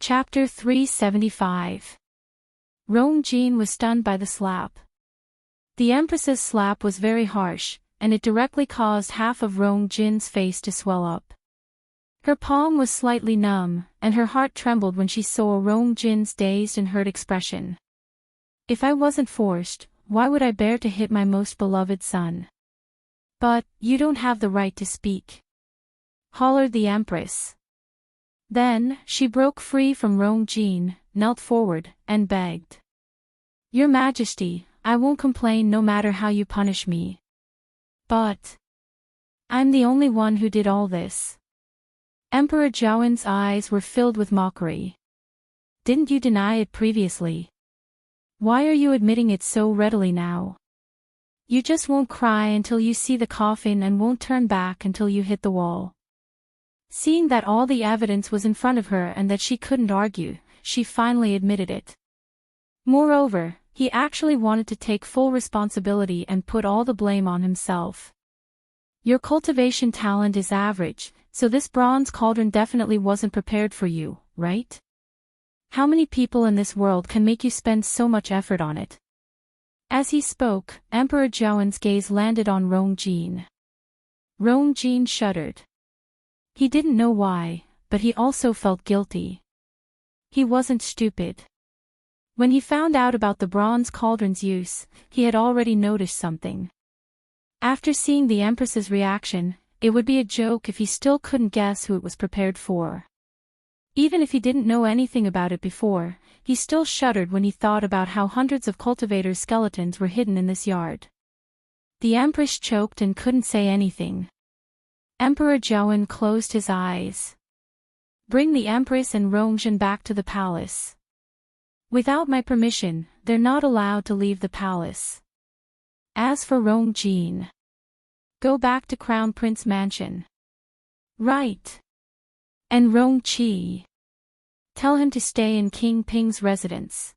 Chapter 375. Rongjin was stunned by the slap. The Empress's slap was very harsh, and it directly caused half of Rongjin's face to swell up. Her palm was slightly numb, and her heart trembled when she saw Rongjin's dazed and hurt expression. "If I wasn't forced, why would I bear to hit my most beloved son?" "But, you don't have the right to speak," hollered the Empress. Then, she broke free from Rongjin, knelt forward, and begged. "Your Majesty, I won't complain no matter how you punish me. But I'm the only one who did all this." Emperor Zhaoen's eyes were filled with mockery. "Didn't you deny it previously? Why are you admitting it so readily now? You just won't cry until you see the coffin and won't turn back until you hit the wall." Seeing that all the evidence was in front of her and that she couldn't argue, she finally admitted it. Moreover, he actually wanted to take full responsibility and put all the blame on himself. "Your cultivation talent is average, so this bronze cauldron definitely wasn't prepared for you, right? How many people in this world can make you spend so much effort on it?" As he spoke, Emperor Zhaoen's gaze landed on Rongjin. Rongjin shuddered. He didn't know why, but he also felt guilty. He wasn't stupid. When he found out about the bronze cauldron's use, he had already noticed something. After seeing the Empress's reaction, it would be a joke if he still couldn't guess who it was prepared for. Even if he didn't know anything about it before, he still shuddered when he thought about how hundreds of cultivators' skeletons were hidden in this yard. The Empress choked and couldn't say anything. Emperor Zhaoen closed his eyes. "Bring the Empress and Rongjin back to the palace. Without my permission, they're not allowed to leave the palace. As for Rongjin, go back to Crown Prince Mansion." "Right. And Rongqi, tell him to stay in King Ping's residence.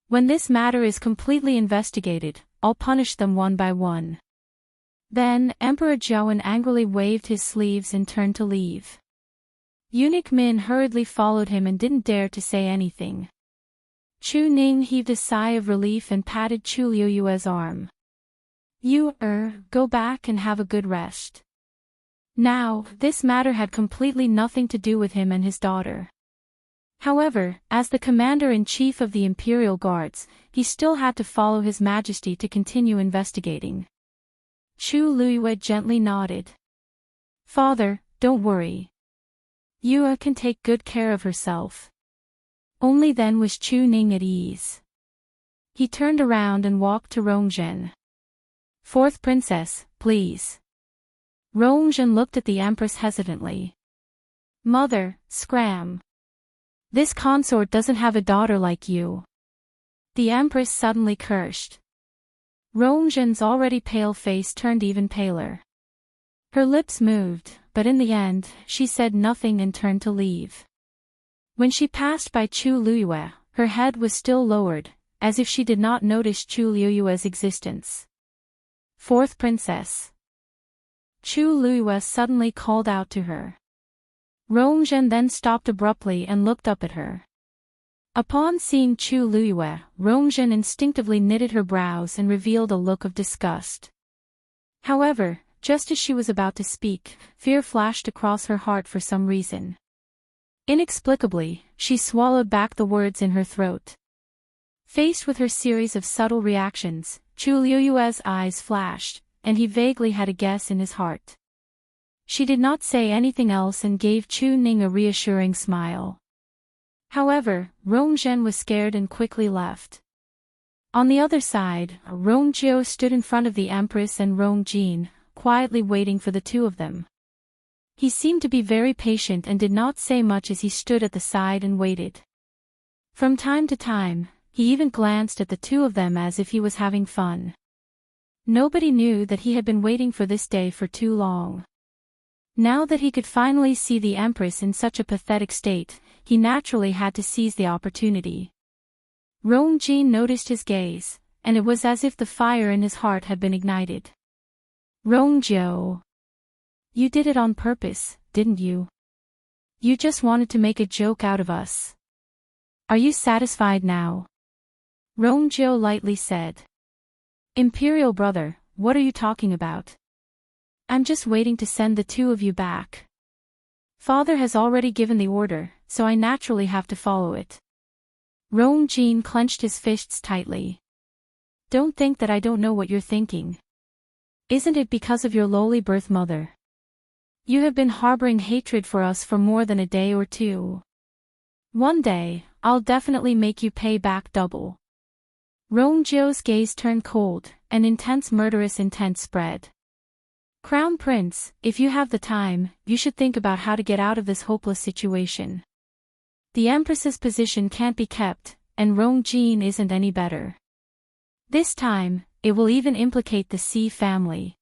When this matter is completely investigated, I'll punish them one by one." Then, Emperor Zhaoen angrily waved his sleeves and turned to leave. Eunuch Min hurriedly followed him and didn't dare to say anything. Chu Ning heaved a sigh of relief and patted Chu Liuyue's arm. "You, go back and have a good rest." Now, this matter had completely nothing to do with him and his daughter. However, as the commander-in-chief of the Imperial Guards, he still had to follow His Majesty to continue investigating. Chu Liyue gently nodded. "Father, don't worry. Yue can take good care of herself." Only then was Chu Ning at ease. He turned around and walked to Rongjin. "Fourth princess, please." Rongjin looked at the Empress hesitantly. "Mother, scram. This consort doesn't have a daughter like you." The Empress suddenly cursed. Rongjin's already pale face turned even paler. Her lips moved, but in the end, she said nothing and turned to leave. When she passed by Chu Liyue, her head was still lowered, as if she did not notice Chu Liyue's existence. "Fourth princess." Chu Liyue suddenly called out to her. Rongjin then stopped abruptly and looked up at her. Upon seeing Chu Liyue, Rongjin instinctively knitted her brows and revealed a look of disgust. However, just as she was about to speak, fear flashed across her heart for some reason. Inexplicably, she swallowed back the words in her throat. Faced with her series of subtle reactions, Chu Liyue's eyes flashed, and he vaguely had a guess in his heart. She did not say anything else and gave Chu Ning a reassuring smile. However, Rongjin was scared and quickly left. On the other side, Rongjio stood in front of the Empress and Rongjin, quietly waiting for the two of them. He seemed to be very patient and did not say much as he stood at the side and waited. From time to time, he even glanced at the two of them as if he was having fun. Nobody knew that he had been waiting for this day for too long. Now that he could finally see the Empress in such a pathetic state, he naturally had to seize the opportunity. Rongjin noticed his gaze, and it was as if the fire in his heart had been ignited. "Rongjio, you did it on purpose, didn't you? You just wanted to make a joke out of us." Are you satisfied now? Rongjiu lightly said. Imperial brother, what are you talking about? I'm just waiting to send the two of you back. Father has already given the order, so I naturally have to follow it. Rongjin clenched his fists tightly. Don't think that I don't know what you're thinking. Isn't it because of your lowly birth mother? You have been harboring hatred for us for more than a day or two. One day, I'll definitely make you pay back double. Rongjiu's gaze turned cold, and intense murderous intent spread. Crown Prince, if you have the time, you should think about how to get out of this hopeless situation. The Empress's position can't be kept, and Rongjin isn't any better. This time, it will even implicate the Xi family.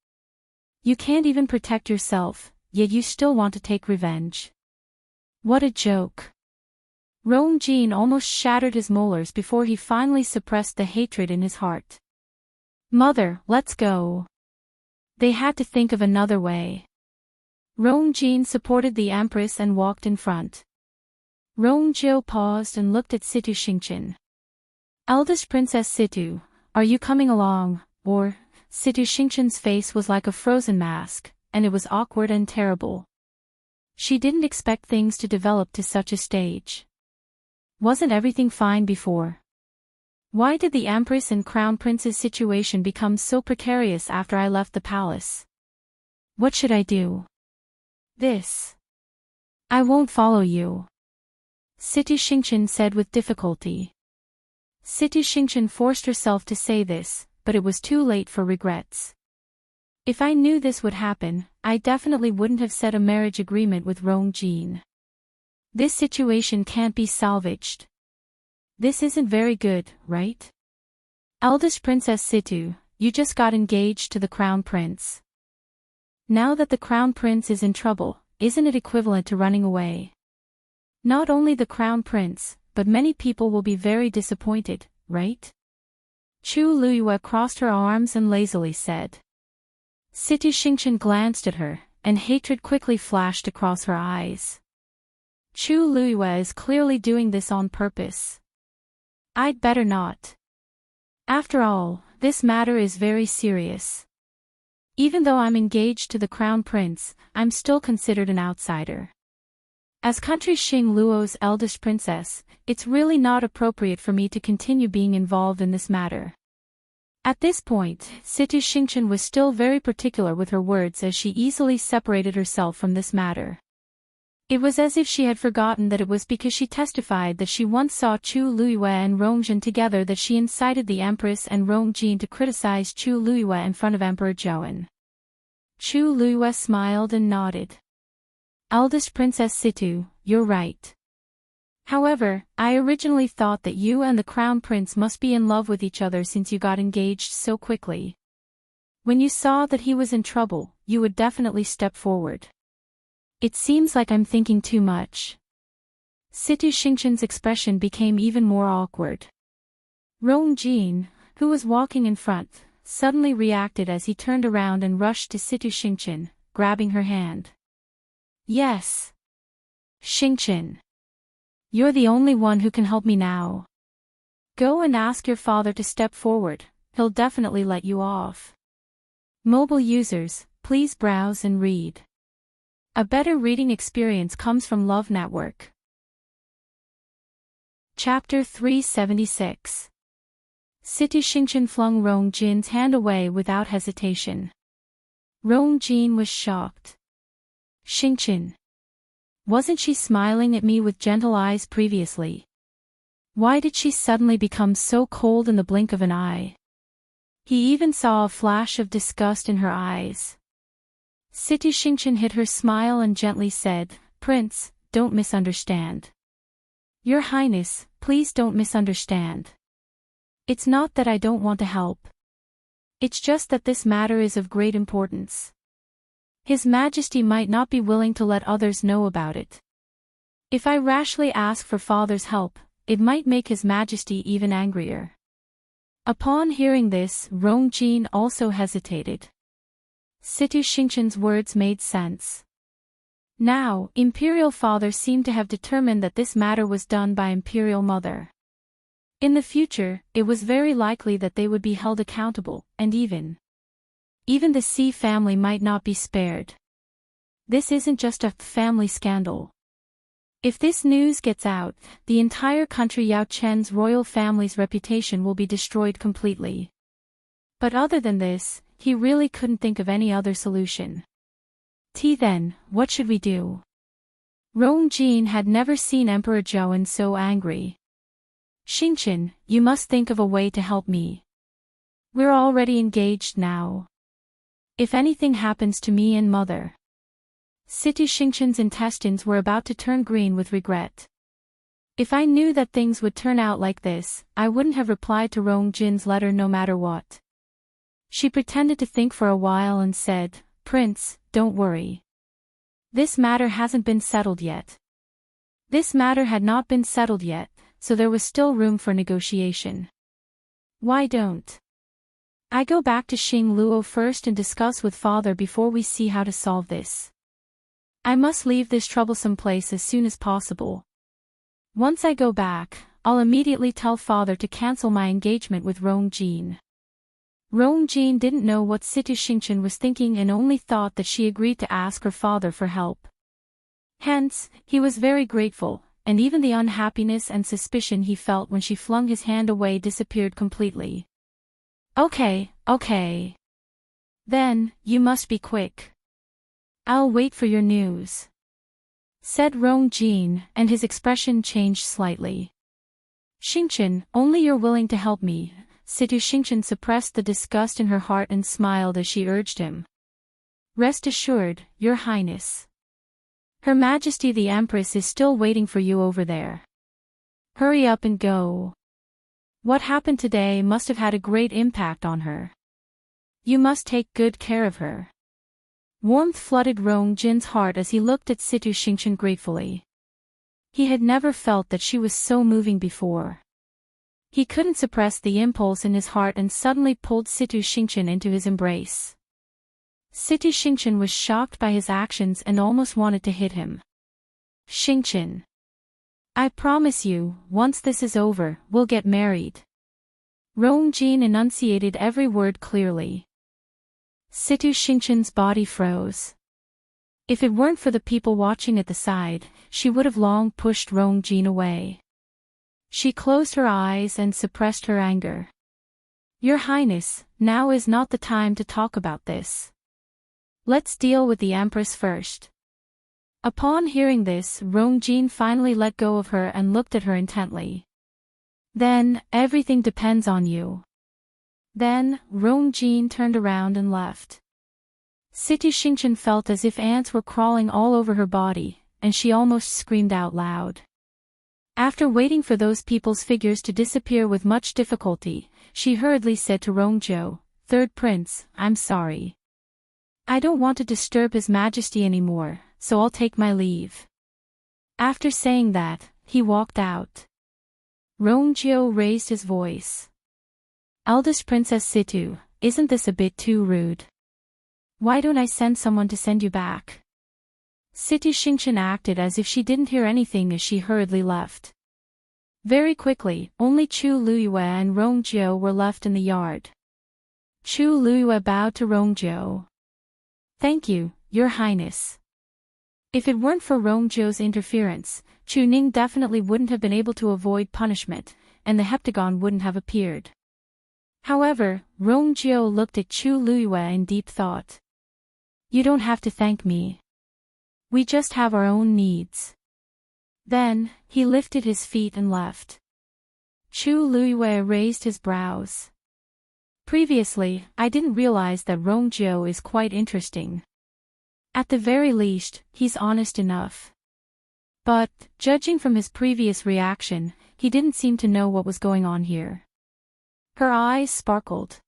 You can't even protect yourself, yet you still want to take revenge. What a joke. Rongjin almost shattered his molars before he finally suppressed the hatred in his heart. Mother, let's go. They had to think of another way. Rongjin supported the Empress and walked in front. Rongjiu paused and looked at Situ Xingqian. Eldest Princess Situ, are you coming along, or? Situ Xingqian's face was like a frozen mask, and it was awkward and terrible. She didn't expect things to develop to such a stage. Wasn't everything fine before? Why did the Empress and Crown Prince's situation become so precarious after I left the palace? What should I do? This. I won't follow you. Situ Xingqian said with difficulty. Situ Xingqian forced herself to say this, but it was too late for regrets. If I knew this would happen, I definitely wouldn't have set a marriage agreement with Rongjin. This situation can't be salvaged. This isn't very good, right? Eldest Princess Situ, you just got engaged to the Crown Prince. Now that the Crown Prince is in trouble, isn't it equivalent to running away? Not only the Crown Prince, but many people will be very disappointed, right? Chu Luyue crossed her arms and lazily said. Situ Xingqian glanced at her, and hatred quickly flashed across her eyes. Chu Luyue is clearly doing this on purpose. I'd better not. After all, this matter is very serious. Even though I'm engaged to the Crown Prince, I'm still considered an outsider. As country Xing Luo's eldest princess, it's really not appropriate for me to continue being involved in this matter. At this point, Situ Xingqian was still very particular with her words as she easily separated herself from this matter. It was as if she had forgotten that it was because she testified that she once saw Chu Luyue and Rongjin together that she incited the Empress and Rongjin to criticize Chu Luyue in front of Emperor Zhou. Chu Luyue smiled and nodded. Eldest Princess Situ, you're right. However, I originally thought that you and the Crown Prince must be in love with each other since you got engaged so quickly. When you saw that he was in trouble, you would definitely step forward. It seems like I'm thinking too much. Situ Xingqian's expression became even more awkward. Rongjin, who was walking in front, suddenly reacted as he turned around and rushed to Situ Xingqian, grabbing her hand. Yes. Xingqian. You're the only one who can help me now. Go and ask your father to step forward, he'll definitely let you off. Mobile users, please browse and read. A better reading experience comes from Love Network. Chapter 376. Situ Xingqian flung Rongjin's hand away without hesitation. Rongjin was shocked. Xingqian. Wasn't she smiling at me with gentle eyes previously? Why did she suddenly become so cold in the blink of an eye? He even saw a flash of disgust in her eyes. Situ Xingqian hid her smile and gently said, Prince, don't misunderstand. Your Highness, please don't misunderstand. It's not that I don't want to help. It's just that this matter is of great importance. His Majesty might not be willing to let others know about it. If I rashly ask for father's help, it might make His Majesty even angrier. Upon hearing this, Rongjin also hesitated. Situ Xingqian's words made sense. Now, Imperial Father seemed to have determined that this matter was done by Imperial Mother. In the future, it was very likely that they would be held accountable, and even the Sea family might not be spared. This isn't just a family scandal. If this news gets out, the entire country Yao Chen's royal family's reputation will be destroyed completely. But other than this, he really couldn't think of any other solution. Then, what should we do? Rong Jin had never seen Emperor Zhou so angry. Xingqian, you must think of a way to help me. We're already engaged now. If anything happens to me and mother. Situ Xingqian's intestines were about to turn green with regret. If I knew that things would turn out like this, I wouldn't have replied to Rong Jin's letter no matter what. She pretended to think for a while and said, Prince, don't worry. This matter hasn't been settled yet. This matter had not been settled yet, so there was still room for negotiation. Why don't I go back to Xing Luo first and discuss with father before we see how to solve this? I must leave this troublesome place as soon as possible. Once I go back, I'll immediately tell father to cancel my engagement with Rong Jin. Rong Jin didn't know what Situ Xingqian was thinking and only thought that she agreed to ask her father for help. Hence, he was very grateful, and even the unhappiness and suspicion he felt when she flung his hand away disappeared completely. Okay. Then, you must be quick. I'll wait for your news, said Rong Jin, and his expression changed slightly. Xingqian, only you're willing to help me. Situ Xingqian suppressed the disgust in her heart and smiled as she urged him. Rest assured, Your Highness. Her Majesty the Empress is still waiting for you over there. Hurry up and go. What happened today must have had a great impact on her. You must take good care of her. Warmth flooded Rong Jin's heart as he looked at Situ Xingqian gratefully. He had never felt that she was so moving before. He couldn't suppress the impulse in his heart and suddenly pulled Situ Xingqian into his embrace. Situ Xingqian was shocked by his actions and almost wanted to hit him. Xingqian. I promise you, once this is over, we'll get married. Rong Jin enunciated every word clearly. Situ Xingqian's body froze. If it weren't for the people watching at the side, she would have long pushed Rong Jin away. She closed her eyes and suppressed her anger. Your Highness, now is not the time to talk about this. Let's deal with the Empress first. Upon hearing this, Rong Jin finally let go of her and looked at her intently. Then, everything depends on you. Then, Rong Jin turned around and left. Situ Xingqian felt as if ants were crawling all over her body, and she almost screamed out loud. After waiting for those people's figures to disappear with much difficulty, she hurriedly said to Rongzhou, Third Prince, I'm sorry. I don't want to disturb His Majesty anymore, so I'll take my leave. After saying that, he walked out. Rongzhou raised his voice. Eldest Princess Situ, isn't this a bit too rude? Why don't I send someone to send you back? Situ Xingqian acted as if she didn't hear anything as she hurriedly left. Very quickly, only Chu Luyue and Rongzhou were left in the yard. Chu Luyue bowed to Rongzhou. Thank you, Your Highness. If it weren't for Rongzhou's interference, Chu Ning definitely wouldn't have been able to avoid punishment, and the heptagon wouldn't have appeared. However, Rongzhou looked at Chu Luyue in deep thought. You don't have to thank me. We just have our own needs. Then, he lifted his feet and left. Chu Luyue raised his brows. Previously, I didn't realize that Rongzhou is quite interesting. At the very least, he's honest enough. But, judging from his previous reaction, he didn't seem to know what was going on here. Her eyes sparkled.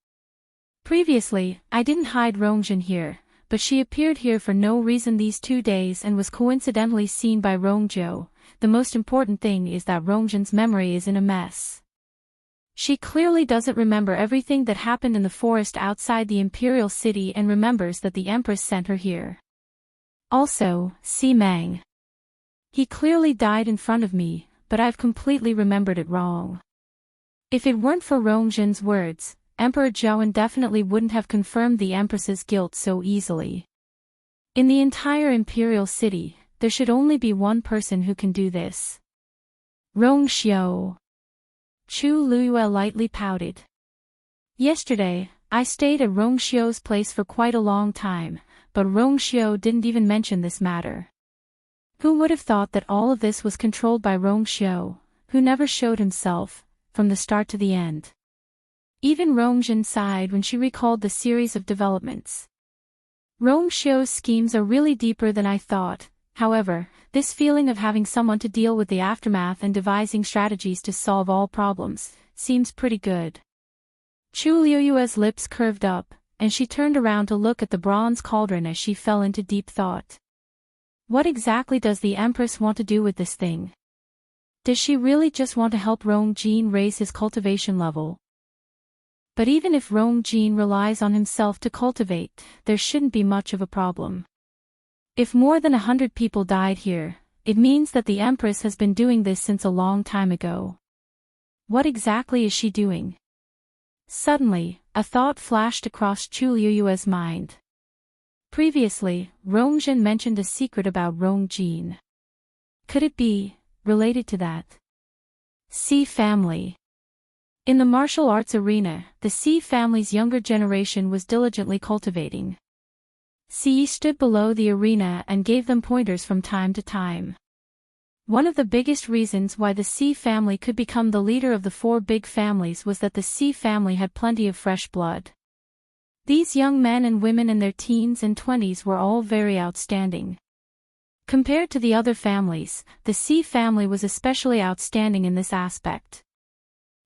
Previously, I didn't hide Rongjin here, but she appeared here for no reason these 2 days and was coincidentally seen by Rongzhou. The most important thing is that Rongjin's memory is in a mess. She clearly doesn't remember everything that happened in the forest outside the imperial city and remembers that the Empress sent her here. Also, Si Meng. He clearly died in front of me, but I've completely remembered it wrong. If it weren't for Rongjin's words, Emperor Zhaoan definitely wouldn't have confirmed the Empress's guilt so easily. In the entire imperial city, there should only be one person who can do this. Rongxiu. Chu Luyue lightly pouted. Yesterday, I stayed at Rongxiu's place for quite a long time, but Rongxiu didn't even mention this matter. Who would have thought that all of this was controlled by Rongxiu, who never showed himself, from the start to the end? Even Rongjin sighed when she recalled the series of developments. Rongxiu's schemes are really deeper than I thought. However, this feeling of having someone to deal with the aftermath and devising strategies to solve all problems seems pretty good. Chu Liyue's lips curved up, and she turned around to look at the bronze cauldron as she fell into deep thought. What exactly does the Empress want to do with this thing? Does she really just want to help Rongjin raise his cultivation level? But even if Rongjin relies on himself to cultivate, there shouldn't be much of a problem. If more than 100 people died here, it means that the Empress has been doing this since a long time ago. What exactly is she doing? Suddenly, a thought flashed across Chu Liyue's mind. Previously, Rongjin mentioned a secret about Rongjin. Could it be related to that? Si family. In the martial arts arena, the Si family's younger generation was diligently cultivating. Si stood below the arena and gave them pointers from time to time. One of the biggest reasons why the Si family could become the leader of the four big families was that the Si family had plenty of fresh blood. These young men and women in their teens and 20s were all very outstanding. Compared to the other families, the Si family was especially outstanding in this aspect.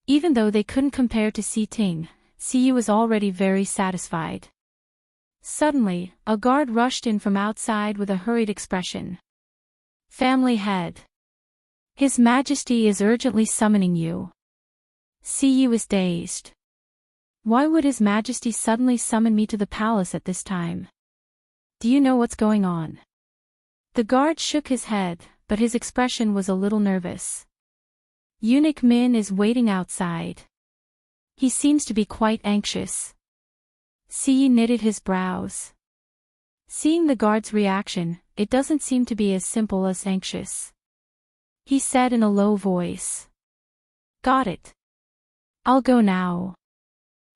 Even though they couldn't compare to Si Ting, Si was already very satisfied. Suddenly, a guard rushed in from outside with a hurried expression. Family head. His Majesty is urgently summoning you. Si was dazed. Why would His Majesty suddenly summon me to the palace at this time? Do you know what's going on? The guard shook his head, but his expression was a little nervous. Eunuch Min is waiting outside. He seems to be quite anxious. Si knitted his brows. Seeing the guard's reaction, it doesn't seem to be as simple as anxious. He said in a low voice. Got it. I'll go now.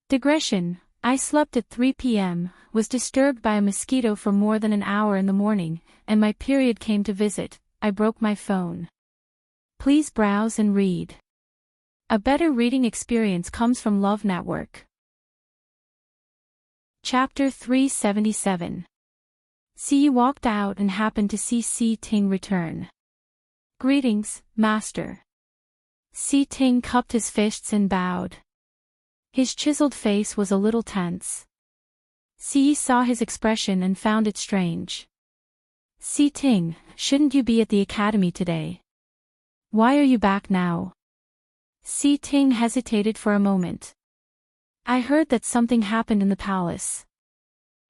Digression. I slept at 3 p.m., was disturbed by a mosquito for more than an hour in the morning, and my period came to visit. I broke my phone. Please browse and read. A better reading experience comes from Love Network. Chapter 377. Si walked out and happened to see Si Ting return. Greetings, Master. Si Ting cupped his fists and bowed. His chiseled face was a little tense. Si saw his expression and found it strange. Si Ting, shouldn't you be at the academy today? Why are you back now? Si Ting hesitated for a moment. I heard that something happened in the palace.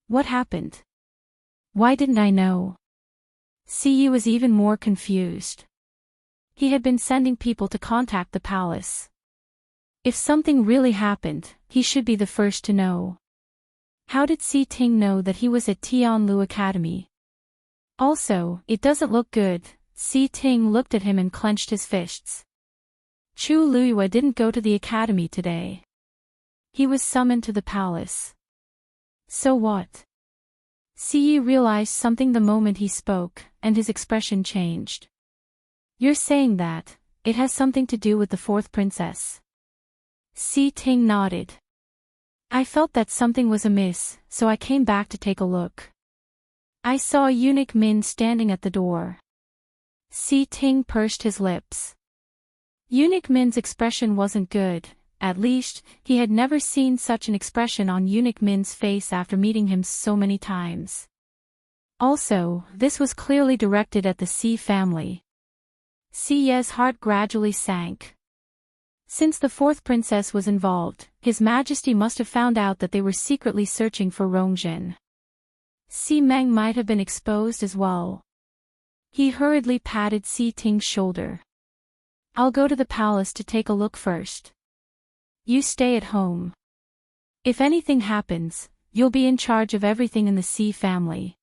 What happened? Why didn't I know? Si was even more confused. He had been sending people to contact the palace. If something really happened, he should be the first to know. How did Si Ting know that he was at Tianlu Academy? Also, it doesn't look good. Si Ting looked at him and clenched his fists. Chu Luyue didn't go to the academy today. He was summoned to the palace. So what? Si realized something the moment he spoke, and his expression changed. You're saying that it has something to do with the fourth princess? Si Ting nodded. I felt that something was amiss, so I came back to take a look. I saw Eunuch Min standing at the door. Si Ting pursed his lips. Eunuch Min's expression wasn't good. At least, he had never seen such an expression on Eunuch Min's face after meeting him so many times. Also, this was clearly directed at the Si family. Si's heart gradually sank. Since the fourth princess was involved, His Majesty must have found out that they were secretly searching for Rongjin. Si Meng might have been exposed as well. He hurriedly patted Si Ting's shoulder. I'll go to the palace to take a look first. You stay at home. If anything happens, you'll be in charge of everything in the Si family.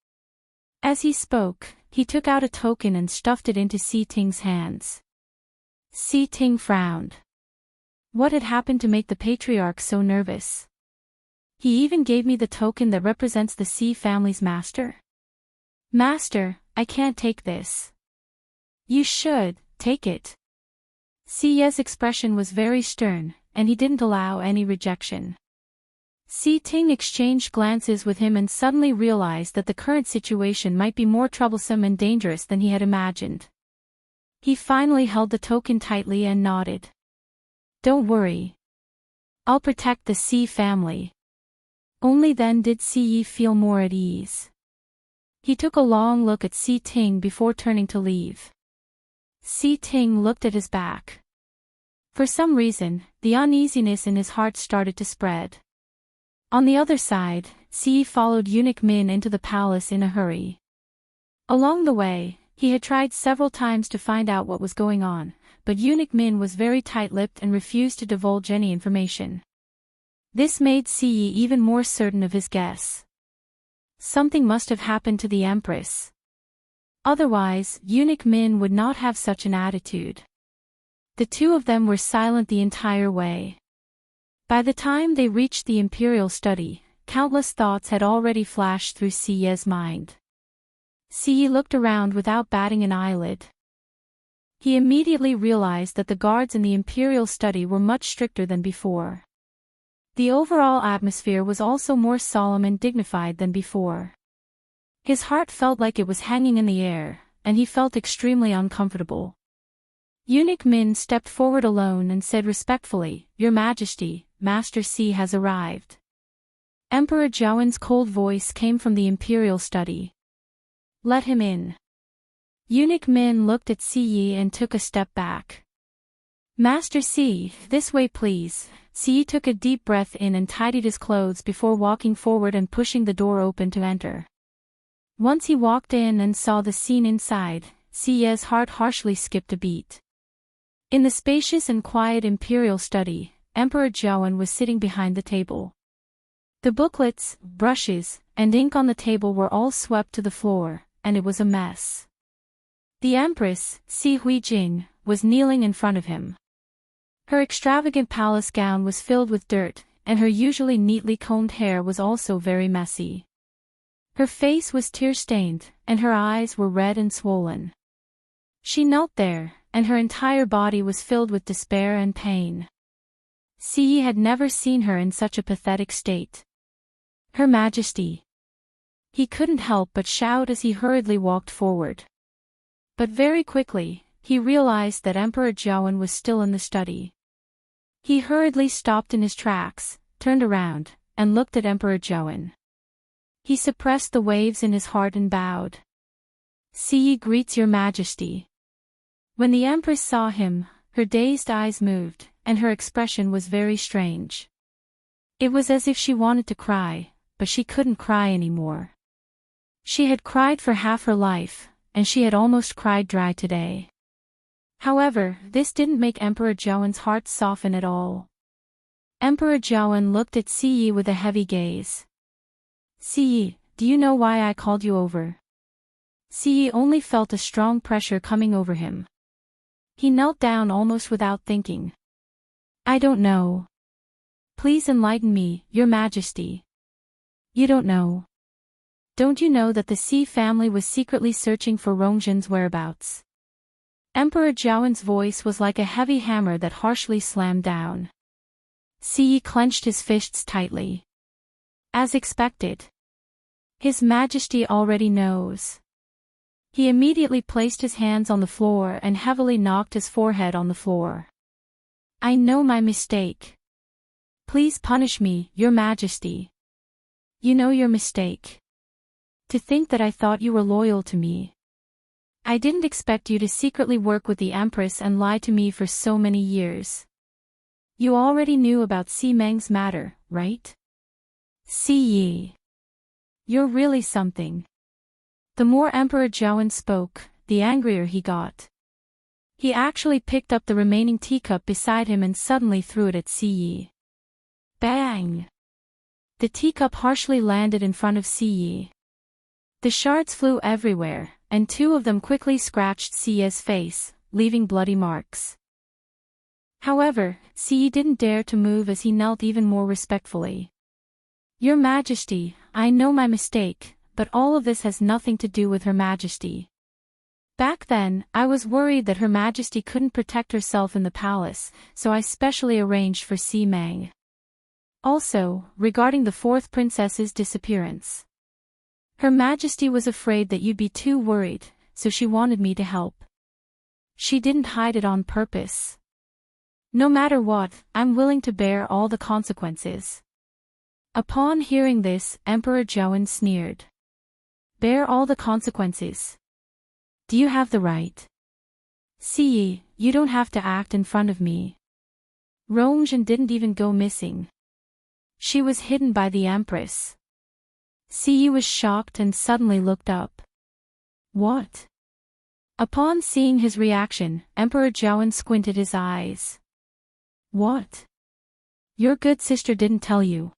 As he spoke, he took out a token and stuffed it into Si Ting's hands. Si Ting frowned. What had happened to make the patriarch so nervous? He even gave me the token that represents the Si family's master. Master, I can't take this. You should, take it. Si Ye's expression was very stern, and he didn't allow any rejection. Si Ting exchanged glances with him and suddenly realized that the current situation might be more troublesome and dangerous than he had imagined. He finally held the token tightly and nodded. Don't worry. I'll protect the Si family. Only then did Si Yi feel more at ease. He took a long look at Si Ting before turning to leave. Si Ting looked at his back. For some reason, the uneasiness in his heart started to spread. On the other side, Si Yi followed eunuch Min into the palace in a hurry. Along the way, he had tried several times to find out what was going on, but eunuch Min was very tight-lipped and refused to divulge any information. This made Si Yi even more certain of his guess. Something must have happened to the Empress. Otherwise, eunuch Min would not have such an attitude. The two of them were silent the entire way. By the time they reached the imperial study, countless thoughts had already flashed through Si Ye's mind. Si Yi looked around without batting an eyelid. He immediately realized that the guards in the imperial study were much stricter than before. The overall atmosphere was also more solemn and dignified than before. His heart felt like it was hanging in the air, and he felt extremely uncomfortable. Eunuch Min stepped forward alone and said respectfully, Your Majesty, Master Si has arrived. Emperor Zhaowen's cold voice came from the imperial study. Let him in. Eunuch Min looked at Si Yi and took a step back. Master Si, this way please. Si Yi took a deep breath in and tidied his clothes before walking forward and pushing the door open to enter. Once he walked in and saw the scene inside, Si Ye's heart harshly skipped a beat. In the spacious and quiet imperial study, Emperor Zhaowen was sitting behind the table. The booklets, brushes, and ink on the table were all swept to the floor, and it was a mess. The Empress, Si Huijing, was kneeling in front of him. Her extravagant palace gown was filled with dirt, and her usually neatly combed hair was also very messy. Her face was tear-stained, and her eyes were red and swollen. She knelt there, and her entire body was filled with despair and pain. Si Yi had never seen her in such a pathetic state. Her Majesty. He couldn't help but shout as he hurriedly walked forward. But very quickly, he realized that Emperor Zhaowen was still in the study. He hurriedly stopped in his tracks, turned around, and looked at Emperor Zhaowen. He suppressed the waves in his heart and bowed. Si Yi greets Your Majesty. When the Empress saw him, her dazed eyes moved, and her expression was very strange. It was as if she wanted to cry, but she couldn't cry anymore. She had cried for half her life, and she had almost cried dry today. However, this didn't make Emperor Zhaowen's heart soften at all. Emperor Zhaowen looked at Si Yi with a heavy gaze. Si Yi, do you know why I called you over? Si Yi only felt a strong pressure coming over him. He knelt down almost without thinking. I don't know. Please enlighten me, Your Majesty. You don't know. Don't you know that the Si family was secretly searching for Rongjin's whereabouts? Emperor Zhaowen's voice was like a heavy hammer that harshly slammed down. Si Yi clenched his fists tightly. As expected. His Majesty already knows. He immediately placed his hands on the floor and heavily knocked his forehead on the floor. I know my mistake. Please punish me, Your Majesty. You know your mistake. To think that I thought you were loyal to me. I didn't expect you to secretly work with the Empress and lie to me for so many years. You already knew about Si Meng's matter, right? Si Yi. You're really something. The more Emperor Zhaoan spoke, the angrier he got. He actually picked up the remaining teacup beside him and suddenly threw it at Si Yi. Bang! The teacup harshly landed in front of Si Yi. The shards flew everywhere, and two of them quickly scratched Si Yi's face, leaving bloody marks. However, Si Yi didn't dare to move as he knelt even more respectfully. Your Majesty, I know my mistake, but all of this has nothing to do with Her Majesty. Back then, I was worried that Her Majesty couldn't protect herself in the palace, so I specially arranged for Si Meng. Also, regarding the fourth princess's disappearance. Her Majesty was afraid that you'd be too worried, so she wanted me to help. She didn't hide it on purpose. No matter what, I'm willing to bear all the consequences. Upon hearing this, Emperor Zhaoan sneered. Bear all the consequences. Do you have the right? Si Yi, you don't have to act in front of me. Rongjin didn't even go missing. She was hidden by the Empress. Si Yi was shocked and suddenly looked up. What? Upon seeing his reaction, Emperor Zhaoan squinted his eyes. What? Your good sister didn't tell you.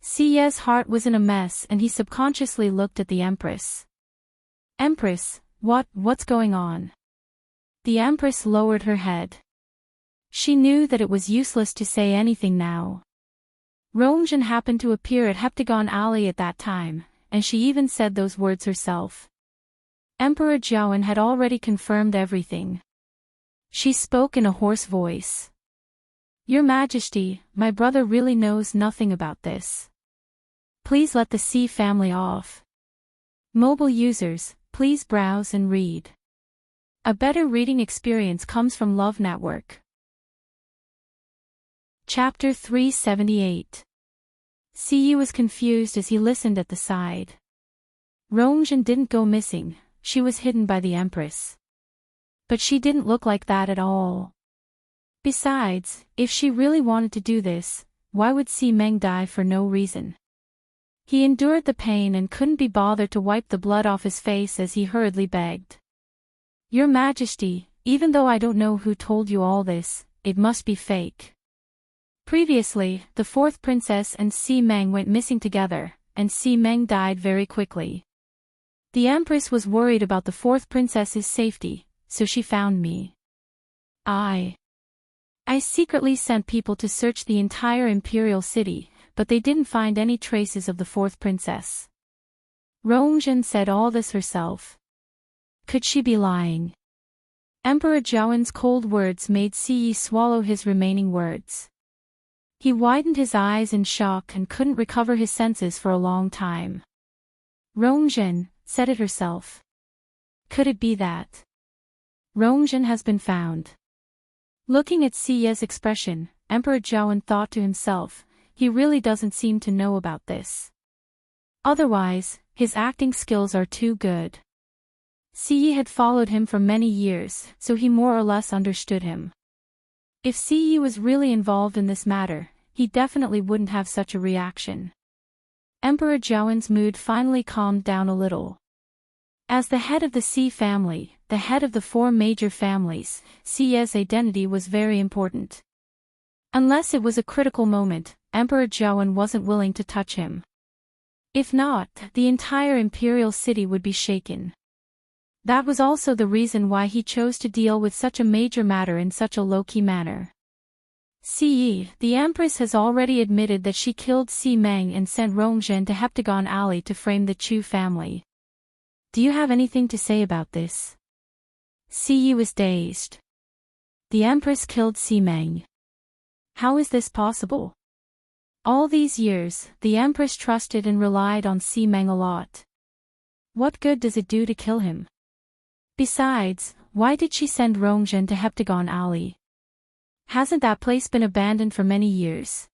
Si Yi's heart was in a mess and he subconsciously looked at the Empress. Empress, what's going on? The Empress lowered her head. She knew that it was useless to say anything now. Rongjin happened to appear at Heptagon Alley at that time, and she even said those words herself. Emperor Zhaoan had already confirmed everything. She spoke in a hoarse voice. Your Majesty, my brother really knows nothing about this. Please let the Si family off. Mobile users, please browse and read. A better reading experience comes from Love Network. Chapter 378. Si Yi was confused as he listened at the side. Rongjin didn't go missing, she was hidden by the Empress. But she didn't look like that at all. Besides, if she really wanted to do this, why would Si Meng die for no reason? He endured the pain and couldn't be bothered to wipe the blood off his face as he hurriedly begged. Your Majesty, even though I don't know who told you all this, it must be fake. Previously, the fourth princess and Si Meng went missing together, and Si Meng died very quickly. The Empress was worried about the fourth princess's safety, so she found me. I secretly sent people to search the entire imperial city, but they didn't find any traces of the fourth princess. Rongjin said all this herself. Could she be lying? Emperor Zhaoan's cold words made Si Yi swallow his remaining words. He widened his eyes in shock and couldn't recover his senses for a long time. Rongjin said it herself. Could it be that Rongjin has been found? Looking at Si Yi's expression, Emperor Zhaoan thought to himself, he really doesn't seem to know about this. Otherwise, his acting skills are too good. Si Yi had followed him for many years, so he more or less understood him. If Si Yi was really involved in this matter, he definitely wouldn't have such a reaction. Emperor Zhaoan's mood finally calmed down a little. As the head of the Si family, the head of the four major families, Si Yi's identity was very important. Unless it was a critical moment, Emperor Zhaoan wasn't willing to touch him. If not, the entire imperial city would be shaken. That was also the reason why he chose to deal with such a major matter in such a low-key manner. Si Yi, the Empress has already admitted that she killed Si Meng and sent Rongjin to Heptagon Alley to frame the Chu family. Do you have anything to say about this? Si Yi was dazed. The Empress killed Si Meng. How is this possible? All these years, the Empress trusted and relied on Si Meng a lot. What good does it do to kill him? Besides, why did she send Rongjin to Heptagon Alley? Hasn't that place been abandoned for many years?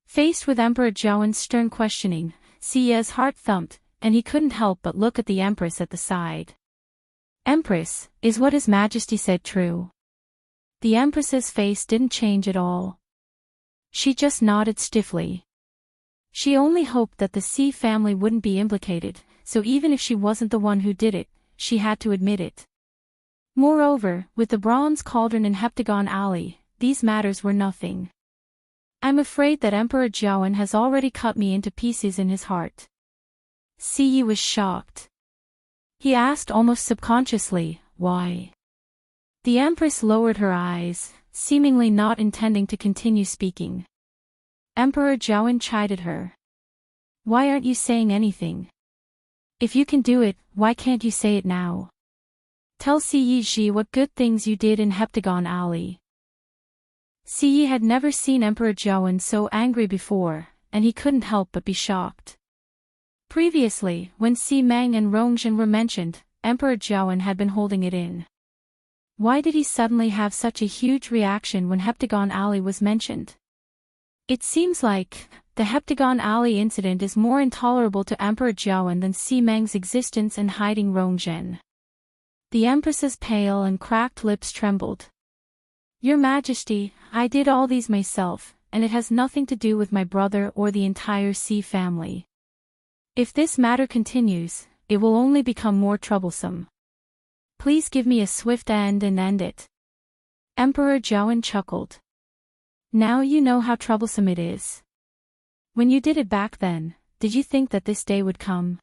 Faced with Emperor Zhaoan's stern questioning, Si Yi's heart thumped, and he couldn't help but look at the Empress at the side. Empress, is what His Majesty said true? The Empress's face didn't change at all. She just nodded stiffly. She only hoped that the C family wouldn't be implicated, so even if she wasn't the one who did it, she had to admit it. Moreover, with the bronze cauldron in Heptagon Alley, these matters were nothing. I'm afraid that Emperor Jiawen has already cut me into pieces in his heart. Siyi was shocked. He asked almost subconsciously, why? The Empress lowered her eyes, seemingly not intending to continue speaking. Emperor Jiawen chided her. Why aren't you saying anything? If you can do it, why can't you say it now? Tell Siyi Ji what good things you did in Heptagon Alley. Siyi had never seen Emperor Jiawen so angry before, and he couldn't help but be shocked. Previously, when Si Meng and Rongzhen were mentioned, Emperor Jiawen had been holding it in. Why did he suddenly have such a huge reaction when Heptagon Alley was mentioned? It seems like the Heptagon Alley incident is more intolerable to Emperor Jiawen than Si Meng's existence and hiding Rongzhen. The Empress's pale and cracked lips trembled. Your Majesty, I did all these myself, and it has nothing to do with my brother or the entire Si family. If this matter continues, it will only become more troublesome. Please give me a swift end and end it. Emperor Jiawen chuckled. Now you know how troublesome it is. When you did it back then, did you think that this day would come?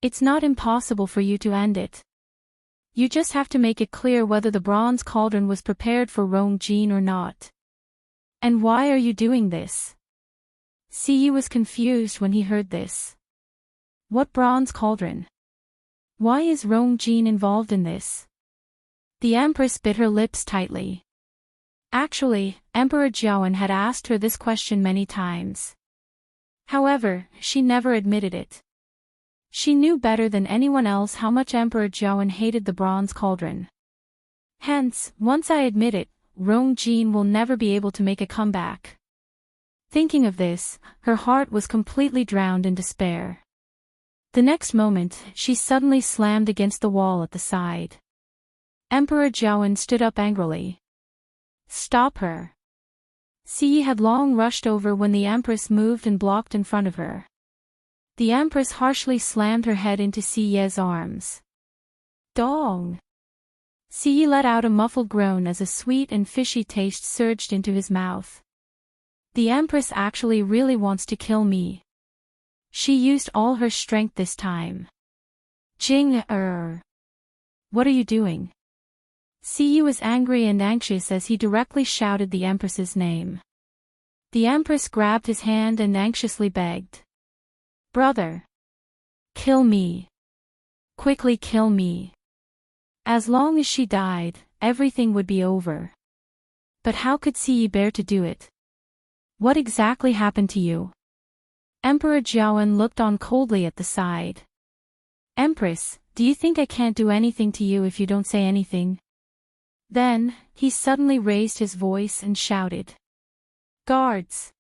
It's not impossible for you to end it. You just have to make it clear whether the bronze cauldron was prepared for Rongzhen or not. And why are you doing this? Siyi was confused when he heard this. What bronze cauldron? Why is Rongzhen involved in this? The Empress bit her lips tightly. Actually, Emperor Jiawen had asked her this question many times. However, she never admitted it. She knew better than anyone else how much Emperor Jiawen hated the bronze cauldron. Hence, once I admit it, Rongzhen will never be able to make a comeback. Thinking of this, her heart was completely drowned in despair. The next moment, she suddenly slammed against the wall at the side. Emperor Jiawen stood up angrily. Stop her. Siyi had long rushed over when the Empress moved and blocked in front of her. The Empress harshly slammed her head into Siyi's arms. Dong! Siyi let out a muffled groan as a sweet and fishy taste surged into his mouth. The Empress actually really wants to kill me. She used all her strength this time. Jing-er! What are you doing? Siyi was angry and anxious as he directly shouted the Empress's name. The Empress grabbed his hand and anxiously begged. Brother! Kill me! Quickly kill me! As long as she died, everything would be over. But how could Siyi bear to do it? What exactly happened to you? Emperor Jiawen looked on coldly at the side. Empress, do you think I can't do anything to you if you don't say anything? Then, he suddenly raised his voice and shouted. Guards!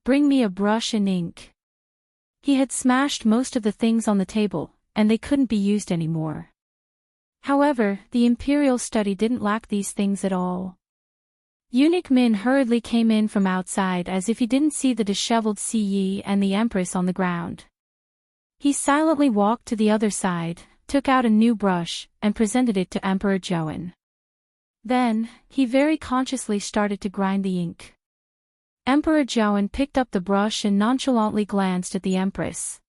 Bring me a brush and ink. He had smashed most of the things on the table, and they couldn't be used anymore. However, the imperial study didn't lack these things at all. Eunuch Min hurriedly came in from outside as if he didn't see the disheveled Siyi and the Empress on the ground. He silently walked to the other side, took out a new brush, and presented it to Emperor Jiawen. Then, he very consciously started to grind the ink. Emperor Jiawen picked up the brush and nonchalantly glanced at the Empress.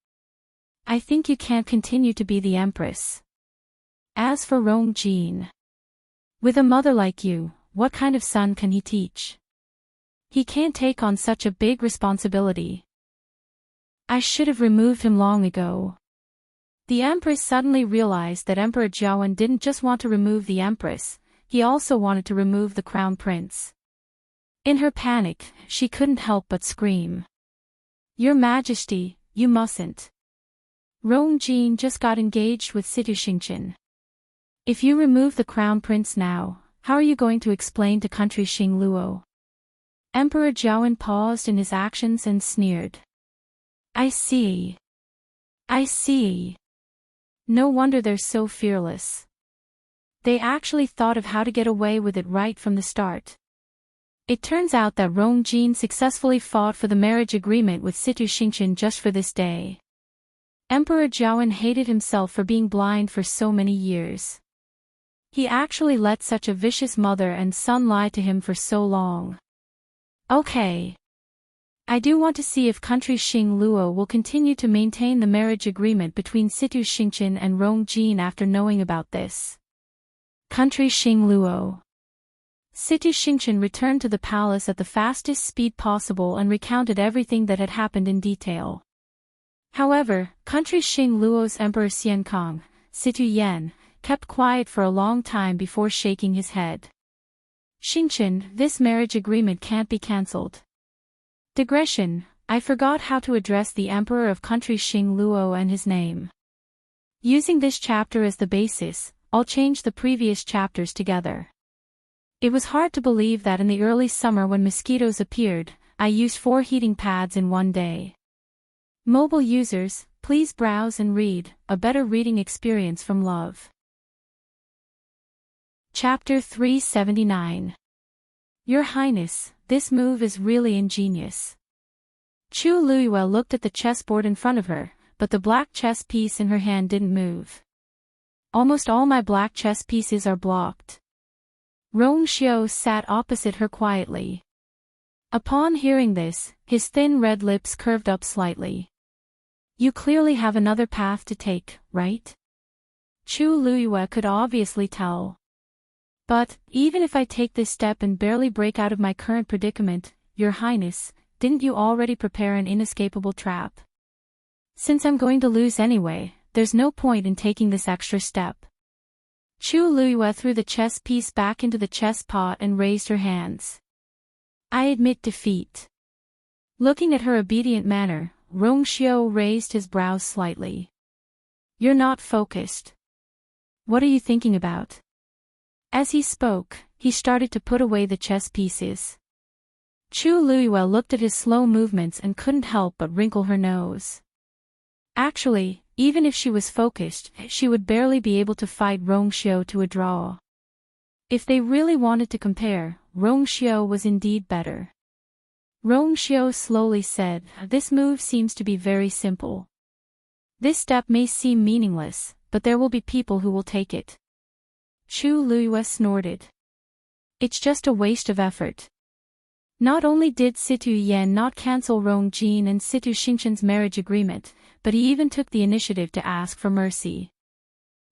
I think you can't continue to be the Empress. As for Rongzhen, with a mother like you, what kind of son can he teach? He can't take on such a big responsibility. I should have removed him long ago. The Empress suddenly realized that Emperor Jiawen didn't just want to remove the Empress, he also wanted to remove the Crown Prince. In her panic, she couldn't help but scream. Your Majesty, you mustn't. Rongzhen just got engaged with Situ Xingqian. If you remove the Crown Prince now, how are you going to explain to country Xingluo? Emperor Jiawen paused in his actions and sneered. I see. I see. No wonder they're so fearless. They actually thought of how to get away with it right from the start. It turns out that Rong Jin successfully fought for the marriage agreement with Situ Xingchen just for this day. Emperor Jiawen hated himself for being blind for so many years. He actually let such a vicious mother and son lie to him for so long. Okay. I do want to see if country Xing Luo will continue to maintain the marriage agreement between Situ Xingchen and Rong Jin after knowing about this. Country Xing Luo. Situ Xingchen returned to the palace at the fastest speed possible and recounted everything that had happened in detail. However, country Xing Luo's Emperor Xian Kong, Situ Yan, kept quiet for a long time before shaking his head. Xingchen, this marriage agreement can't be cancelled. Digression, I forgot how to address the Emperor of country Xing Luo and his name. Using this chapter as the basis, I'll change the previous chapters together. It was hard to believe that in the early summer when mosquitoes appeared, I used 4 heating pads in one day. Mobile users, please browse and read, a better reading experience from love. Chapter 379. Your Highness, this move is really ingenious. Chu Luiyue looked at the chessboard in front of her, but the black chess piece in her hand didn't move. Almost all my black chess pieces are blocked. Rong Xiao sat opposite her quietly. Upon hearing this, his thin red lips curved up slightly. You clearly have another path to take, right? Chu Luiyue could obviously tell. But, even if I take this step and barely break out of my current predicament, Your Highness, didn't you already prepare an inescapable trap? Since I'm going to lose anyway, there's no point in taking this extra step. Chu Luiyue threw the chess piece back into the chess pot and raised her hands. I admit defeat. Looking at her obedient manner, Rong Xiao raised his brows slightly. You're not focused. What are you thinking about? As he spoke, he started to put away the chess pieces. Chu Luiyue looked at his slow movements and couldn't help but wrinkle her nose. Actually, even if she was focused, she would barely be able to fight Rong Xiao to a draw. If they really wanted to compare, Rong Xiao was indeed better. Rong Xiao slowly said, this move seems to be very simple. This step may seem meaningless, but there will be people who will take it. Chu Luiyue snorted. It's just a waste of effort. Not only did Situ Yan not cancel Rong Jin and Situ Xingchen's marriage agreement, but he even took the initiative to ask for mercy.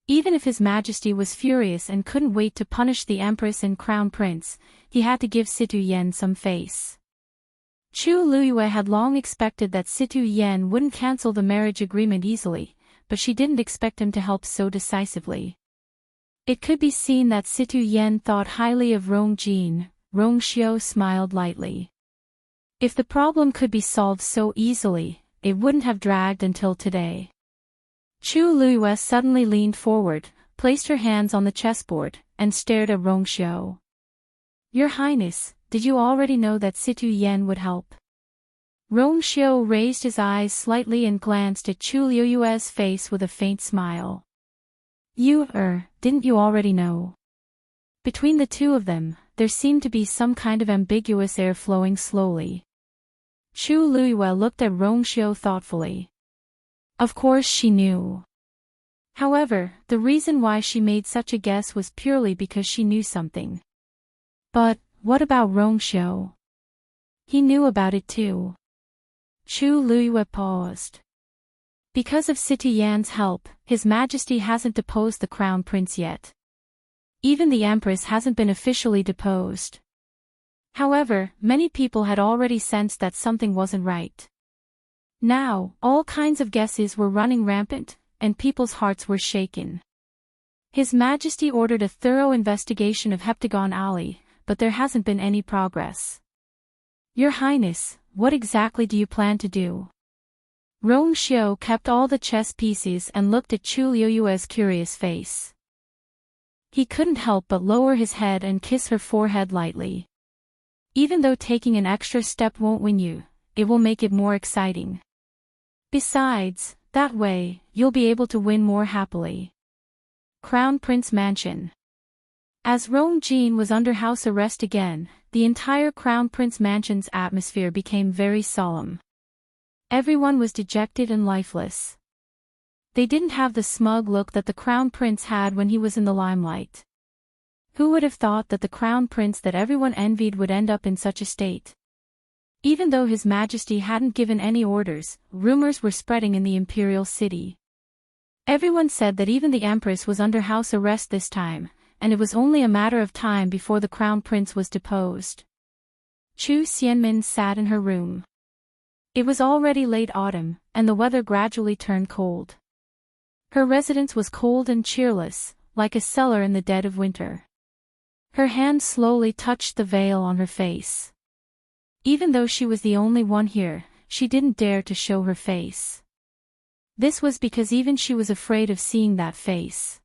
Even if His Majesty was furious and couldn't wait to punish the Empress and Crown Prince, he had to give Situ Yan some face. Chu Luiyue had long expected that Situ Yan wouldn't cancel the marriage agreement easily, but she didn't expect him to help so decisively. It could be seen that Situ Yan thought highly of Rong Jin. Rong Xiao smiled lightly. If the problem could be solved so easily, it wouldn't have dragged until today. Chu Luiyue suddenly leaned forward, placed her hands on the chessboard, and stared at Rong Xiao. Your Highness, did you already know that Situ Yan would help? Rong Xiao raised his eyes slightly and glanced at Chu Luiyue's face with a faint smile. Didn't you already know? Between the two of them, there seemed to be some kind of ambiguous air flowing slowly. Chu Luiyue looked at Rong Xiao thoughtfully. Of course she knew. However, the reason why she made such a guess was purely because she knew something. But, what about Rong Xiao? He knew about it too. Chu Luiyue paused. Because of Situ Yan's help, His Majesty hasn't deposed the Crown Prince yet. Even the Empress hasn't been officially deposed. However, many people had already sensed that something wasn't right. Now, all kinds of guesses were running rampant, and people's hearts were shaken. His Majesty ordered a thorough investigation of Heptagon Alley, but there hasn't been any progress. Your Highness, what exactly do you plan to do? Rong Xiao kept all the chess pieces and looked at Chu Luiyue's curious face. He couldn't help but lower his head and kiss her forehead lightly. Even though taking an extra step won't win you, it will make it more exciting. Besides, that way, you'll be able to win more happily. Crown Prince Mansion. As Rong Jin was under house arrest again, the entire Crown Prince Mansion's atmosphere became very solemn. Everyone was dejected and lifeless. They didn't have the smug look that the Crown Prince had when he was in the limelight. Who would have thought that the Crown Prince that everyone envied would end up in such a state? Even though His Majesty hadn't given any orders, rumors were spreading in the imperial city. Everyone said that even the Empress was under house arrest this time, and it was only a matter of time before the Crown Prince was deposed. Chu Xianmin sat in her room. It was already late autumn, and the weather gradually turned cold. Her residence was cold and cheerless, like a cellar in the dead of winter. Her hand slowly touched the veil on her face. Even though she was the only one here, she didn't dare to show her face. This was because even she was afraid of seeing that face.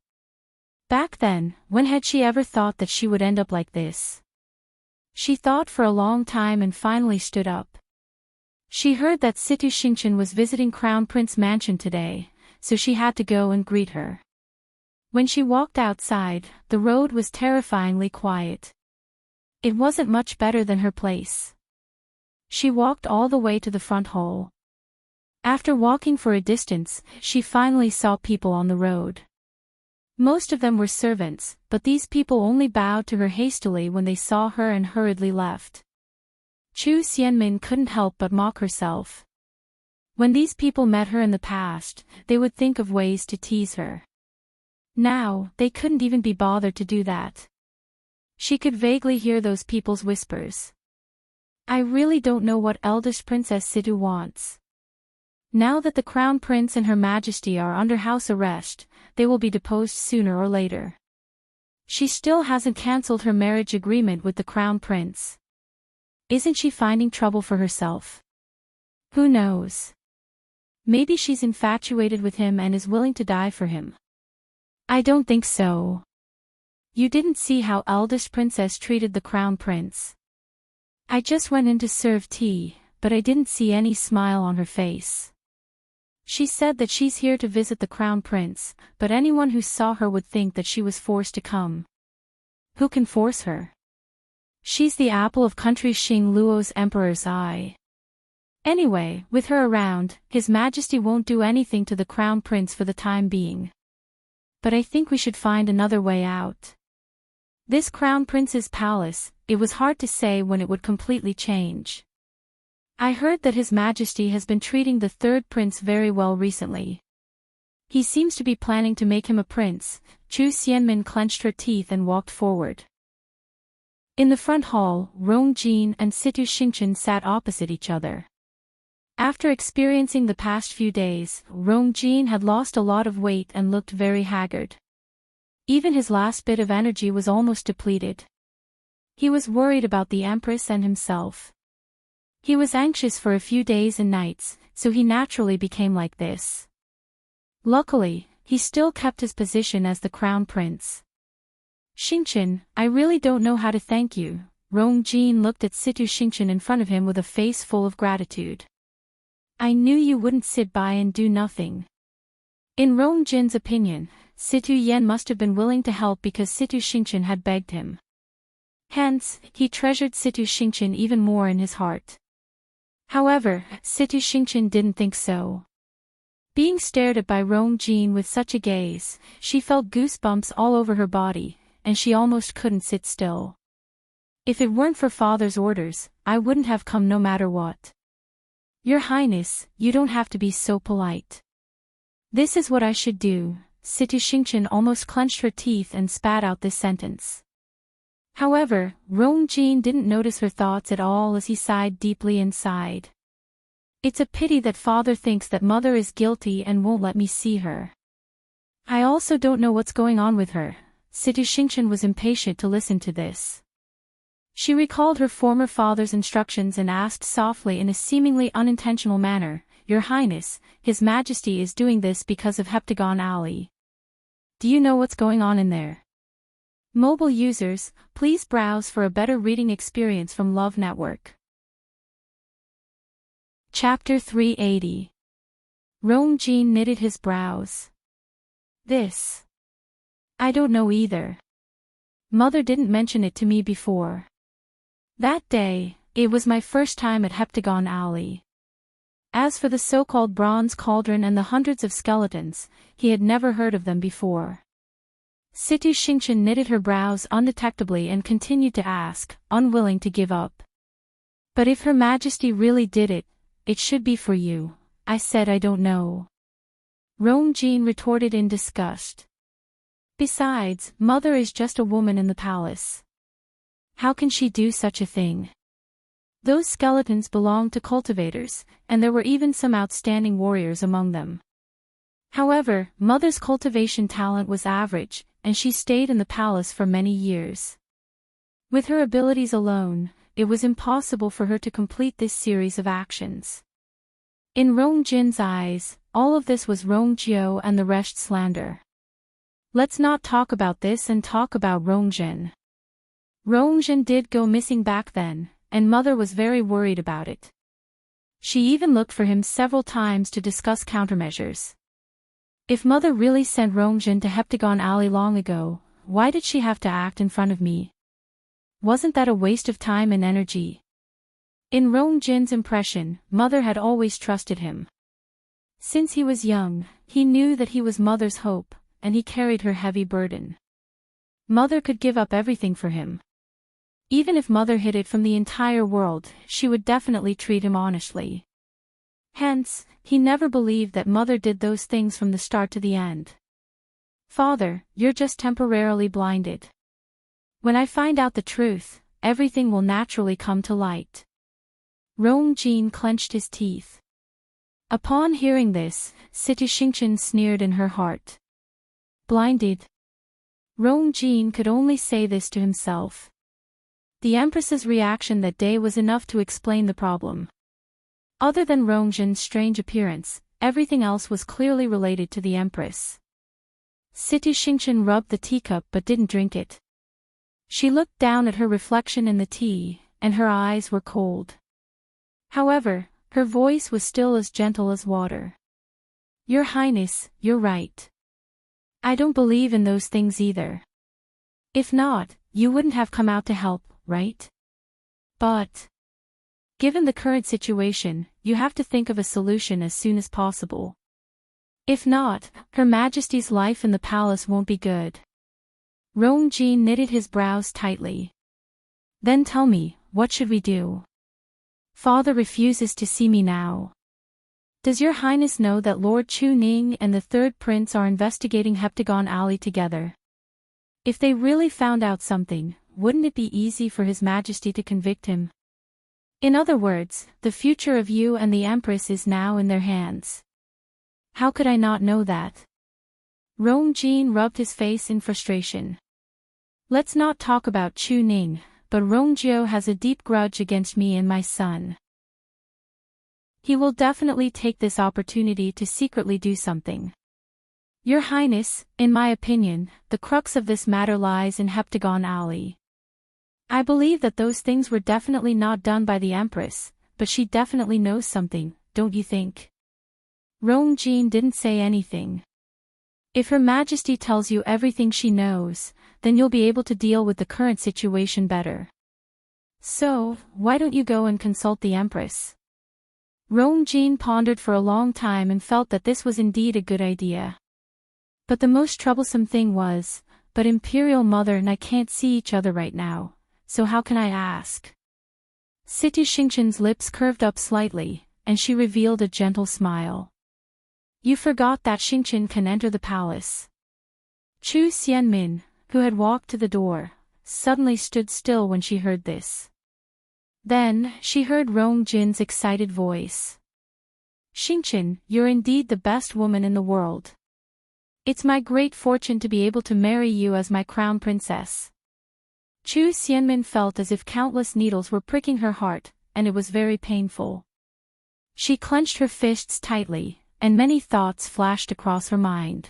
Back then, when had she ever thought that she would end up like this? She thought for a long time and finally stood up. She heard that Situ Xingchen was visiting Crown Prince Mansion today, so she had to go and greet her. When she walked outside, the road was terrifyingly quiet. It wasn't much better than her place. She walked all the way to the front hall. After walking for a distance, she finally saw people on the road. Most of them were servants, but these people only bowed to her hastily when they saw her and hurriedly left. Chu Xianmin couldn't help but mock herself. When these people met her in the past, they would think of ways to tease her. Now, they couldn't even be bothered to do that. She could vaguely hear those people's whispers. I really don't know what eldest Princess Situ wants. Now that the Crown Prince and Her Majesty are under house arrest, they will be deposed sooner or later. She still hasn't cancelled her marriage agreement with the Crown Prince. Isn't she finding trouble for herself? Who knows? Maybe she's infatuated with him and is willing to die for him. I don't think so. You didn't see how eldest princess treated the Crown Prince. I just went in to serve tea, but I didn't see any smile on her face. She said that she's here to visit the Crown Prince, but anyone who saw her would think that she was forced to come. Who can force her? She's the apple of country Xing Luo's emperor's eye. Anyway, with her around, His Majesty won't do anything to the Crown Prince for the time being. But I think we should find another way out. This Crown Prince's palace, it was hard to say when it would completely change. I heard that His Majesty has been treating the third prince very well recently. He seems to be planning to make him a prince. Chu Xianmin clenched her teeth and walked forward. In the front hall, Rong Jin and Situ Xingchen sat opposite each other. After experiencing the past few days, Rong Jin had lost a lot of weight and looked very haggard. Even his last bit of energy was almost depleted. He was worried about the Empress and himself. He was anxious for a few days and nights, so he naturally became like this. Luckily, he still kept his position as the Crown Prince. Xingchen, I really don't know how to thank you. Rong Jin looked at Situ Xingchen in front of him with a face full of gratitude. I knew you wouldn't sit by and do nothing. In Rong Jin's opinion, Situ Yan must have been willing to help because Situ Xingchen had begged him. Hence, he treasured Situ Xingchen even more in his heart. However, Situ Xingchen didn't think so. Being stared at by Rong Jin with such a gaze, she felt goosebumps all over her body, and she almost couldn't sit still. If it weren't for father's orders, I wouldn't have come no matter what. Your Highness, you don't have to be so polite. This is what I should do. Situ Xingchen almost clenched her teeth and spat out this sentence. However, Rong Jin didn't notice her thoughts at all as he sighed deeply inside. It's a pity that father thinks that mother is guilty and won't let me see her. I also don't know what's going on with her. Situ Xingchen was impatient to listen to this. She recalled her former father's instructions and asked softly in a seemingly unintentional manner, Your Highness, His Majesty is doing this because of Heptagon Alley. Do you know what's going on in there? Mobile users, please browse for a better reading experience from Love Network. Chapter 380. Rong Jin knitted his brows. This. I don't know either. Mother didn't mention it to me before. That day, it was my first time at Heptagon Alley. As for the so-called bronze cauldron and the hundreds of skeletons, he had never heard of them before. Situ Xingchen knitted her brows undetectably and continued to ask, unwilling to give up. But if Her Majesty really did it, it should be for you. I said I don't know. Rong Jin retorted in disgust. Besides, Mother is just a woman in the palace. How can she do such a thing? Those skeletons belonged to cultivators, and there were even some outstanding warriors among them. However, Mother's cultivation talent was average, and she stayed in the palace for many years. With her abilities alone, it was impossible for her to complete this series of actions. In Rong Jin's eyes, all of this was Rong Jiao and the rest slander. Let's not talk about this and talk about Rong Jin. Rong Jin did go missing back then, and Mother was very worried about it. She even looked for him several times to discuss countermeasures. If Mother really sent Rong Jin to Heptagon Alley long ago, why did she have to act in front of me? Wasn't that a waste of time and energy? In Rong Jin's impression, Mother had always trusted him. Since he was young, he knew that he was Mother's hope, and he carried her heavy burden. Mother could give up everything for him. Even if Mother hid it from the entire world, she would definitely treat him honestly. Hence, he never believed that Mother did those things from the start to the end. Father, you're just temporarily blinded. When I find out the truth, everything will naturally come to light. Rong Jin clenched his teeth. Upon hearing this, Situ Xingchen sneered in her heart. Blinded? Rong Jin could only say this to himself. The Empress's reaction that day was enough to explain the problem. Other than Rong Jin's strange appearance, everything else was clearly related to the Empress. Situ Xingchen rubbed the teacup but didn't drink it. She looked down at her reflection in the tea, and her eyes were cold. However, her voice was still as gentle as water. Your Highness, you're right. I don't believe in those things either. If not, you wouldn't have come out to help, right? But given the current situation, you have to think of a solution as soon as possible. If not, Her Majesty's life in the palace won't be good. Rong Jin knitted his brows tightly. Then tell me, what should we do? Father refuses to see me now. Does Your Highness know that Lord Chu Ning and the third prince are investigating Heptagon Alley together? If they really found out something, wouldn't it be easy for His Majesty to convict him? In other words, the future of you and the Empress is now in their hands. How could I not know that? Rong Jin rubbed his face in frustration. Let's not talk about Chu Ning, but Rong Jiao has a deep grudge against me and my son. He will definitely take this opportunity to secretly do something. Your Highness, in my opinion, the crux of this matter lies in Heptagon Alley. I believe that those things were definitely not done by the Empress, but she definitely knows something, don't you think? Rong Jin didn't say anything. If Her Majesty tells you everything she knows, then you'll be able to deal with the current situation better. So, why don't you go and consult the Empress? Rong Jin pondered for a long time and felt that this was indeed a good idea. But the most troublesome thing was, but Imperial Mother and I can't see each other right now, so how can I ask? Situ Xingchen's lips curved up slightly, and she revealed a gentle smile. You forgot that Xingchen can enter the palace. Chu Xianmin, who had walked to the door, suddenly stood still when she heard this. Then, she heard Rong Jin's excited voice. Xingchen, you're indeed the best woman in the world. It's my great fortune to be able to marry you as my crown princess. Chu Xianmin felt as if countless needles were pricking her heart, and it was very painful. She clenched her fists tightly, and many thoughts flashed across her mind.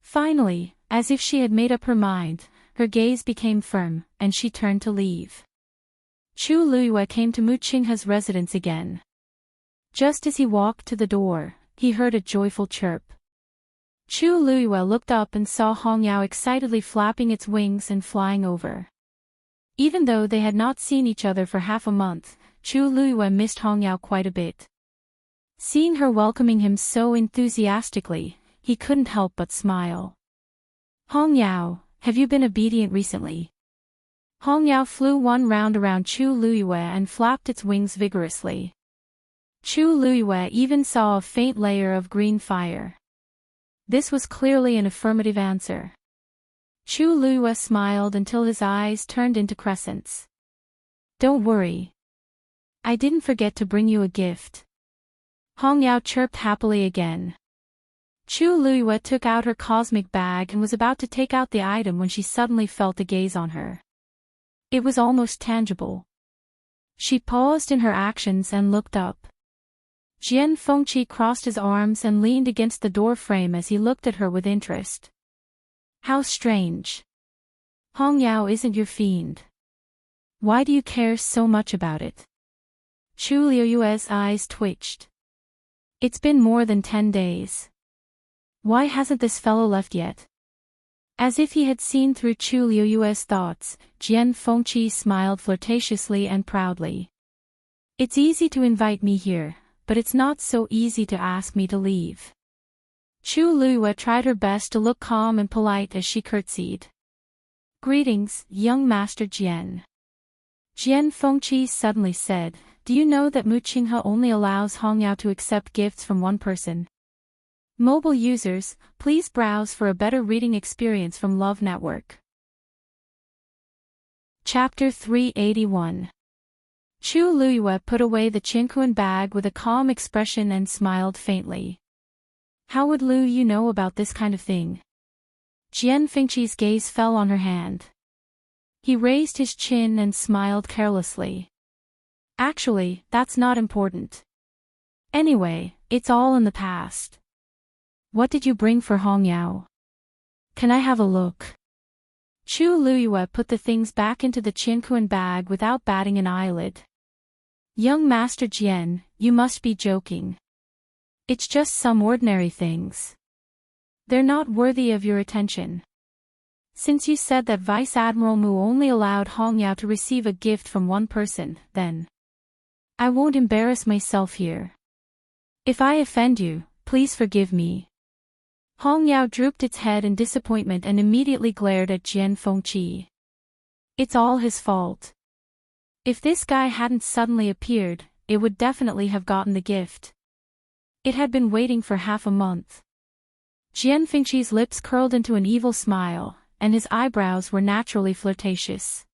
Finally, as if she had made up her mind, her gaze became firm, and she turned to leave. Chu Luiyue came to Mu Qinghe's residence again. Just as he walked to the door, he heard a joyful chirp. Chu Luiyue looked up and saw Hongyao excitedly flapping its wings and flying over. Even though they had not seen each other for half a month, Chu Luiyue missed Hong Yao quite a bit. Seeing her welcoming him so enthusiastically, he couldn't help but smile. Hong Yao, have you been obedient recently? Hong Yao flew one round around Chu Luiyue and flapped its wings vigorously. Chu Luiyue even saw a faint layer of green fire. This was clearly an affirmative answer. Chu Luiyue smiled until his eyes turned into crescents. Don't worry. I didn't forget to bring you a gift. Hong Yao chirped happily again. Chu Luiyue took out her cosmic bag and was about to take out the item when she suddenly felt a gaze on her. It was almost tangible. She paused in her actions and looked up. Jian Fengqi crossed his arms and leaned against the door frame as he looked at her with interest. How strange. Hong Yao isn't your fiend. Why do you care so much about it? Chu Luiyue's eyes twitched. It's been more than 10 days. Why hasn't this fellow left yet? As if he had seen through Chu Luiyue's thoughts, Jian Fengqi smiled flirtatiously and proudly. It's easy to invite me here, but it's not so easy to ask me to leave. Chu Luiyue tried her best to look calm and polite as she curtsied. Greetings, young Master Jian. Jian Fengqi suddenly said, do you know that Mu Qinghe only allows Hong Yao to accept gifts from one person? Mobile users, please browse for a better reading experience from Love Network. Chapter 381. Chu Luiyue put away the Qingquan bag with a calm expression and smiled faintly. How would Lu Yu know about this kind of thing? Jian Fengqi's gaze fell on her hand. He raised his chin and smiled carelessly. Actually, that's not important. Anyway, it's all in the past. What did you bring for Hong Yao? Can I have a look? Chu Luiyue put the things back into the Qingquan bag without batting an eyelid. Young Master Jian, you must be joking. It's just some ordinary things. They're not worthy of your attention. Since you said that Vice Admiral Mu only allowed Hong Yao to receive a gift from one person, then I won't embarrass myself here. If I offend you, please forgive me. Hong Yao drooped its head in disappointment and immediately glared at Jian Fengqi. It's all his fault. If this guy hadn't suddenly appeared, it would definitely have gotten the gift. It had been waiting for half a month. Jian Fengqi's lips curled into an evil smile, and his eyebrows were naturally flirtatious.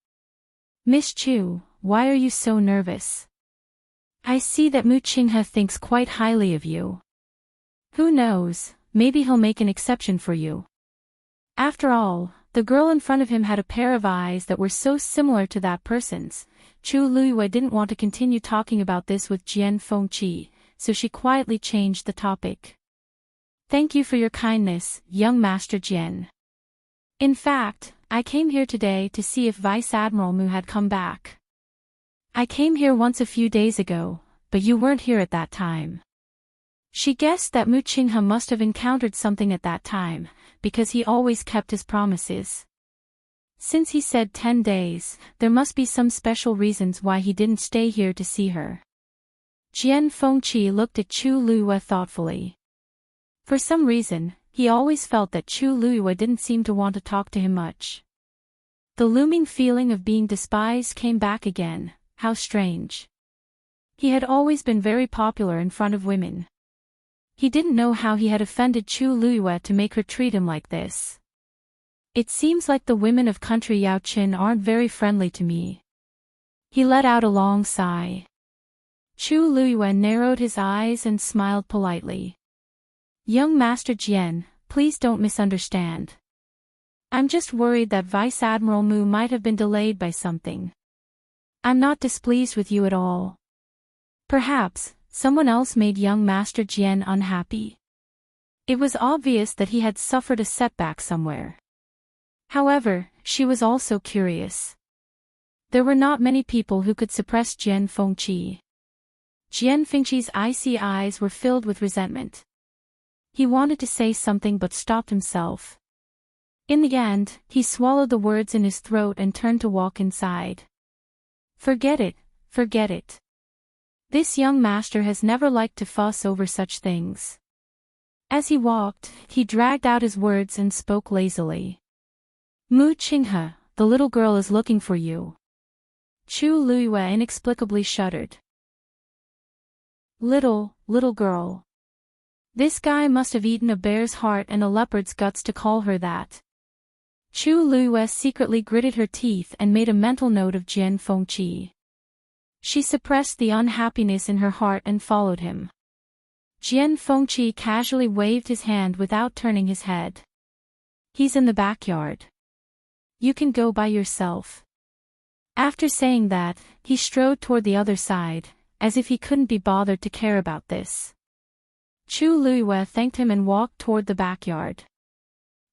Miss Chu, why are you so nervous? I see that Mu Qinghe thinks quite highly of you. Who knows, maybe he'll make an exception for you. After all, the girl in front of him had a pair of eyes that were so similar to that person's. Chu Luiyue didn't want to continue talking about this with Jian Fengqi, so she quietly changed the topic. Thank you for your kindness, young Master Jian. In fact, I came here today to see if Vice Admiral Mu had come back. I came here once a few days ago, but you weren't here at that time. She guessed that Mu Qinghe must have encountered something at that time, because he always kept his promises. Since he said 10 days, there must be some special reasons why he didn't stay here to see her. Jian Fengqi looked at Chu Luiyue thoughtfully. For some reason, he always felt that Chu Luiyue didn't seem to want to talk to him much. The looming feeling of being despised came back again. How strange. He had always been very popular in front of women. He didn't know how he had offended Chu Luiyue to make her treat him like this. It seems like the women of country Yaoqin aren't very friendly to me. He let out a long sigh. Chu Luiyue narrowed his eyes and smiled politely. Young Master Jian, please don't misunderstand. I'm just worried that Vice Admiral Mu might have been delayed by something. I'm not displeased with you at all. Perhaps, someone else made young Master Jian unhappy. It was obvious that he had suffered a setback somewhere. However, she was also curious. There were not many people who could suppress Jian Fengqi. Jian Fengqi's icy eyes were filled with resentment. He wanted to say something but stopped himself. In the end, he swallowed the words in his throat and turned to walk inside. Forget it, forget it. This young master has never liked to fuss over such things. As he walked, he dragged out his words and spoke lazily. Mu Qinghe, the little girl is looking for you. Chu Luiyue inexplicably shuddered. Little girl. This guy must have eaten a bear's heart and a leopard's guts to call her that. Chu Luiyue secretly gritted her teeth and made a mental note of Jian Fengqi. She suppressed the unhappiness in her heart and followed him. Jian Fengqi casually waved his hand without turning his head. He's in the backyard. You can go by yourself. After saying that, he strode toward the other side, as if he couldn't be bothered to care about this. Chu Luiyue thanked him and walked toward the backyard.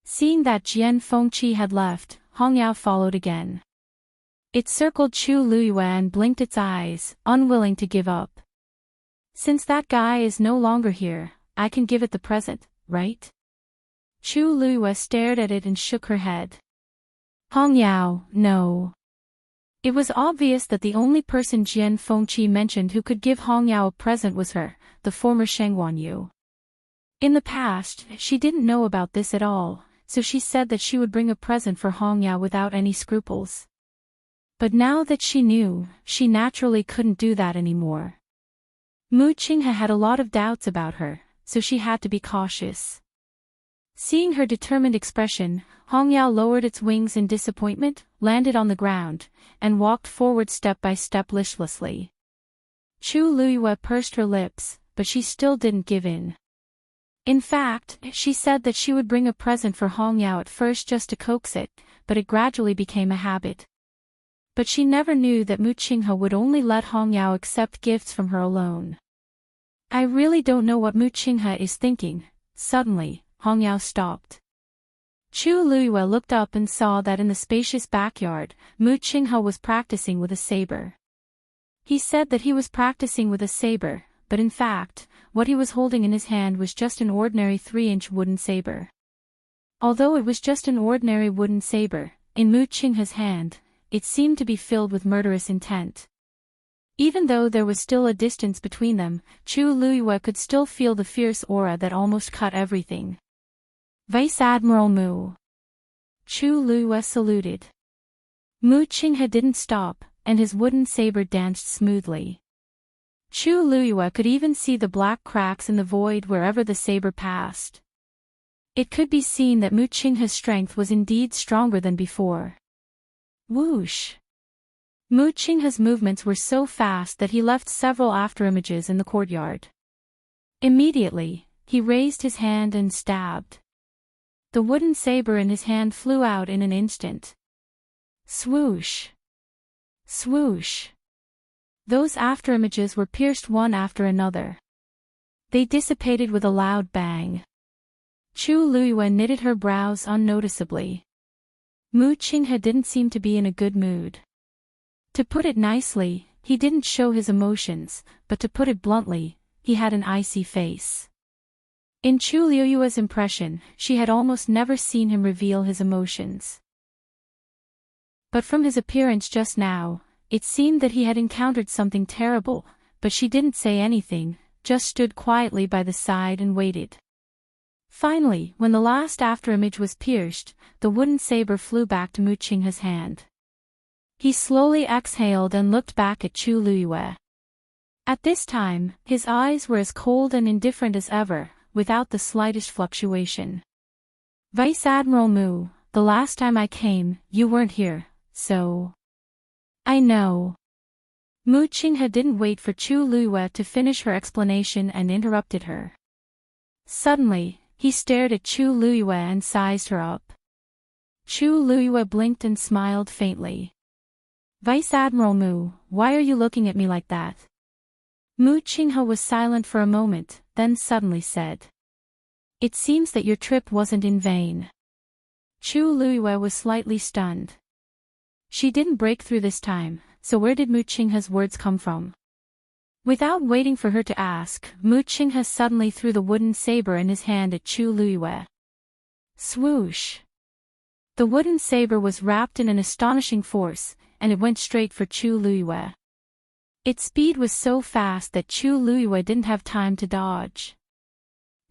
Seeing that Jian Fengqi had left, Hongyao followed again. It circled Chu Luiyue and blinked its eyes, unwilling to give up. Since that guy is no longer here, I can give it the present, right? Chu Luiyue stared at it and shook her head. Hongyao, no. It was obvious that the only person Jian Fengqi mentioned who could give Hongyao a present was her, the former Shengguan Yu. In the past, she didn't know about this at all, so she said that she would bring a present for Hongyao without any scruples. But now that she knew, she naturally couldn't do that anymore. Mu Qinghe had a lot of doubts about her, so she had to be cautious. Seeing her determined expression, Hongyao lowered its wings in disappointment, landed on the ground, and walked forward step by step listlessly. Chu Luiyue pursed her lips, but she still didn't give in. In fact, she said that she would bring a present for Hongyao at first just to coax it, but it gradually became a habit. But she never knew that Mu Qinghe would only let Hongyao accept gifts from her alone. I really don't know what Mu Qinghe is thinking. Suddenly, Hongyao stopped. Chu Luiyue looked up and saw that in the spacious backyard, Mu Qinghe was practicing with a saber. He said that he was practicing with a saber, but in fact, what he was holding in his hand was just an ordinary 3-inch wooden saber. Although it was just an ordinary wooden saber, in Mu Qinghe's hand, it seemed to be filled with murderous intent. Even though there was still a distance between them, Chu Luiyue could still feel the fierce aura that almost cut everything. Vice Admiral Mu. Chu Luiyue saluted. Mu Qinghe didn't stop, and his wooden saber danced smoothly. Chu Luiyue could even see the black cracks in the void wherever the saber passed. It could be seen that Mu Qinghe's strength was indeed stronger than before. Whoosh! Mu Qinghe's movements were so fast that he left several afterimages in the courtyard. Immediately, he raised his hand and stabbed. The wooden saber in his hand flew out in an instant. Swoosh! Swoosh! Those afterimages were pierced one after another. They dissipated with a loud bang. Chu Luiyue knitted her brows unnoticeably. Mu Qinghe didn't seem to be in a good mood. To put it nicely, he didn't show his emotions, but to put it bluntly, he had an icy face. In Chu Luiyue's impression, she had almost never seen him reveal his emotions. But from his appearance just now, it seemed that he had encountered something terrible, but she didn't say anything, just stood quietly by the side and waited. Finally, when the last afterimage was pierced, the wooden saber flew back to Mu Qinghe's hand. He slowly exhaled and looked back at Chu Luiyue. At this time, his eyes were as cold and indifferent as ever, without the slightest fluctuation. Vice Admiral Mu, the last time I came, you weren't here, so... I know. Mu Qinghe didn't wait for Chu Luiyue to finish her explanation and interrupted her. Suddenly, he stared at Chu Luiyue and sized her up. Chu Luiyue blinked and smiled faintly. Vice Admiral Mu, why are you looking at me like that? Mu Qinghe was silent for a moment, then suddenly said. It seems that your trip wasn't in vain. Chu Luiyue was slightly stunned. She didn't break through this time, so where did Mu Qinghe's words come from? Without waiting for her to ask, Mu Qinghe suddenly threw the wooden saber in his hand at Chu Luiyue. Swoosh! The wooden saber was wrapped in an astonishing force, and it went straight for Chu Luiyue. Its speed was so fast that Chu Luiyue didn't have time to dodge.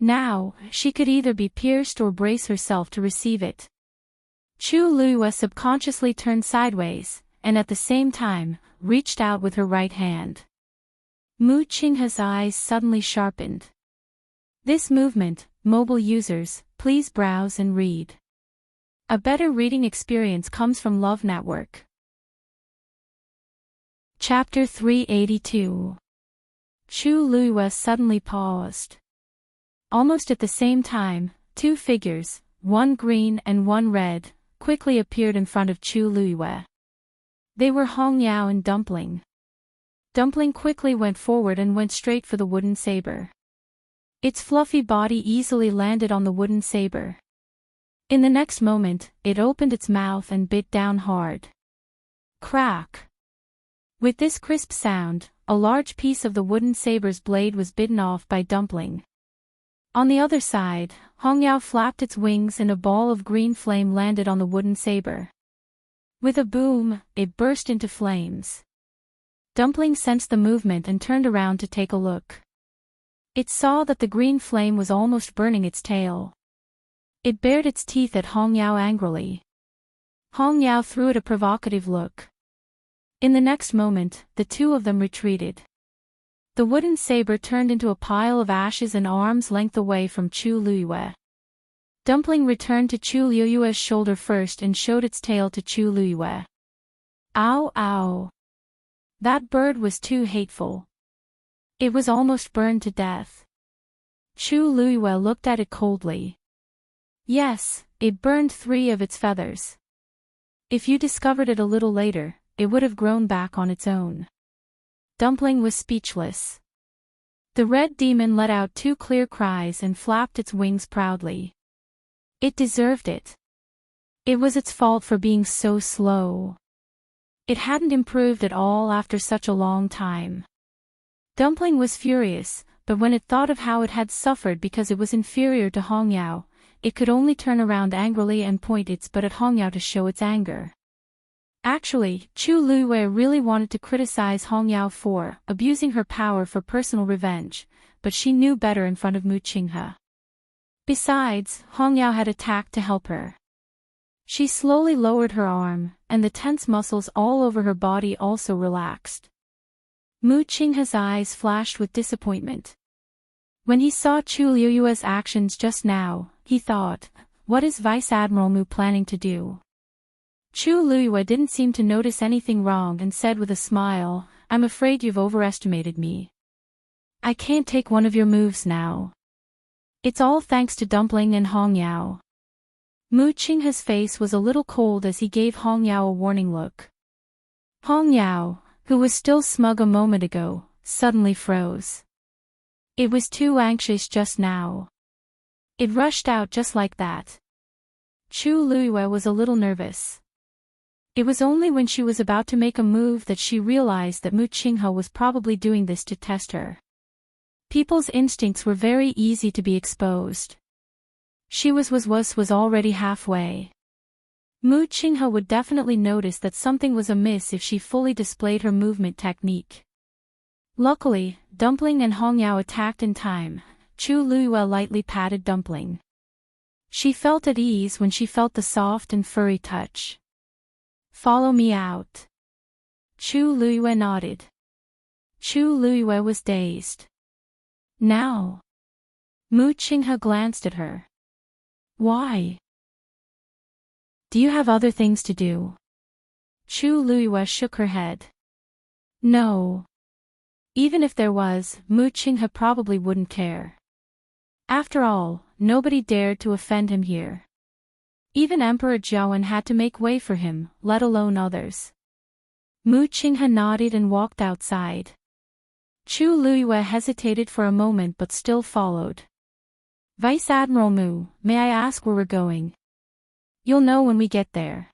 Now, she could either be pierced or brace herself to receive it. Chu Luiyue subconsciously turned sideways, and at the same time, reached out with her right hand. Mu Qinghe's eyes suddenly sharpened. This movement, mobile users, please browse and read. A better reading experience comes from Love Network. Chapter 382. Chu Luiyue suddenly paused. Almost at the same time, two figures, one green and one red, quickly appeared in front of Chu Luiyue. They were Hongyao and Dumpling. Dumpling quickly went forward and went straight for the wooden saber. Its fluffy body easily landed on the wooden saber. In the next moment, it opened its mouth and bit down hard. Crack! With this crisp sound, a large piece of the wooden saber's blade was bitten off by Dumpling. On the other side, Hongyao flapped its wings and a ball of green flame landed on the wooden saber. With a boom, it burst into flames. Dumpling sensed the movement and turned around to take a look. It saw that the green flame was almost burning its tail. It bared its teeth at Hongyao angrily. Hongyao threw it a provocative look. In the next moment, the two of them retreated. The wooden saber turned into a pile of ashes an arm's length away from Chu Luiyue. Dumpling returned to Chu Luiyue's shoulder first and showed its tail to Chu Luiyue. Ow, ow. That bird was too hateful. It was almost burned to death. Chu Luiyue looked at it coldly. Yes, it burned 3 of its feathers. If you discovered it a little later, it would have grown back on its own. Dumpling was speechless. The red demon let out 2 clear cries and flapped its wings proudly. It deserved it. It was its fault for being so slow. It hadn't improved at all after such a long time. Dumpling was furious, but when it thought of how it had suffered because it was inferior to Hongyao, it could only turn around angrily and point its butt at Hongyao to show its anger. Actually, Chu Luiyue really wanted to criticize Hongyao for abusing her power for personal revenge, but she knew better in front of Mu Qinghe. Besides, Hongyao had attacked to help her. She slowly lowered her arm, and the tense muscles all over her body also relaxed. Mu Qinghe's eyes flashed with disappointment. When he saw Chu Luiyue's actions just now, he thought, what is Vice Admiral Mu planning to do? Chu Luiyue didn't seem to notice anything wrong and said with a smile, I'm afraid you've overestimated me. I can't take one of your moves now. It's all thanks to Dumpling and Hongyao. Mu Qinghe's face was a little cold as he gave Hongyao a warning look. Hongyao, who was still smug a moment ago, suddenly froze. It was too anxious just now. It rushed out just like that. Chu Luiyue was a little nervous. It was only when she was about to make a move that she realized that Mu Qinghe was probably doing this to test her. People's instincts were very easy to be exposed. She was already halfway. Mu Qinghe would definitely notice that something was amiss if she fully displayed her movement technique. Luckily, Dumpling and Hongyao attacked in time. Chu Luiyue lightly patted Dumpling. She felt at ease when she felt the soft and furry touch. Follow me out. Chu Luiyue nodded. Chu Luiyue was dazed. Now. Mu Qinghe glanced at her. Why? Do you have other things to do? Chu Luiyue shook her head. No. Even if there was, Mu Qinghe probably wouldn't care. After all, nobody dared to offend him here. Even Emperor Jiawen had to make way for him, let alone others. Mu Qinghe nodded and walked outside. Chu Luiyue hesitated for a moment but still followed. Vice Admiral Mu, may I ask where we're going? You'll know when we get there.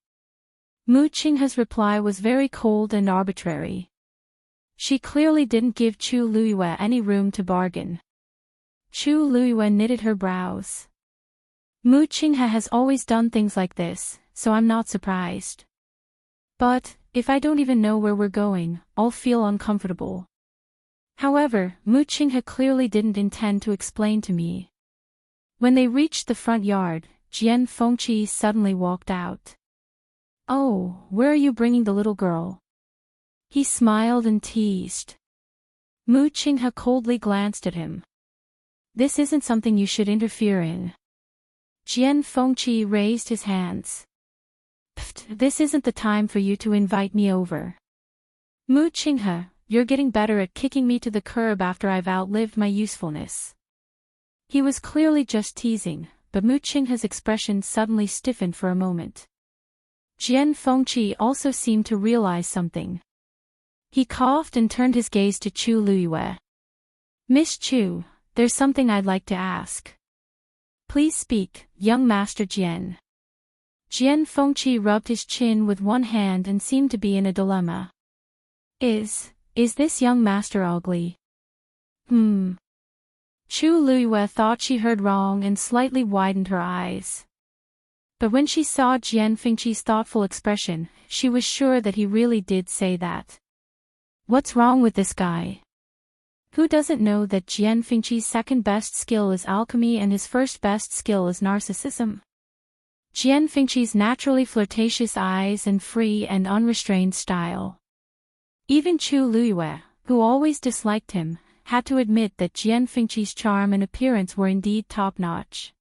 Mu Qinghe's reply was very cold and arbitrary. She clearly didn't give Chu Luiyue any room to bargain. Chu Luiyue knitted her brows. Mu Qinghe has always done things like this, so I'm not surprised. But, if I don't even know where we're going, I'll feel uncomfortable. However, Mu Qinghe clearly didn't intend to explain to me. When they reached the front yard, Jian Fengqi suddenly walked out. "Oh, where are you bringing the little girl?" He smiled and teased. Mu Qinghe coldly glanced at him. "This isn't something you should interfere in." Jian Fengqi raised his hands. "Pfft, this isn't the time for you to invite me over. Mu Qinghe, you're getting better at kicking me to the curb after I've outlived my usefulness." He was clearly just teasing, but Mu Qinghe's expression suddenly stiffened for a moment. Jian Fengqi also seemed to realize something. He coughed and turned his gaze to Chu Luiyue. "Miss Chu, there's something I'd like to ask." "Please speak, young Master Jian." Jian Fengqi rubbed his chin with one hand and seemed to be in a dilemma. Is this young master ugly?" Chu Luiyue thought she heard wrong and slightly widened her eyes. But when she saw Jian Fengqi's thoughtful expression, she was sure that he really did say that. What's wrong with this guy? Who doesn't know that Jian Fengqi's second best skill is alchemy and his first best skill is narcissism? Jian Fengqi's naturally flirtatious eyes and free and unrestrained style. Even Chu Luiyue, who always disliked him, had to admit that Jian Fengqi's charm and appearance were indeed top-notch.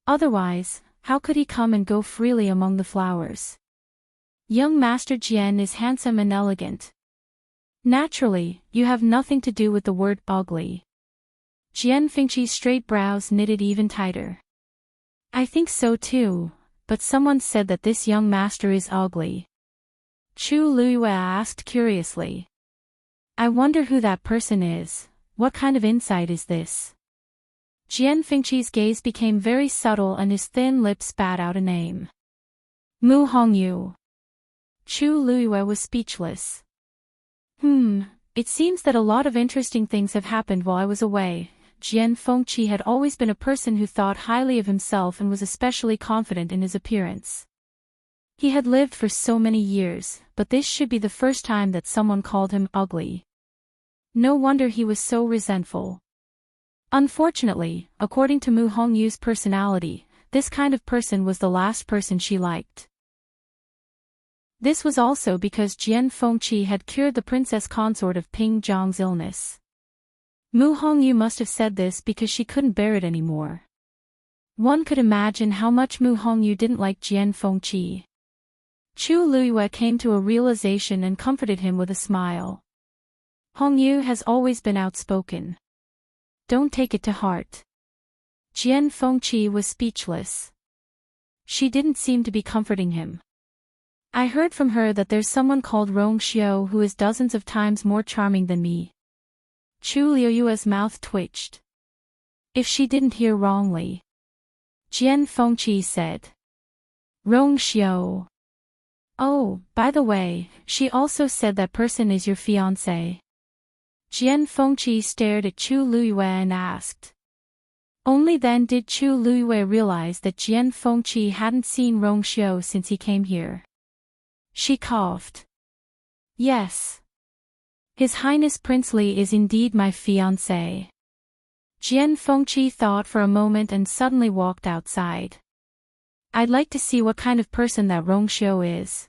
Otherwise, how could he come and go freely among the flowers? Young Master Jian is handsome and elegant. Naturally, you have nothing to do with the word ugly. Jian Fengqi's straight brows knitted even tighter. "I think so too, but someone said that this young master is ugly." Chu Luiyue asked curiously. "I wonder who that person is. What kind of insight is this?" Jian Fengqi's gaze became very subtle and his thin lips spat out a name. "Mu Hongyu." Chu Luiyue was speechless. It seems that a lot of interesting things have happened while I was away." Jian Fengqi had always been a person who thought highly of himself and was especially confident in his appearance. He had lived for so many years, but this should be the first time that someone called him ugly. No wonder he was so resentful. Unfortunately, according to Mu Hongyu's personality, this kind of person was the last person she liked. This was also because Jian Fengqi had cured the princess consort of Ping Zhang's illness. Mu Hongyu must have said this because she couldn't bear it anymore. One could imagine how much Mu Hongyu didn't like Jian Fengqi. Chu Luiyue came to a realization and comforted him with a smile. "Hongyu has always been outspoken. Don't take it to heart." Jian Fengqi was speechless. She didn't seem to be comforting him. "I heard from her that there's someone called Rong Xiao who is dozens of times more charming than me." Chu Luiyue's mouth twitched. If she didn't hear wrongly. Jian Fengqi said. "Rong Xiao. Oh, by the way, she also said that person is your fiancé." Jian Fengqi stared at Chu Luiyue and asked. Only then did Chu Luiyue realize that Jian Fengqi hadn't seen Rong Xiao since he came here. She coughed. "Yes. His Highness Prince Li is indeed my fiancé." Jian Fengqi thought for a moment and suddenly walked outside. "I'd like to see what kind of person that Rong Xiao is."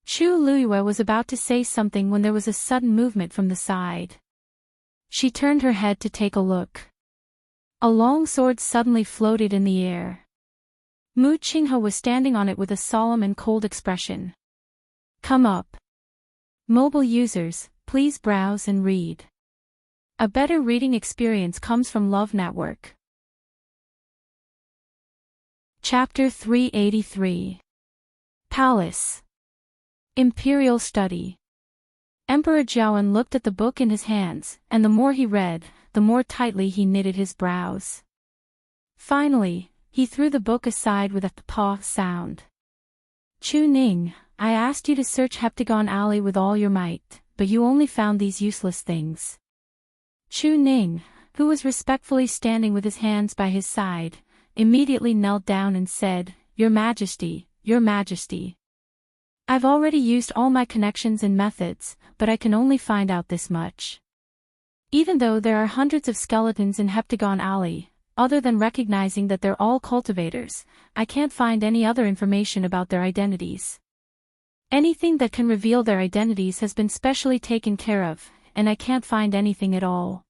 Chu Luiyue was about to say something when there was a sudden movement from the side. She turned her head to take a look. A long sword suddenly floated in the air. Mu Qinghe was standing on it with a solemn and cold expression. "Come up. Mobile users, please browse and read. A better reading experience comes from Love Network." Chapter 383. Palace. Imperial Study. Emperor Zhaoan looked at the book in his hands, and the more he read, the more tightly he knitted his brows. Finally, he threw the book aside with a paw sound. "Chu Ning, I asked you to search Heptagon Alley with all your might, but you only found these useless things." Chu Ning, who was respectfully standing with his hands by his side, immediately knelt down and said, "Your Majesty, Your Majesty. I've already used all my connections and methods, but I can only find out this much. Even though there are hundreds of skeletons in Heptagon Alley, other than recognizing that they're all cultivators, I can't find any other information about their identities. Anything that can reveal their identities has been specially taken care of, and I can't find anything at all.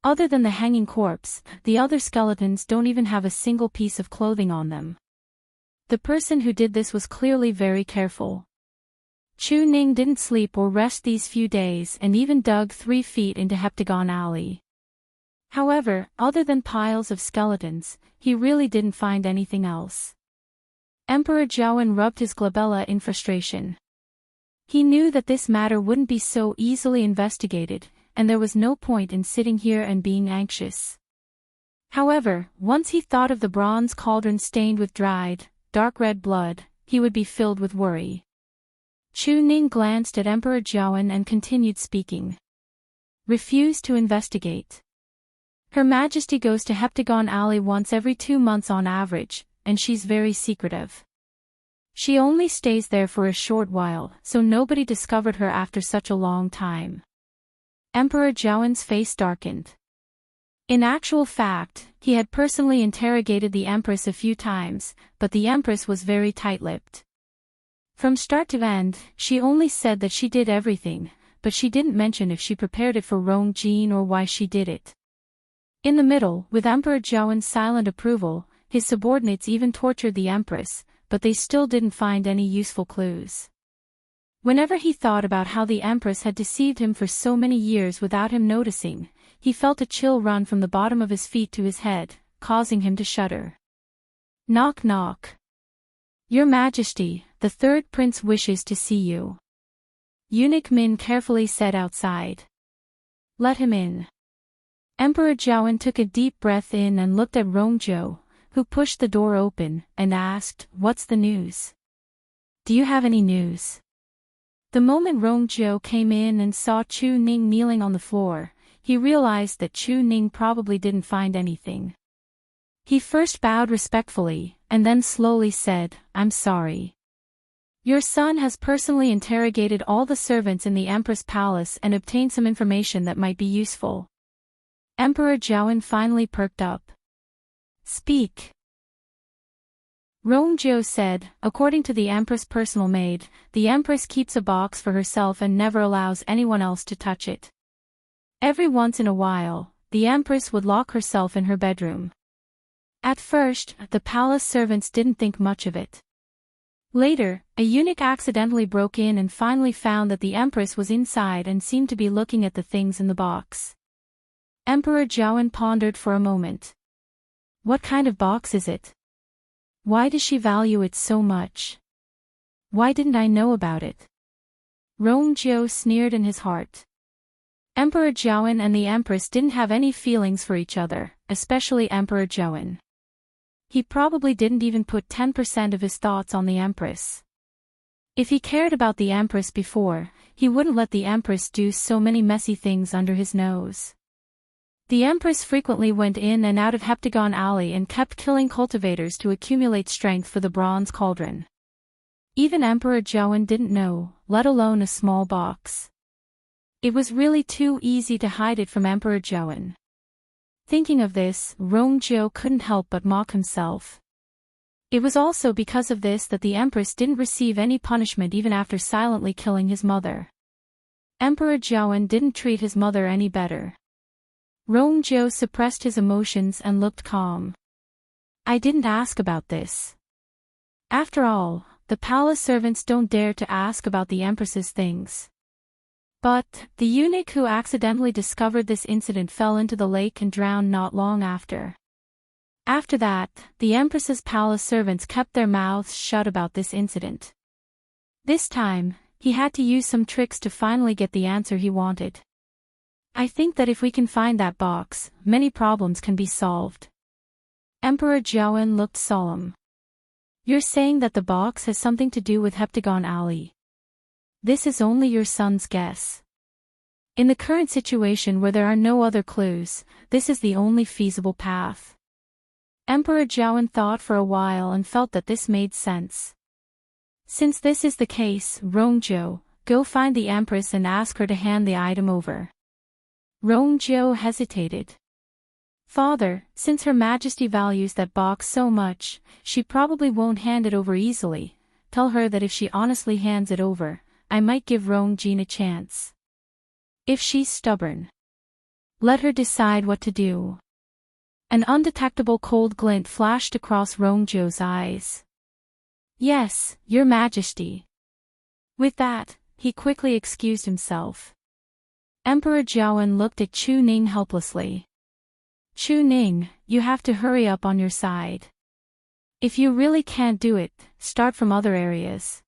Other than the hanging corpse, the other skeletons don't even have a single piece of clothing on them. The person who did this was clearly very careful. Chu Ning didn't sleep or rest these few days and even dug 3 feet into Heptagon Alley. However, other than piles of skeletons, he really didn't find anything else. Emperor Zhaoan rubbed his glabella in frustration. He knew that this matter wouldn't be so easily investigated, and there was no point in sitting here and being anxious. However, once he thought of the bronze cauldron stained with dried, dark red blood, he would be filled with worry. Chu Ning glanced at Emperor Zhaoan and continued speaking. Refuse to investigate. Her Majesty goes to Heptagon Alley once every 2 months on average, and she's very secretive. She only stays there for a short while, so nobody discovered her after such a long time. Emperor Zhaoan's face darkened. In actual fact, he had personally interrogated the Empress a few times, but the Empress was very tight-lipped. From start to end, she only said that she did everything, but she didn't mention if she prepared it for Rong Jin or why she did it. In the middle, with Emperor Zhaoan's silent approval, his subordinates even tortured the Empress, but they still didn't find any useful clues. Whenever he thought about how the Empress had deceived him for so many years without him noticing, he felt a chill run from the bottom of his feet to his head, causing him to shudder. Knock knock. Your Majesty, the third prince wishes to see you. Eunuch Min carefully said outside. Let him in. Emperor Zhaoan took a deep breath in and looked at Rongzhou, who pushed the door open, and asked, What's the news? Do you have any news? The moment Rongzhou came in and saw Chu Ning kneeling on the floor, he realized that Chu Ning probably didn't find anything. He first bowed respectfully, and then slowly said, I'm sorry. Your son has personally interrogated all the servants in the Empress Palace and obtained some information that might be useful. Emperor Zhaoan finally perked up. Speak. Rongzhou said, according to the Empress' personal maid, the Empress keeps a box for herself and never allows anyone else to touch it. Every once in a while, the Empress would lock herself in her bedroom. At first, the palace servants didn't think much of it. Later, a eunuch accidentally broke in and finally found that the Empress was inside and seemed to be looking at the things in the box. Emperor Zhaoan pondered for a moment. What kind of box is it? Why does she value it so much? Why didn't I know about it? Rongzhou sneered in his heart. Emperor Zhaoan and the Empress didn't have any feelings for each other, especially Emperor Zhaoan. He probably didn't even put 10% of his thoughts on the Empress. If he cared about the Empress before, he wouldn't let the Empress do so many messy things under his nose. The Empress frequently went in and out of Heptagon Alley and kept killing cultivators to accumulate strength for the bronze cauldron. Even Emperor Zhaoan didn't know, let alone a small box. It was really too easy to hide it from Emperor Zhaoan. Thinking of this, Rongzhou couldn't help but mock himself. It was also because of this that the Empress didn't receive any punishment even after silently killing his mother. Emperor Zhaoan didn't treat his mother any better. Rongzhou suppressed his emotions and looked calm. I didn't ask about this. After all, the palace servants don't dare to ask about the Empress's things. But, the eunuch who accidentally discovered this incident fell into the lake and drowned not long after. After that, the Empress's palace servants kept their mouths shut about this incident. This time, he had to use some tricks to finally get the answer he wanted. I think that if we can find that box, many problems can be solved. Emperor Zhaoan looked solemn. You're saying that the box has something to do with Heptagon Alley. This is only your son's guess. In the current situation where there are no other clues, this is the only feasible path. Emperor Zhaoan thought for a while and felt that this made sense. Since this is the case, Rongzhou, go find the Empress and ask her to hand the item over. Rongzhou hesitated. Father, since Her Majesty values that box so much, she probably won't hand it over easily. Tell her that if she honestly hands it over, I might give Rongjin a chance. If she's stubborn, let her decide what to do. An undetectable cold glint flashed across Rongzhou's eyes. Yes, Your Majesty. With that, he quickly excused himself. Emperor Jiawen looked at Chu Ning helplessly. Chu Ning, you have to hurry up on your side. If you really can't do it, start from other areas.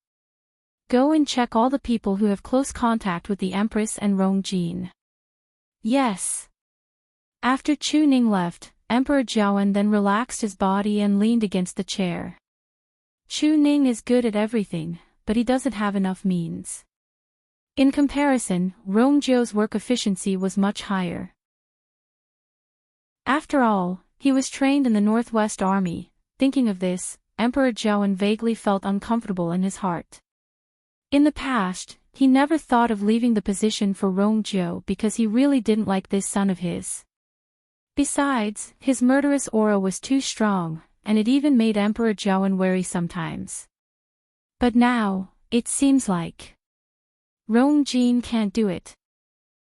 Go and check all the people who have close contact with the Empress and Rongjin. Yes. After Chu Ning left, Emperor Jiawen then relaxed his body and leaned against the chair. Chu Ning is good at everything, but he doesn't have enough means. In comparison, Rongzhou's work efficiency was much higher. After all, he was trained in the Northwest Army. Thinking of this, Emperor Jiawen vaguely felt uncomfortable in his heart. In the past, he never thought of leaving the position for Rongzhou because he really didn't like this son of his. Besides, his murderous aura was too strong, and it even made Emperor Jiawen wary sometimes. But now, it seems like Rongjin can't do it.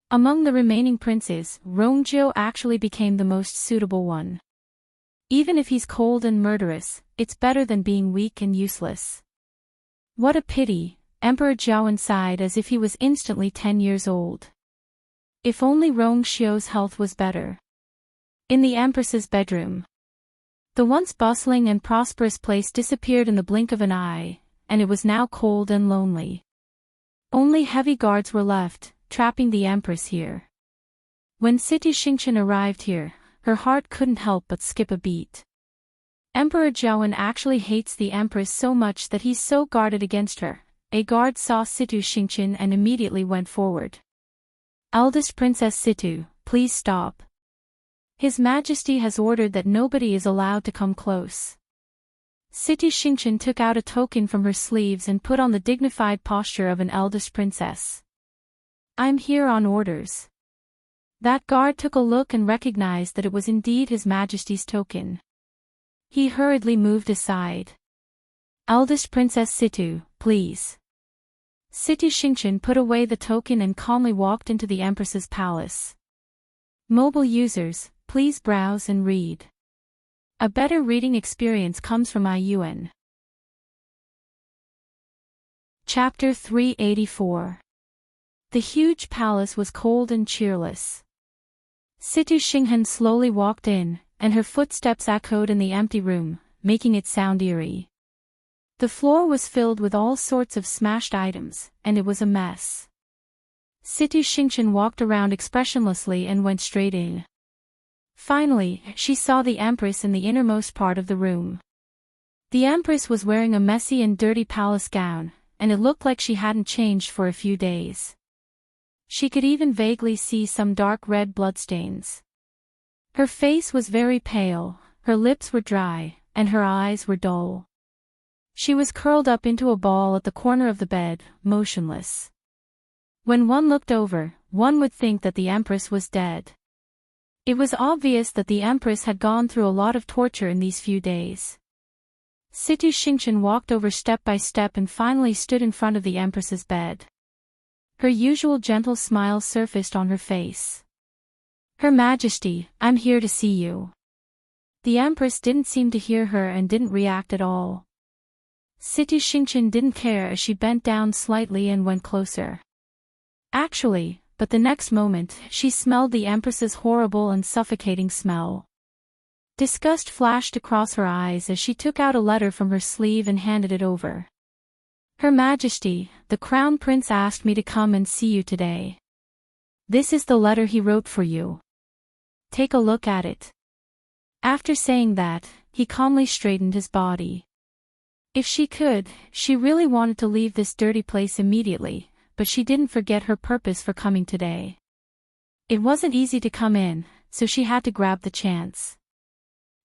Among the remaining princes, Rongzhou actually became the most suitable one. Even if he's cold and murderous, it's better than being weak and useless. What a pity, Emperor Jiawen sighed as if he was instantly 10 years old. If only Rongzhou's health was better. In the Empress's bedroom, the once bustling and prosperous place disappeared in the blink of an eye, and it was now cold and lonely. Only heavy guards were left, trapping the Empress here. When City Xingqian arrived here, her heart couldn't help but skip a beat. Emperor Jiawen actually hates the Empress so much that he's so guarded against her. A guard saw Situ Xingqian and immediately went forward. Eldest Princess Situ, please stop. His Majesty has ordered that nobody is allowed to come close. Situ Xingqian took out a token from her sleeves and put on the dignified posture of an eldest princess. I'm here on orders. That guard took a look and recognized that it was indeed His Majesty's token. He hurriedly moved aside. Eldest Princess Situ, please. Situ Xingqian put away the token and calmly walked into the Empress's palace. Mobile users, please browse and read. A better reading experience comes from IUN. Chapter 384. The huge palace was cold and cheerless. Situ Xinghan slowly walked in, and her footsteps echoed in the empty room, making it sound eerie. The floor was filled with all sorts of smashed items, and it was a mess. Situ Xingqian walked around expressionlessly and went straight in. Finally, she saw the Empress in the innermost part of the room. The Empress was wearing a messy and dirty palace gown, and it looked like she hadn't changed for a few days. She could even vaguely see some dark red bloodstains. Her face was very pale, her lips were dry, and her eyes were dull. She was curled up into a ball at the corner of the bed, motionless. When one looked over, one would think that the Empress was dead. It was obvious that the Empress had gone through a lot of torture in these few days. Situ Xingqian walked over step by step and finally stood in front of the Empress's bed. Her usual gentle smile surfaced on her face. Her Majesty, I'm here to see you. The Empress didn't seem to hear her and didn't react at all. Situ Xingqian didn't care as she bent down slightly and went closer. Actually, but the next moment, she smelled the Empress's horrible and suffocating smell. Disgust flashed across her eyes as she took out a letter from her sleeve and handed it over. Her Majesty, the Crown Prince asked me to come and see you today. This is the letter he wrote for you. Take a look at it. After saying that, he calmly straightened his body. If she could, she really wanted to leave this dirty place immediately, but she didn't forget her purpose for coming today. It wasn't easy to come in, so she had to grab the chance.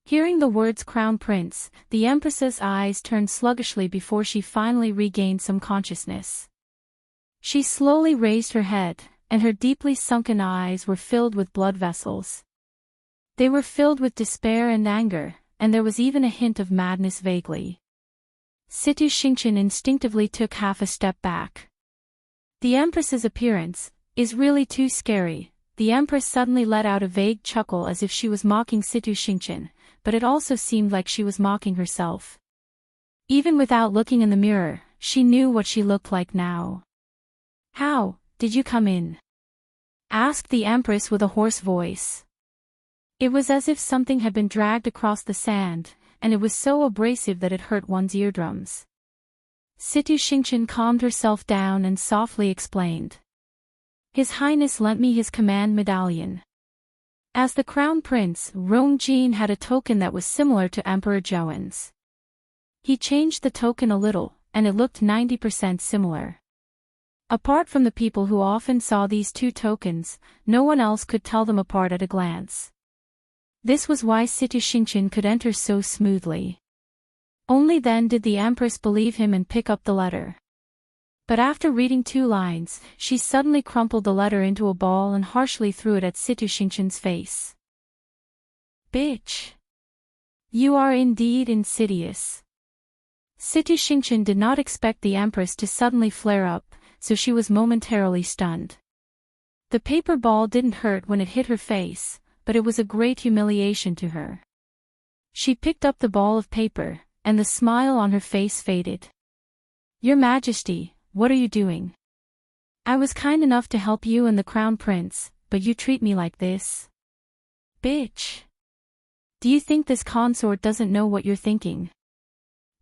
Hearing the words Crown Prince, the Empress's eyes turned sluggishly before she finally regained some consciousness. She slowly raised her head, and her deeply sunken eyes were filled with blood vessels. They were filled with despair and anger, and there was even a hint of madness vaguely. Situ Xingqian instinctively took half a step back. The Empress's appearance is really too scary. The Empress suddenly let out a vague chuckle as if she was mocking Situ Xingqian, but it also seemed like she was mocking herself. Even without looking in the mirror, she knew what she looked like now. "How did you come in?" asked the Empress with a hoarse voice. It was as if something had been dragged across the sand, and it was so abrasive that it hurt one's eardrums. Situ Xingqian calmed herself down and softly explained. "His Highness lent me his command medallion. As the Crown Prince, Rongjin had a token that was similar to Emperor Zhouan's. He changed the token a little, and it looked 90% similar. Apart from the people who often saw these two tokens, no one else could tell them apart at a glance. This was why Situ Xingqian could enter so smoothly. Only then did the Empress believe him and pick up the letter. But after reading 2 lines, she suddenly crumpled the letter into a ball and harshly threw it at Situ Xingqian's face. "Bitch! You are indeed insidious." Situ Xingqian did not expect the Empress to suddenly flare up, so she was momentarily stunned. The paper ball didn't hurt when it hit her face, but it was a great humiliation to her. She picked up the ball of paper, and the smile on her face faded. "Your Majesty, what are you doing? I was kind enough to help you and the Crown Prince, but you treat me like this? Bitch! Do you think this consort doesn't know what you're thinking?"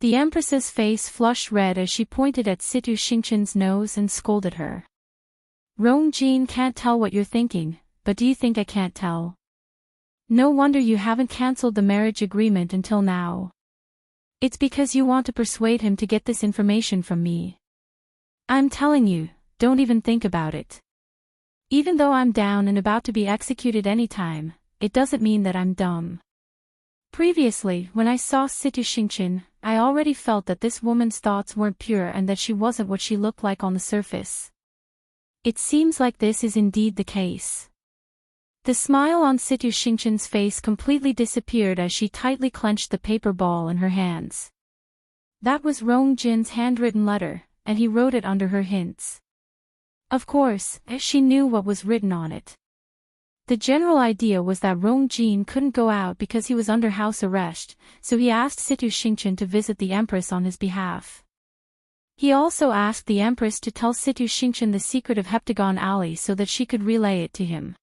The Empress's face flushed red as she pointed at Situ Xingqian's nose and scolded her. "Rongjin can't tell what you're thinking, but do you think I can't tell? No wonder you haven't cancelled the marriage agreement until now. It's because you want to persuade him to get this information from me. I'm telling you, don't even think about it. Even though I'm down and about to be executed anytime, it doesn't mean that I'm dumb." Previously, when I saw Situ Xingqian, I already felt that this woman's thoughts weren't pure and that she wasn't what she looked like on the surface. It seems like this is indeed the case. The smile on Situ Xingqian's face completely disappeared as she tightly clenched the paper ball in her hands. That was Rongjin's handwritten letter, and he wrote it under her hints. Of course, she knew what was written on it. The general idea was that Rongjin couldn't go out because he was under house arrest, so he asked Situ Xingqian to visit the Empress on his behalf. He also asked the Empress to tell Situ Xingqian the secret of Heptagon Alley so that she could relay it to him.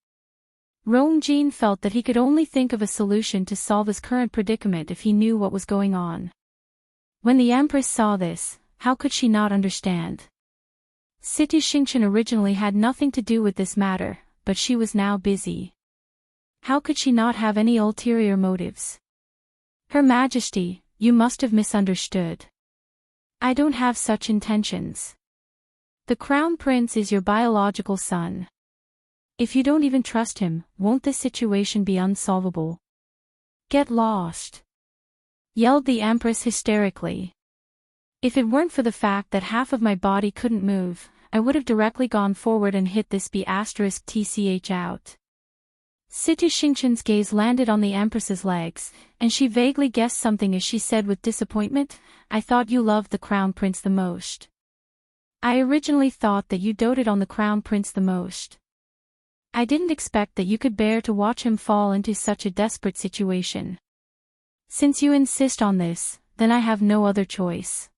Rongjin felt that he could only think of a solution to solve his current predicament if he knew what was going on. When the Empress saw this, how could she not understand? Situ Xingqian originally had nothing to do with this matter, but she was now busy. How could she not have any ulterior motives? "Her Majesty, you must have misunderstood. I don't have such intentions. The Crown Prince is your biological son. If you don't even trust him, won't this situation be unsolvable? Get lost!" yelled the Empress hysterically. "If it weren't for the fact that half of my body couldn't move, I would have directly gone forward and hit this B*tch out." Situ Xingqian's gaze landed on the Empress's legs, and she vaguely guessed something as she said with disappointment, "I thought you loved the Crown Prince the most. I originally thought that you doted on the Crown Prince the most. I didn't expect that you could bear to watch him fall into such a desperate situation. Since you insist on this, then I have no other choice."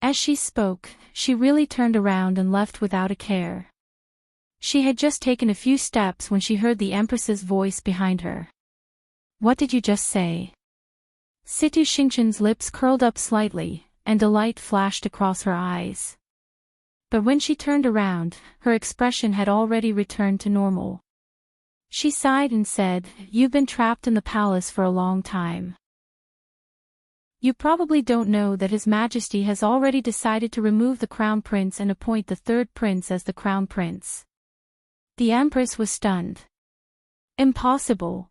As she spoke, she really turned around and left without a care. She had just taken a few steps when she heard the Empress's voice behind her. "What did you just say?" Situ Xingqian's lips curled up slightly, and delight flashed across her eyes. But when she turned around, her expression had already returned to normal. She sighed and said, "You've been trapped in the palace for a long time. You probably don't know that His Majesty has already decided to remove the Crown Prince and appoint the third prince as the Crown Prince." The Empress was stunned. "Impossible.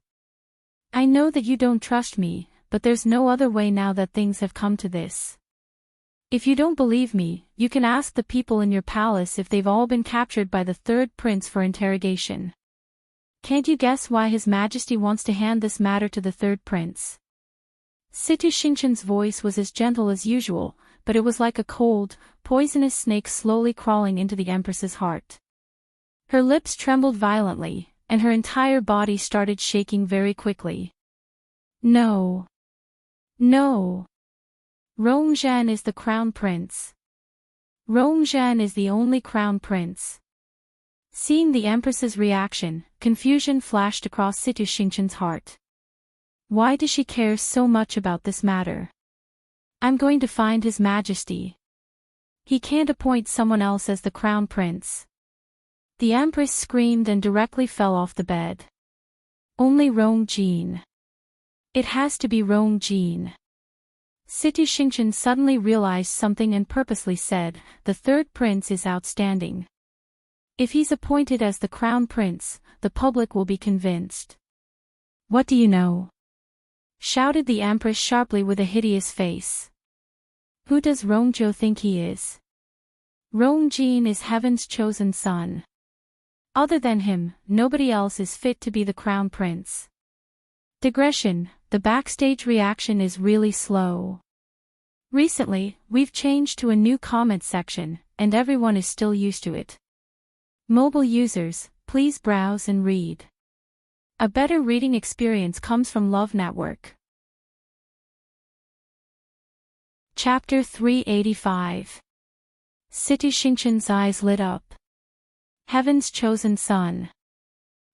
I know that you don't trust me, but there's no other way now that things have come to this. If you don't believe me, you can ask the people in your palace if they've all been captured by the third prince for interrogation. Can't you guess why His Majesty wants to hand this matter to the third prince? Situ Shinchan's voice was as gentle as usual, but it was like a cold, poisonous snake slowly crawling into the Empress's heart. Her lips trembled violently, and her entire body started shaking very quickly. No. No. Rongzhen is the crown prince. Rongzhen is the only crown prince. Seeing the Empress's reaction, confusion flashed across Situ Shinchan's heart. Why does she care so much about this matter? I'm going to find His Majesty. He can't appoint someone else as the crown prince. The Empress screamed and directly fell off the bed. Only Rongjin. It has to be Rongjin. Situ Shinchan suddenly realized something and purposely said, the third prince is outstanding. If he's appointed as the crown prince, the public will be convinced. What do you know? Shouted the Empress sharply with a hideous face. Who does Rongzhou think he is? Rongjin is heaven's chosen son. Other than him, nobody else is fit to be the crown prince. Digression, the backstage reaction is really slow. Recently, we've changed to a new comment section, and everyone is still used to it. Mobile users, please browse and read. A better reading experience comes from Love Network. Chapter 385. Situ Shinchan's eyes lit up. Heaven's chosen son.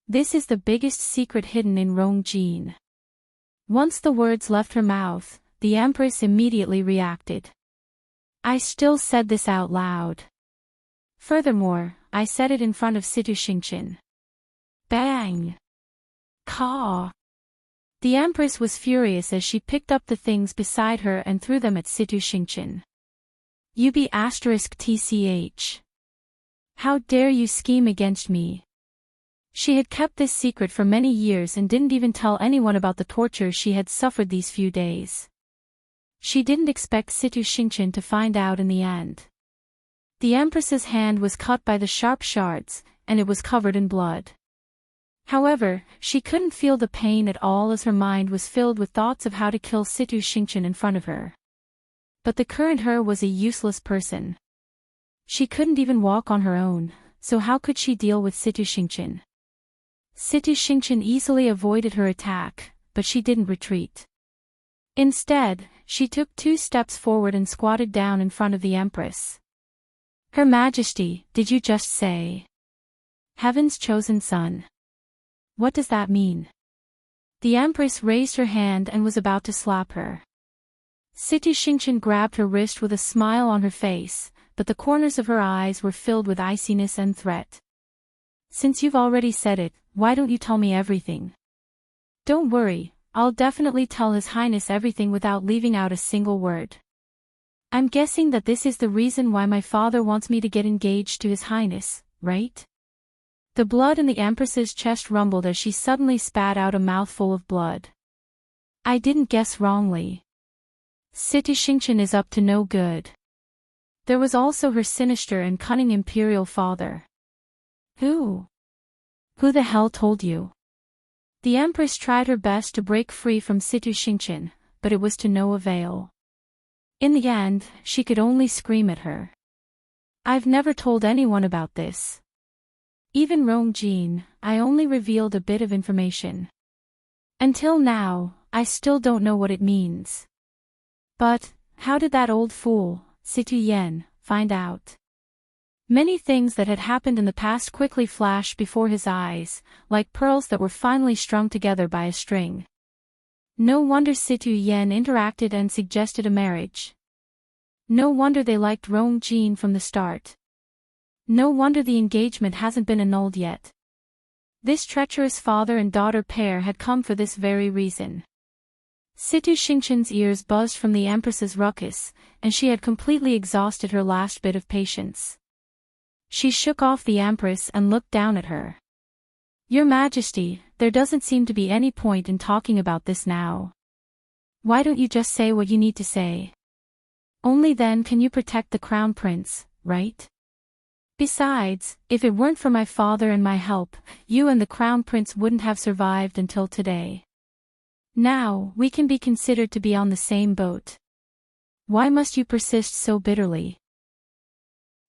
This is the biggest secret hidden in Rongjin. Once the words left her mouth, the Empress immediately reacted. I still said this out loud. Furthermore, I said it in front of Situ Shinchan. Bang! Caw! The Empress was furious as she picked up the things beside her and threw them at Situ Shinchan. *TCH. How dare you scheme against me? She had kept this secret for many years and didn't even tell anyone about the torture she had suffered these few days. She didn't expect Situ Shinchan to find out in the end. The Empress's hand was cut by the sharp shards, and it was covered in blood. However, she couldn't feel the pain at all as her mind was filled with thoughts of how to kill Situ Shinchan in front of her. But the current her was a useless person. She couldn't even walk on her own, so how could she deal with Situ Shinchan? Situ Shinchan easily avoided her attack, but she didn't retreat. Instead, she took 2 steps forward and squatted down in front of the Empress. Her Majesty, did you just say? Heaven's chosen son. What does that mean? The Empress raised her hand and was about to slap her. Situ Shinchan grabbed her wrist with a smile on her face, but the corners of her eyes were filled with iciness and threat. Since you've already said it, why don't you tell me everything? Don't worry, I'll definitely tell His Highness everything without leaving out a single word. I'm guessing that this is the reason why my father wants me to get engaged to His Highness, right? The blood in the Empress's chest rumbled as she suddenly spat out a mouthful of blood. I didn't guess wrongly. Situ Shinchan is up to no good. There was also her sinister and cunning imperial father. Who? Who the hell told you? The Empress tried her best to break free from Situ Shinchan, but it was to no avail. In the end, she could only scream at her. I've never told anyone about this. Even Rongjin, I only revealed a bit of information. Until now, I still don't know what it means. But, how did that old fool, Situ Yen, find out? Many things that had happened in the past quickly flashed before his eyes, like pearls that were finally strung together by a string. No wonder Situ Yen interacted and suggested a marriage. No wonder they liked Rongjin from the start. No wonder the engagement hasn't been annulled yet. This treacherous father and daughter pair had come for this very reason. Situ Shinchan's ears buzzed from the Empress's ruckus, and she had completely exhausted her last bit of patience. She shook off the Empress and looked down at her. Your Majesty, there doesn't seem to be any point in talking about this now. Why don't you just say what you need to say? Only then can you protect the Crown Prince, right? Besides, if it weren't for my father and my help, you and the Crown Prince wouldn't have survived until today. Now, we can be considered to be on the same boat. Why must you persist so bitterly?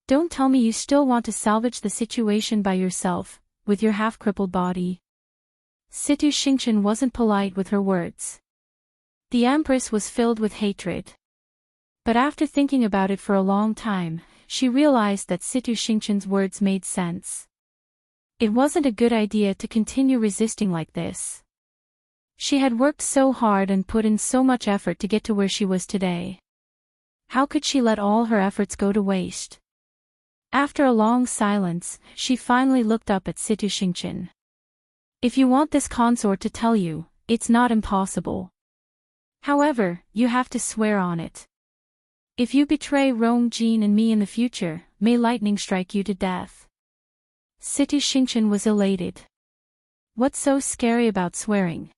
Don't tell me you still want to salvage the situation by yourself, with your half-crippled body. Situ Xingchen wasn't polite with her words. The Empress was filled with hatred. But after thinking about it for a long time, she realized that Situ Xingchen's words made sense. It wasn't a good idea to continue resisting like this. She had worked so hard and put in so much effort to get to where she was today. How could she let all her efforts go to waste? After a long silence, she finally looked up at Situ Xingchen. If you want this consort to tell you, it's not impossible. However, you have to swear on it. If you betray Rong Jin and me in the future, may lightning strike you to death. Situ Xingchen was elated. What's so scary about swearing?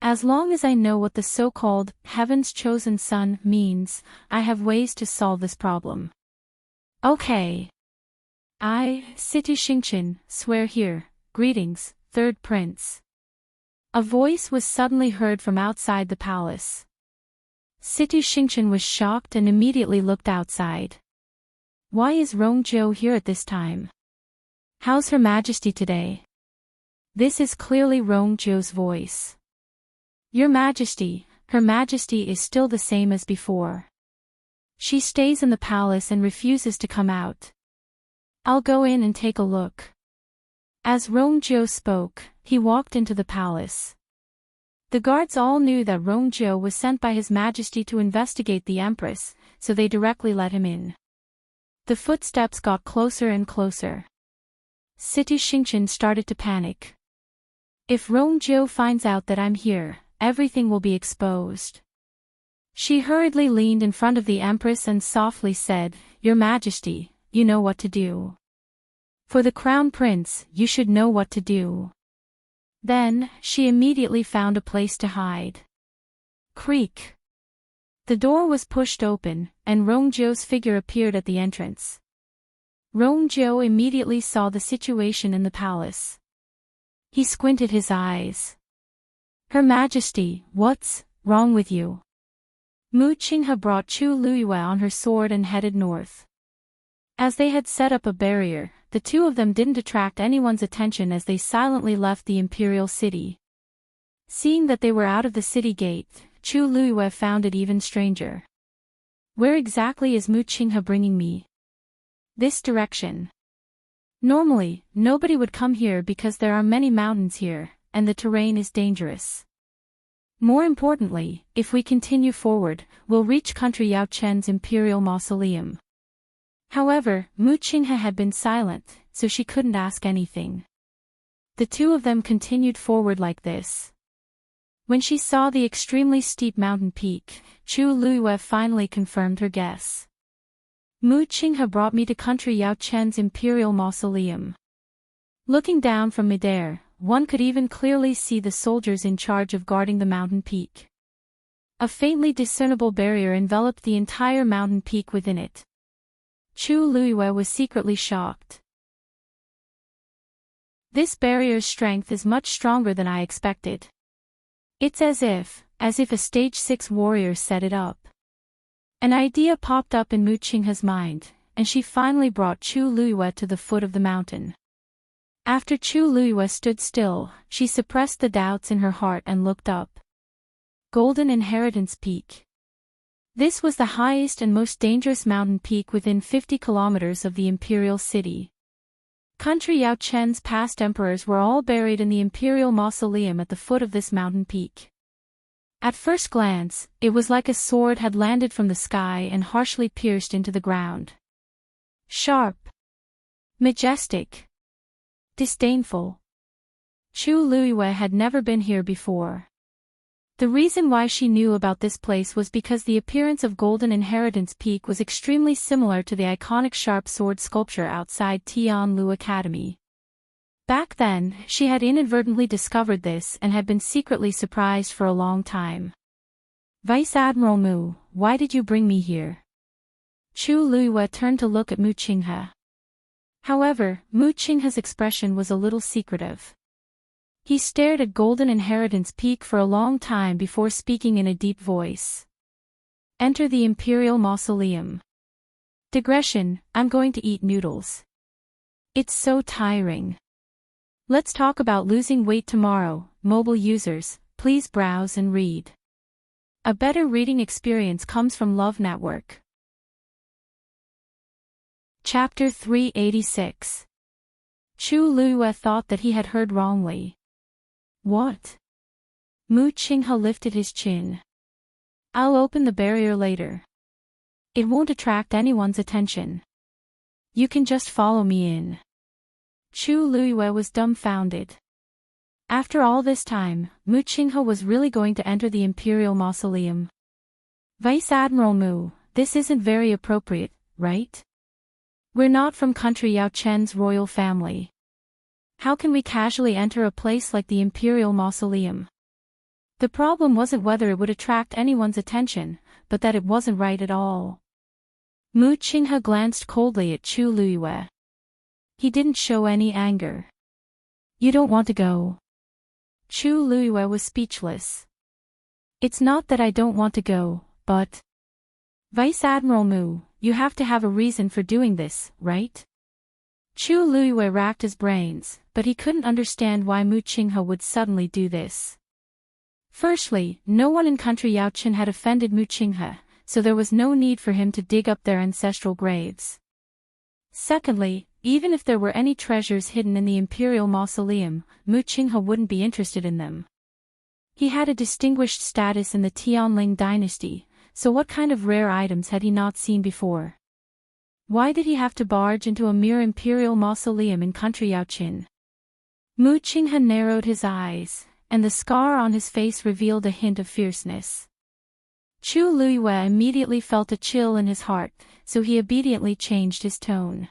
As long as I know what the so-called Heaven's Chosen Son means, I have ways to solve this problem. Okay. I, Situ Xingchen, swear here. Greetings, Third Prince. A voice was suddenly heard from outside the palace. Situ Xingchen was shocked and immediately looked outside. Why is Rongjiu here at this time? How's Her Majesty today? This is clearly Rongjiu's voice. Your Majesty, Her Majesty is still the same as before. She stays in the palace and refuses to come out. I'll go in and take a look. As Rongjiu spoke, he walked into the palace. The guards all knew that Rongjiu was sent by His Majesty to investigate the Empress, so they directly let him in. The footsteps got closer and closer. Situ Xingchen started to panic. If Rongjiu finds out that I'm here, everything will be exposed. She hurriedly leaned in front of the Empress and softly said, Your Majesty, you know what to do. For the Crown Prince, you should know what to do. Then, she immediately found a place to hide. Creak. The door was pushed open, and Rongjiu's figure appeared at the entrance. Rongjiu immediately saw the situation in the palace. He squinted his eyes. Her Majesty, what's wrong with you? Mu Qinghe brought Chu Luiyue on her sword and headed north. As they had set up a barrier, the two of them didn't attract anyone's attention as they silently left the imperial city. Seeing that they were out of the city gate, Chu Luiyue found it even stranger. Where exactly is Mu Qinghe bringing me? This direction. Normally, nobody would come here because there are many mountains here, and the terrain is dangerous. More importantly, if we continue forward, we'll reach country Yao Chen's imperial mausoleum. However, Mu Qinghe had been silent, so she couldn't ask anything. The two of them continued forward like this. When she saw the extremely steep mountain peak, Chu Luiyue finally confirmed her guess. Mu Qinghe brought me to country Yao Chen's imperial mausoleum. Looking down from midair, one could even clearly see the soldiers in charge of guarding the mountain peak. A faintly discernible barrier enveloped the entire mountain peak within it. Chu Luiyue was secretly shocked. This barrier's strength is much stronger than I expected. It's as if a stage 6 warrior set it up. An idea popped up in Mu Qinghe's mind, and she finally brought Chu Luiyue to the foot of the mountain. After Chu Luiyue stood still, she suppressed the doubts in her heart and looked up. Golden Inheritance Peak. This was the highest and most dangerous mountain peak within 50 kilometers of the imperial city. Country Yao Chen's past emperors were all buried in the imperial mausoleum at the foot of this mountain peak. At first glance, it was like a sword had landed from the sky and harshly pierced into the ground. Sharp. Majestic. Disdainful. Chu Luiyue had never been here before. The reason why she knew about this place was because the appearance of Golden Inheritance Peak was extremely similar to the iconic sharp sword sculpture outside Tianlu Academy. Back then, she had inadvertently discovered this and had been secretly surprised for a long time. Vice Admiral Mu, why did you bring me here? Chu Luiyue turned to look at Mu Qinghe. However, Mu Qinghe's expression was a little secretive. He stared at Golden Inheritance Peak for a long time before speaking in a deep voice. Enter the Imperial Mausoleum. Digression, I'm going to eat noodles. It's so tiring. Let's talk about losing weight tomorrow. Mobile users, please browse and read. A better reading experience comes from Love Network. Chapter 386. Chu Luiyue thought that he had heard wrongly. What? Mu Qinghe lifted his chin. I'll open the barrier later. It won't attract anyone's attention. You can just follow me in. Chu Luiyue was dumbfounded. After all this time, Mu Qinghe was really going to enter the Imperial Mausoleum. Vice Admiral Mu, this isn't very appropriate, right? We're not from country Yao Chen's royal family. How can we casually enter a place like the Imperial Mausoleum? The problem wasn't whether it would attract anyone's attention, but that it wasn't right at all. Mu Qinghe glanced coldly at Chu Luiyue. He didn't show any anger. You don't want to go? Chu Luiyue was speechless. It's not that I don't want to go, but... Vice Admiral Mu, you have to have a reason for doing this, right? Chu Luiyue racked his brains, but he couldn't understand why Mu Qinghe would suddenly do this. Firstly, no one in country Yao Chen had offended Mu Qinghe, so there was no need for him to dig up their ancestral graves. Secondly, even if there were any treasures hidden in the Imperial Mausoleum, Mu Qinghe wouldn't be interested in them. He had a distinguished status in the Tianling dynasty, so what kind of rare items had he not seen before? Why did he have to barge into a mere Imperial Mausoleum in country Yao Chen? Mu Qinghe narrowed his eyes, and the scar on his face revealed a hint of fierceness. Chu Luiyue immediately felt a chill in his heart, so he obediently changed his tone.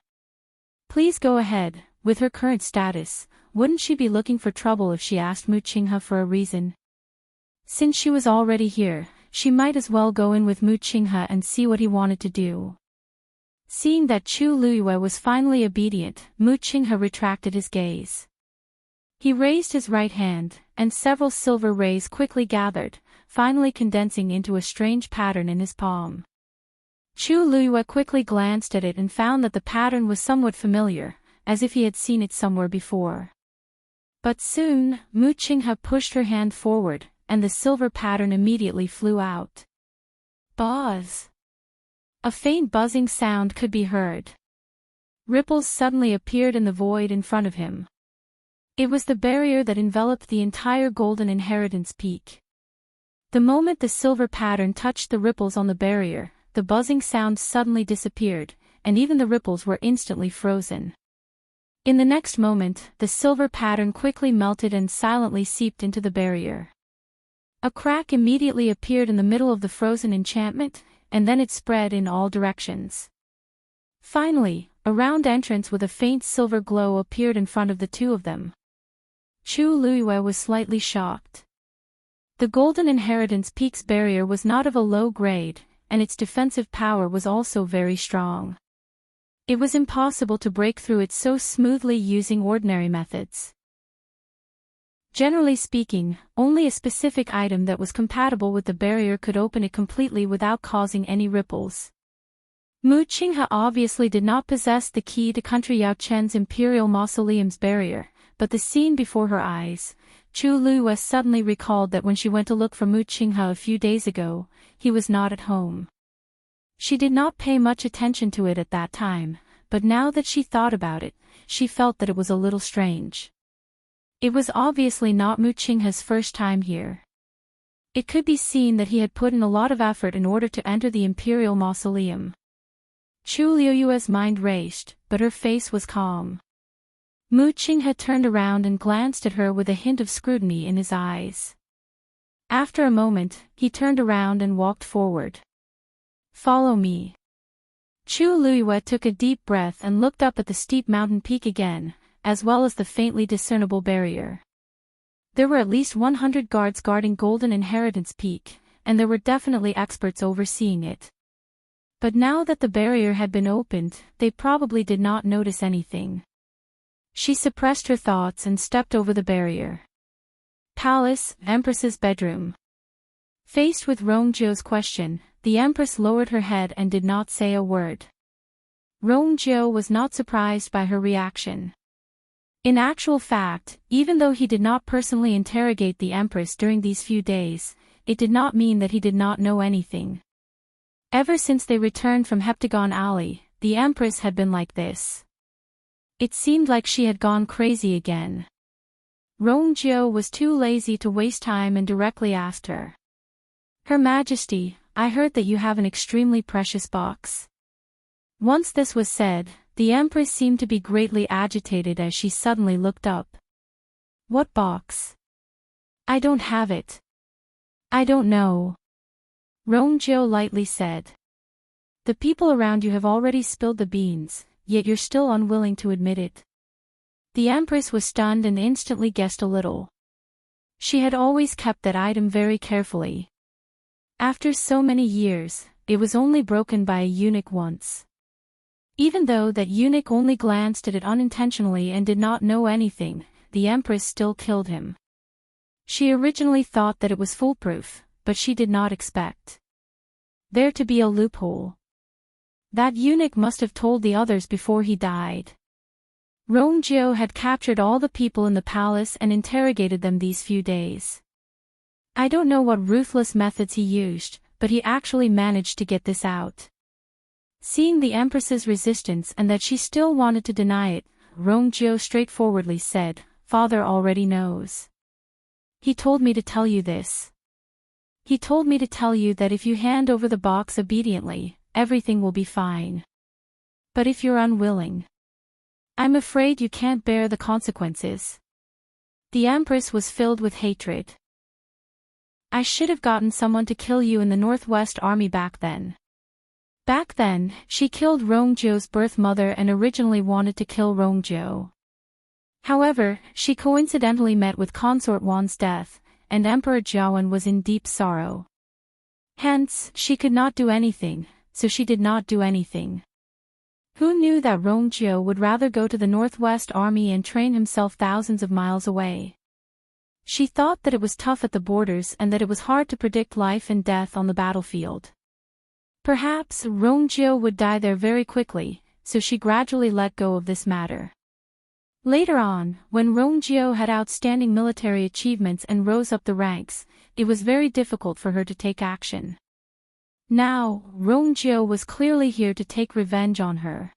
Please go ahead. With her current status, wouldn't she be looking for trouble if she asked Mu Qinghe for a reason? Since she was already here, she might as well go in with Mu Qinghe and see what he wanted to do. Seeing that Chu Luiyue was finally obedient, Mu Qinghe retracted his gaze. He raised his right hand, and several silver rays quickly gathered, finally condensing into a strange pattern in his palm. Chu Luiyue quickly glanced at it and found that the pattern was somewhat familiar, as if he had seen it somewhere before. But soon, Mu Qinghe pushed her hand forward, and the silver pattern immediately flew out. Buzz! A faint buzzing sound could be heard. Ripples suddenly appeared in the void in front of him. It was the barrier that enveloped the entire Golden Inheritance Peak. The moment the silver pattern touched the ripples on the barrier, the buzzing sound suddenly disappeared, and even the ripples were instantly frozen. In the next moment, the silver pattern quickly melted and silently seeped into the barrier. A crack immediately appeared in the middle of the frozen enchantment, and then it spread in all directions. Finally, a round entrance with a faint silver glow appeared in front of the two of them. Chu Luiyue was slightly shocked. The Golden Inheritance Peak's barrier was not of a low grade, and its defensive power was also very strong. It was impossible to break through it so smoothly using ordinary methods. Generally speaking, only a specific item that was compatible with the barrier could open it completely without causing any ripples. Mu Qinghe obviously did not possess the key to country Yao Chen's Imperial Mausoleum's barrier, but the scene before her eyes, Chu Luiyue suddenly recalled that when she went to look for Mu Qinghe a few days ago, he was not at home. She did not pay much attention to it at that time, but now that she thought about it, she felt that it was a little strange. It was obviously not Mu Qinghe's first time here. It could be seen that he had put in a lot of effort in order to enter the Imperial Mausoleum. Chu Luiyue's mind raced, but her face was calm. Mu Qinghe turned around and glanced at her with a hint of scrutiny in his eyes. After a moment, he turned around and walked forward. Follow me. Chu Luiyue took a deep breath and looked up at the steep mountain peak again, as well as the faintly discernible barrier. There were at least 100 guards guarding Golden Inheritance Peak, and there were definitely experts overseeing it. But now that the barrier had been opened, they probably did not notice anything. She suppressed her thoughts and stepped over the barrier. Palace, Empress's bedroom. Faced with Rongzhou's question, the Empress lowered her head and did not say a word. Rongzhou was not surprised by her reaction. In actual fact, even though he did not personally interrogate the Empress during these few days, it did not mean that he did not know anything. Ever since they returned from Heptagon Alley, the Empress had been like this. It seemed like she had gone crazy again. Rongzhou was too lazy to waste time and directly asked her. Her Majesty, I heard that you have an extremely precious box. Once this was said, the Empress seemed to be greatly agitated as she suddenly looked up. What box? I don't have it. I don't know. Rongzhou lightly said. The people around you have already spilled the beans, yet you're still unwilling to admit it. The Empress was stunned and instantly guessed a little. She had always kept that item very carefully. After so many years, it was only broken by a eunuch once. Even though that eunuch only glanced at it unintentionally and did not know anything, the Empress still killed him. She originally thought that it was foolproof, but she did not expect there to be a loophole. That eunuch must have told the others before he died. Rongzhou had captured all the people in the palace and interrogated them these few days. I don't know what ruthless methods he used, but he actually managed to get this out. Seeing the Empress's resistance and that she still wanted to deny it, Rongzhou straightforwardly said, Father already knows. He told me to tell you this. He told me to tell you that if you hand over the box obediently, everything will be fine. But if you're unwilling, I'm afraid you can't bear the consequences. The Empress was filled with hatred. I should have gotten someone to kill you in the Northwest Army back then. Back then, she killed Rongzhou's birth mother and originally wanted to kill Rongzhou. However, she coincidentally met with Consort Wan's death, and Emperor Jiawen was in deep sorrow. Hence, she could not do anything, so she did not do anything. Who knew that Rongzhou would rather go to the Northwest Army and train himself thousands of miles away? She thought that it was tough at the borders and that it was hard to predict life and death on the battlefield. Perhaps Rongzhou would die there very quickly, so she gradually let go of this matter. Later on, when Rongzhou had outstanding military achievements and rose up the ranks, it was very difficult for her to take action. Now, Rongzhou was clearly here to take revenge on her.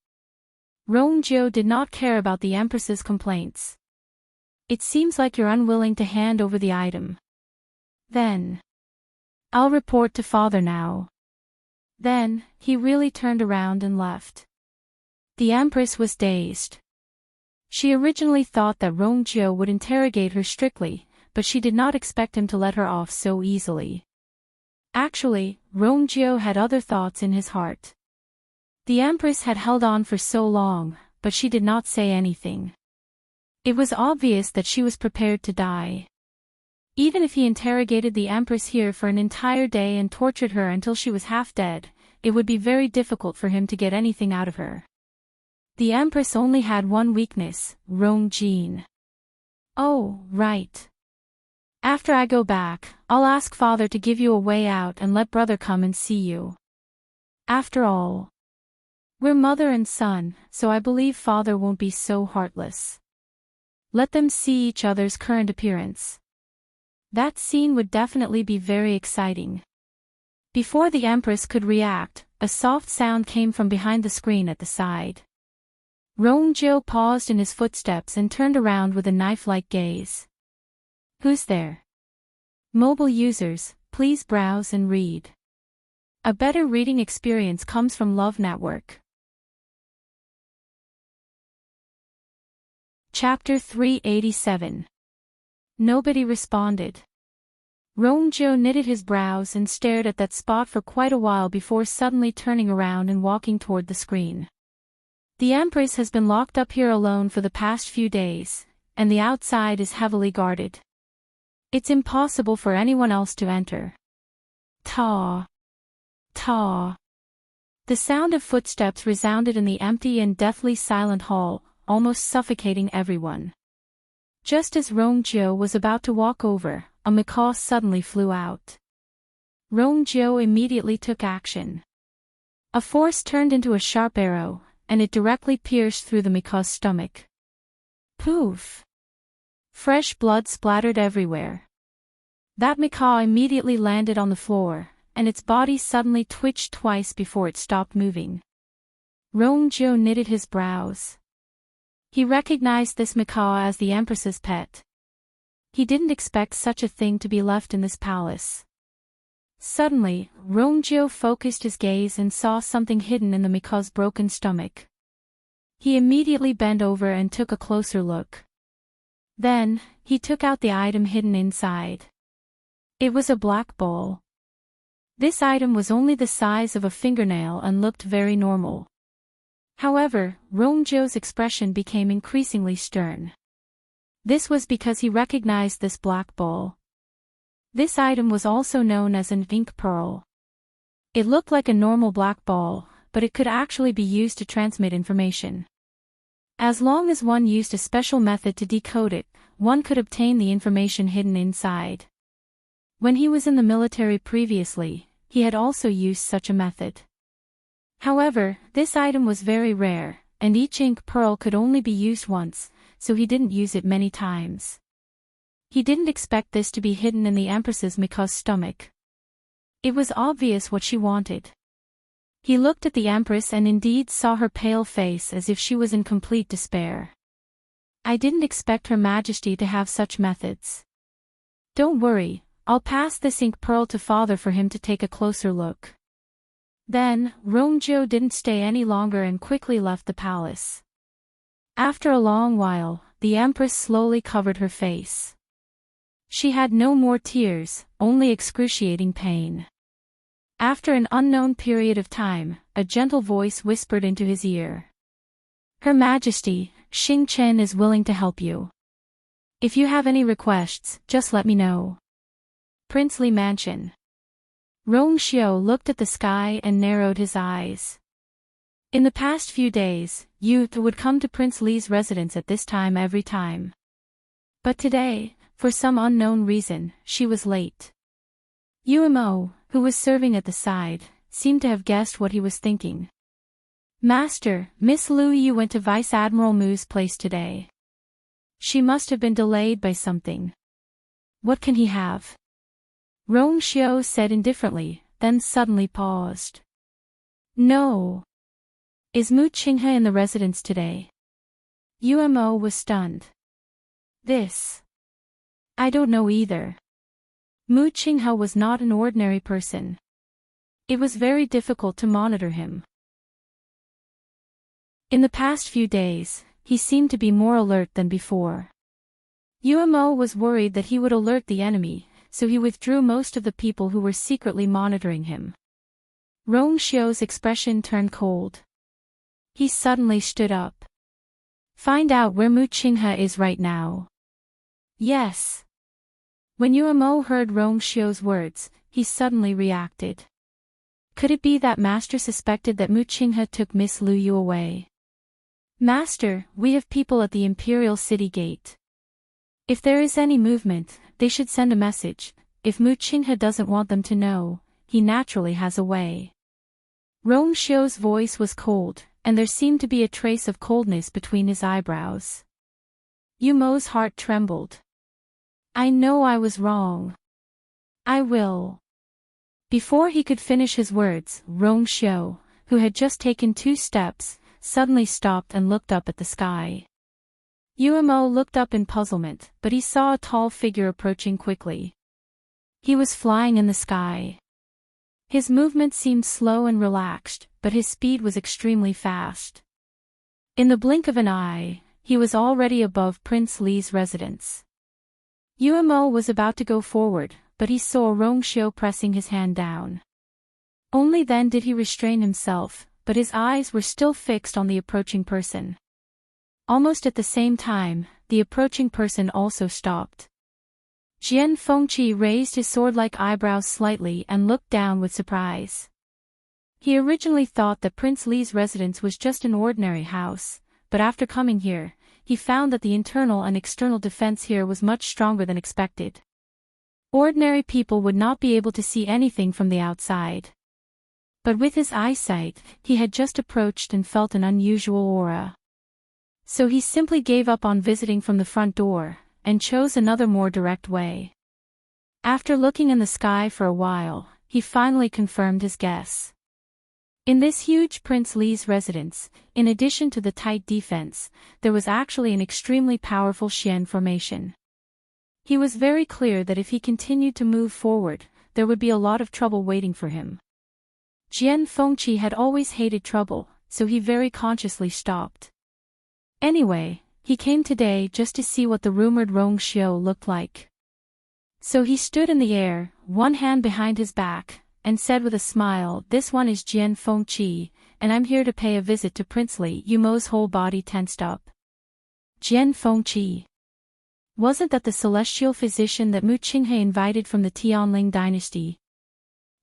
Rongzhou did not care about the Empress's complaints. It seems like you're unwilling to hand over the item. Then, I'll report to Father now. Then, he really turned around and left. The Empress was dazed. She originally thought that Rongzhou would interrogate her strictly, but she did not expect him to let her off so easily. Actually, Rongzhou had other thoughts in his heart. The Empress had held on for so long, but she did not say anything. It was obvious that she was prepared to die. Even if he interrogated the Empress here for an entire day and tortured her until she was half dead, it would be very difficult for him to get anything out of her. The Empress only had one weakness, Rongjin. Oh, right. After I go back, I'll ask Father to give you a way out and let Brother come and see you. After all, we're mother and son, so I believe Father won't be so heartless. Let them see each other's current appearance. That scene would definitely be very exciting. Before the Empress could react, a soft sound came from behind the screen at the side. Rongzhou paused in his footsteps and turned around with a knife-like gaze. Who's there? Mobile users, please browse and read. A better reading experience comes from Love Network. Chapter 387. Nobody responded. Rongzhou knitted his brows and stared at that spot for quite a while before suddenly turning around and walking toward the screen. The Empress has been locked up here alone for the past few days, and the outside is heavily guarded. It's impossible for anyone else to enter. Ta. Ta. The sound of footsteps resounded in the empty and deathly silent hall, almost suffocating everyone. Just as Rongjiu was about to walk over, a macaw suddenly flew out. Rongjiu immediately took action. A force turned into a sharp arrow, and it directly pierced through the macaw's stomach. Poof! Fresh blood splattered everywhere. That macaw immediately landed on the floor, and its body suddenly twitched twice before it stopped moving. Rongjiu knitted his brows. He recognized this macaw as the Empress's pet. He didn't expect such a thing to be left in this palace. Suddenly, Rongjiu focused his gaze and saw something hidden in the macaw's broken stomach. He immediately bent over and took a closer look. Then, he took out the item hidden inside. It was a black ball. This item was only the size of a fingernail and looked very normal. However, Rongjiu's expression became increasingly stern. This was because he recognized this black ball. This item was also known as an ink pearl. It looked like a normal black ball, but it could actually be used to transmit information. As long as one used a special method to decode it, one could obtain the information hidden inside. When he was in the military previously, he had also used such a method. However, this item was very rare, and each ink pearl could only be used once, so he didn't use it many times. He didn't expect this to be hidden in the Empress's macaw's stomach. It was obvious what she wanted. He looked at the Empress and indeed saw her pale face as if she was in complete despair. I didn't expect Her Majesty to have such methods. Don't worry, I'll pass this ink pearl to Father for him to take a closer look. Then, Rongjiu didn't stay any longer and quickly left the palace. After a long while, the Empress slowly covered her face. She had no more tears, only excruciating pain. After an unknown period of time, a gentle voice whispered into his ear. Her Majesty, Xing Chen is willing to help you. If you have any requests, just let me know. Princely Mansion. Rongjiu looked at the sky and narrowed his eyes. In the past few days, youth would come to Prince Li's residence at this time every time. But today, for some unknown reason, she was late. Umo, who was serving at the side, seemed to have guessed what he was thinking. Master, Miss Lu Yu went to Vice Admiral Mu's place today. She must have been delayed by something. What can he have? Rongjiu said indifferently, then suddenly paused. No. Is Mu Qinghe in the residence today? Umo was stunned. This. I don't know either. Mu Qinghe was not an ordinary person. It was very difficult to monitor him. In the past few days, he seemed to be more alert than before. Umo was worried that he would alert the enemy, so he withdrew most of the people who were secretly monitoring him. Rongjiu's expression turned cold. He suddenly stood up. Find out where Mu Qinghe is right now. Yes. When Umo heard Rongjiu's words, he suddenly reacted. Could it be that Master suspected that Mu Qinghe took Miss Lu Yu away? Master, we have people at the Imperial City Gate. If there is any movement, they should send a message. If Mu Qinghe doesn't want them to know, he naturally has a way. Rongjiu's voice was cold, and there seemed to be a trace of coldness between his eyebrows. Umo's heart trembled. I know I was wrong. I will. Before he could finish his words, Rongjiu, who had just taken 2 steps, suddenly stopped and looked up at the sky. Umo looked up in puzzlement, but he saw a tall figure approaching quickly. He was flying in the sky. His movement seemed slow and relaxed, but his speed was extremely fast. In the blink of an eye, he was already above Prince Li's residence. Umo was about to go forward, but he saw Rongjiu pressing his hand down. Only then did he restrain himself, but his eyes were still fixed on the approaching person. Almost at the same time, the approaching person also stopped. Jian Fengqi raised his sword-like eyebrows slightly and looked down with surprise. He originally thought that Prince Li's residence was just an ordinary house, but after coming here, he found that the internal and external defense here was much stronger than expected. Ordinary people would not be able to see anything from the outside. But with his eyesight, he had just approached and felt an unusual aura. So he simply gave up on visiting from the front door, and chose another more direct way. After looking in the sky for a while, he finally confirmed his guess. In this huge Prince Li's residence, in addition to the tight defense, there was actually an extremely powerful Xian formation. He was very clear that if he continued to move forward, there would be a lot of trouble waiting for him. Jian Fengqi had always hated trouble, so he very consciously stopped. Anyway, he came today just to see what the rumored Rong Xiu looked like. So he stood in the air, one hand behind his back, and said with a smile, "This one is Jian Fengqi, and I'm here to pay a visit to Prince Li." Yumo's whole body tensed up. Jian Fengqi. Wasn't that the celestial physician that Mu Qinghe invited from the Tianling dynasty?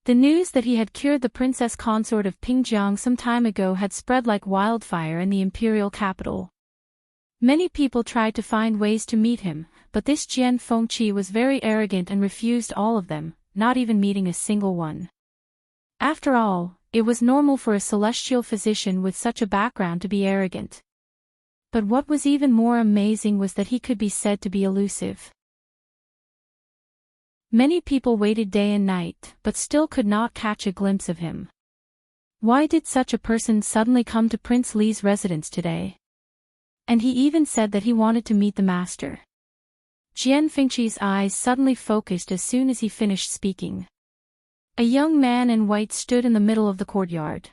The news that he had cured the princess consort of Pingjiang some time ago had spread like wildfire in the imperial capital. Many people tried to find ways to meet him, but this Jian Fengqi was very arrogant and refused all of them, not even meeting a single one. After all, it was normal for a celestial physician with such a background to be arrogant. But what was even more amazing was that he could be said to be elusive. Many people waited day and night, but still could not catch a glimpse of him. Why did such a person suddenly come to Prince Li's residence today? And he even said that he wanted to meet the master. Jian Fengqi's eyes suddenly focused as soon as he finished speaking. A young man in white stood in the middle of the courtyard.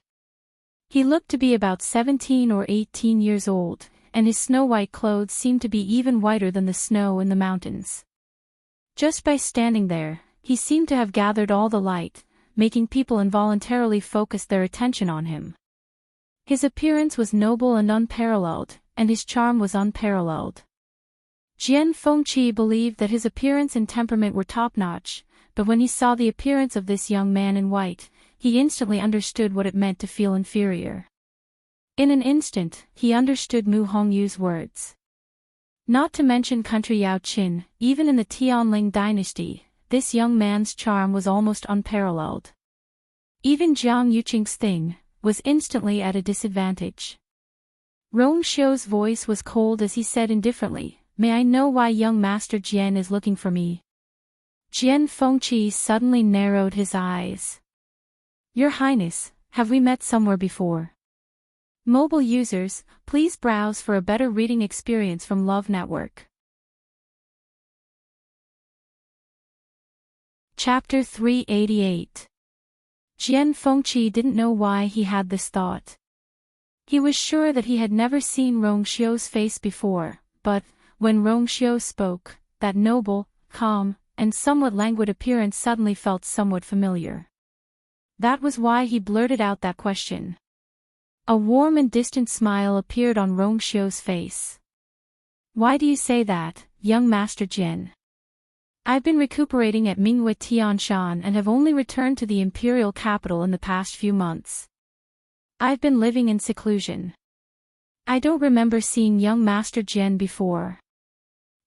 He looked to be about 17 or 18 years old, and his snow-white clothes seemed to be even whiter than the snow in the mountains. Just by standing there, he seemed to have gathered all the light, making people involuntarily focus their attention on him. His appearance was noble and unparalleled, and his charm was unparalleled. Jian Fengqi believed that his appearance and temperament were top-notch, but when he saw the appearance of this young man in white, he instantly understood what it meant to feel inferior. In an instant, he understood Mu Hongyu's words. Not to mention country Yao Qin, even in the Tianling dynasty, this young man's charm was almost unparalleled. Even Jiang Yuqing's thing was instantly at a disadvantage. Rong Xiu's voice was cold as he said indifferently, "May I know why young Master Jian is looking for me?" Jian Fengqi suddenly narrowed his eyes. "Your Highness, have we met somewhere before?" Mobile users, please browse for a better reading experience from Love Network. Chapter 388. Jian Fengqi didn't know why he had this thought. He was sure that he had never seen Rong Xiu's face before, but, when Rong Xiu spoke, that noble, calm, and somewhat languid appearance suddenly felt somewhat familiar. That was why he blurted out that question. A warm and distant smile appeared on Rong Xiu's face. "Why do you say that, young Master Jian?" "I've been recuperating at Mingyue Tianshan and have only returned to the imperial capital in the past few months. I've been living in seclusion. I don't remember seeing young Master Jian before."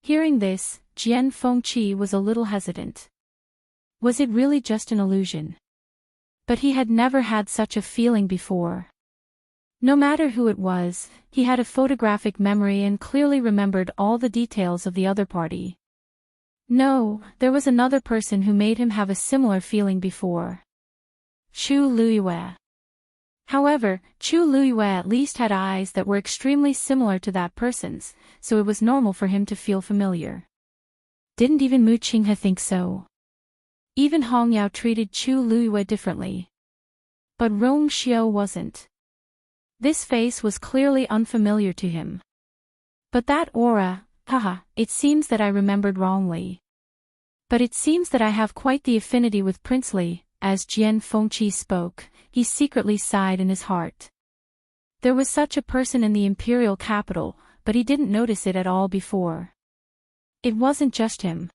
Hearing this, Jian Fengqi was a little hesitant. Was it really just an illusion? But he had never had such a feeling before. No matter who it was, he had a photographic memory and clearly remembered all the details of the other party. No, there was another person who made him have a similar feeling before. Chu Luiyue. However, Chu Luiyue at least had eyes that were extremely similar to that person's, so it was normal for him to feel familiar. Didn't even Mu Qinghe think so? Even Hong Yao treated Chu Luiyue differently. But Rong Xiu wasn't. This face was clearly unfamiliar to him. But that aura, haha, it seems that I remembered wrongly. But it seems that I have quite the affinity with Prince Li. As Jian Fengqi spoke, he secretly sighed in his heart. There was such a person in the imperial capital, but he didn't notice it at all before. It wasn't just him.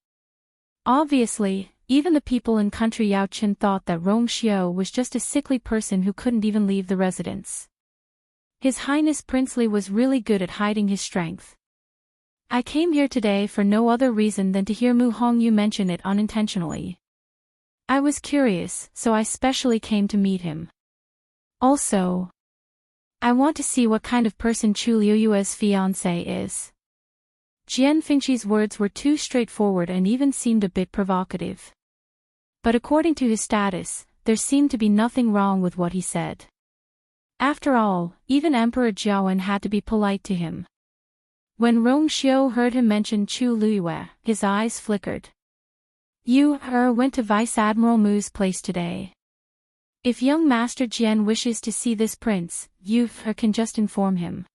Obviously, even the people in country Yaochen thought that Rong Xiao was just a sickly person who couldn't even leave the residence. His Highness Princely was really good at hiding his strength. I came here today for no other reason than to hear Mu Hongyu mention it unintentionally. I was curious, so I specially came to meet him. Also, I want to see what kind of person Chu Liuyue's fiancé is. Jian Fingqi's words were too straightforward and even seemed a bit provocative. But according to his status, there seemed to be nothing wrong with what he said. After all, even Emperor Jiawen had to be polite to him. When Rong Xiao heard him mention Chu Liyue, his eyes flickered. You went to Vice Admiral Mu's place today. If young Master Jian wishes to see this prince, you can just inform him.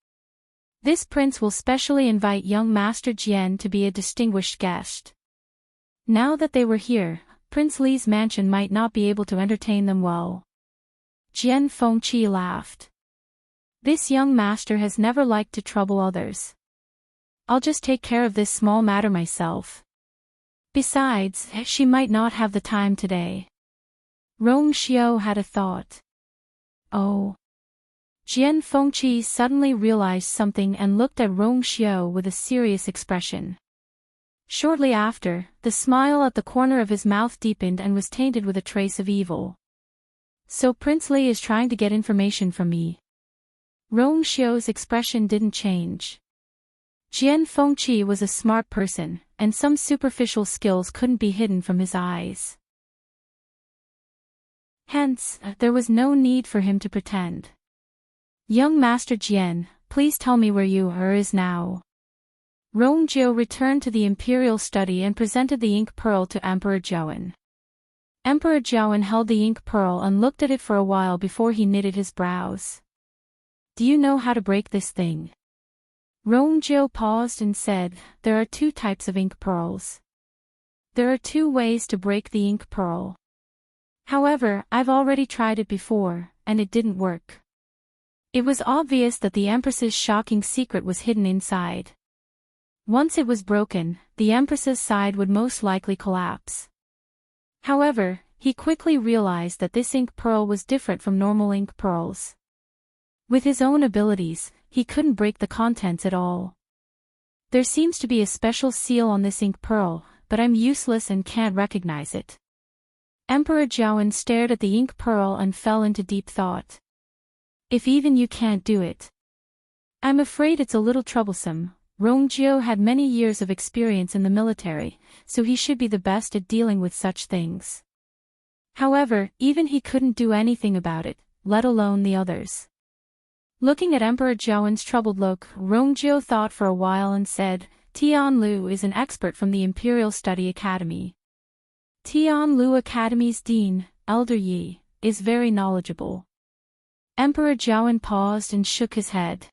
This prince will specially invite young Master Jian to be a distinguished guest. Now that they were here, Prince Li's mansion might not be able to entertain them well. Jian Fengqi laughed. This young master has never liked to trouble others. I'll just take care of this small matter myself. Besides, she might not have the time today. Rong Xiao had a thought. Oh. Jian Fengqi suddenly realized something and looked at Rong Xiao with a serious expression. Shortly after, the smile at the corner of his mouth deepened and was tainted with a trace of evil. So Prince Li is trying to get information from me. Rong Xiao's expression didn't change. Jian Fengqi was a smart person, and some superficial skills couldn't be hidden from his eyes. Hence, there was no need for him to pretend. Young Master Jian, please tell me where you is now. Rong Jiao returned to the imperial study and presented the ink pearl to Emperor Jiawen. Emperor Jiawen held the ink pearl and looked at it for a while before he knitted his brows. Do you know how to break this thing? Rong Jiao paused and said, there are two types of ink pearls. There are two ways to break the ink pearl. However, I've already tried it before, and it didn't work. It was obvious that the Empress's shocking secret was hidden inside. Once it was broken, the Empress's side would most likely collapse. However, he quickly realized that this ink pearl was different from normal ink pearls. With his own abilities, he couldn't break the contents at all. There seems to be a special seal on this ink pearl, but I'm useless and can't recognize it. Emperor Jiawen stared at the ink pearl and fell into deep thought. If even you can't do it. I'm afraid it's a little troublesome. Rong Jiao had many years of experience in the military, so he should be the best at dealing with such things. However, even he couldn't do anything about it, let alone the others. Looking at Emperor Jiawen's troubled look, Rong Jiao thought for a while and said, Tian Lu is an expert from the Imperial Study Academy. Tian Lu Academy's dean, Elder Yi, is very knowledgeable. Emperor Jiawen paused and shook his head.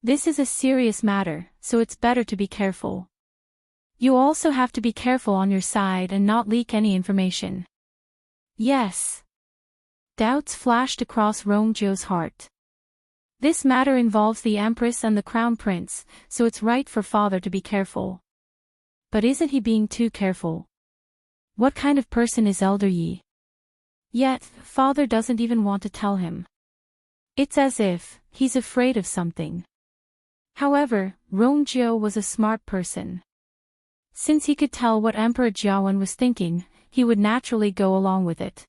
This is a serious matter, so it's better to be careful. You also have to be careful on your side and not leak any information. Yes. Doubts flashed across Rong Jiao's heart. This matter involves the Empress and the Crown Prince, so it's right for father to be careful. But isn't he being too careful? What kind of person is Elder Yi? Yet, father doesn't even want to tell him. It's as if he's afraid of something. However, Rong Jiao was a smart person. Since he could tell what Emperor Jiawen was thinking, he would naturally go along with it.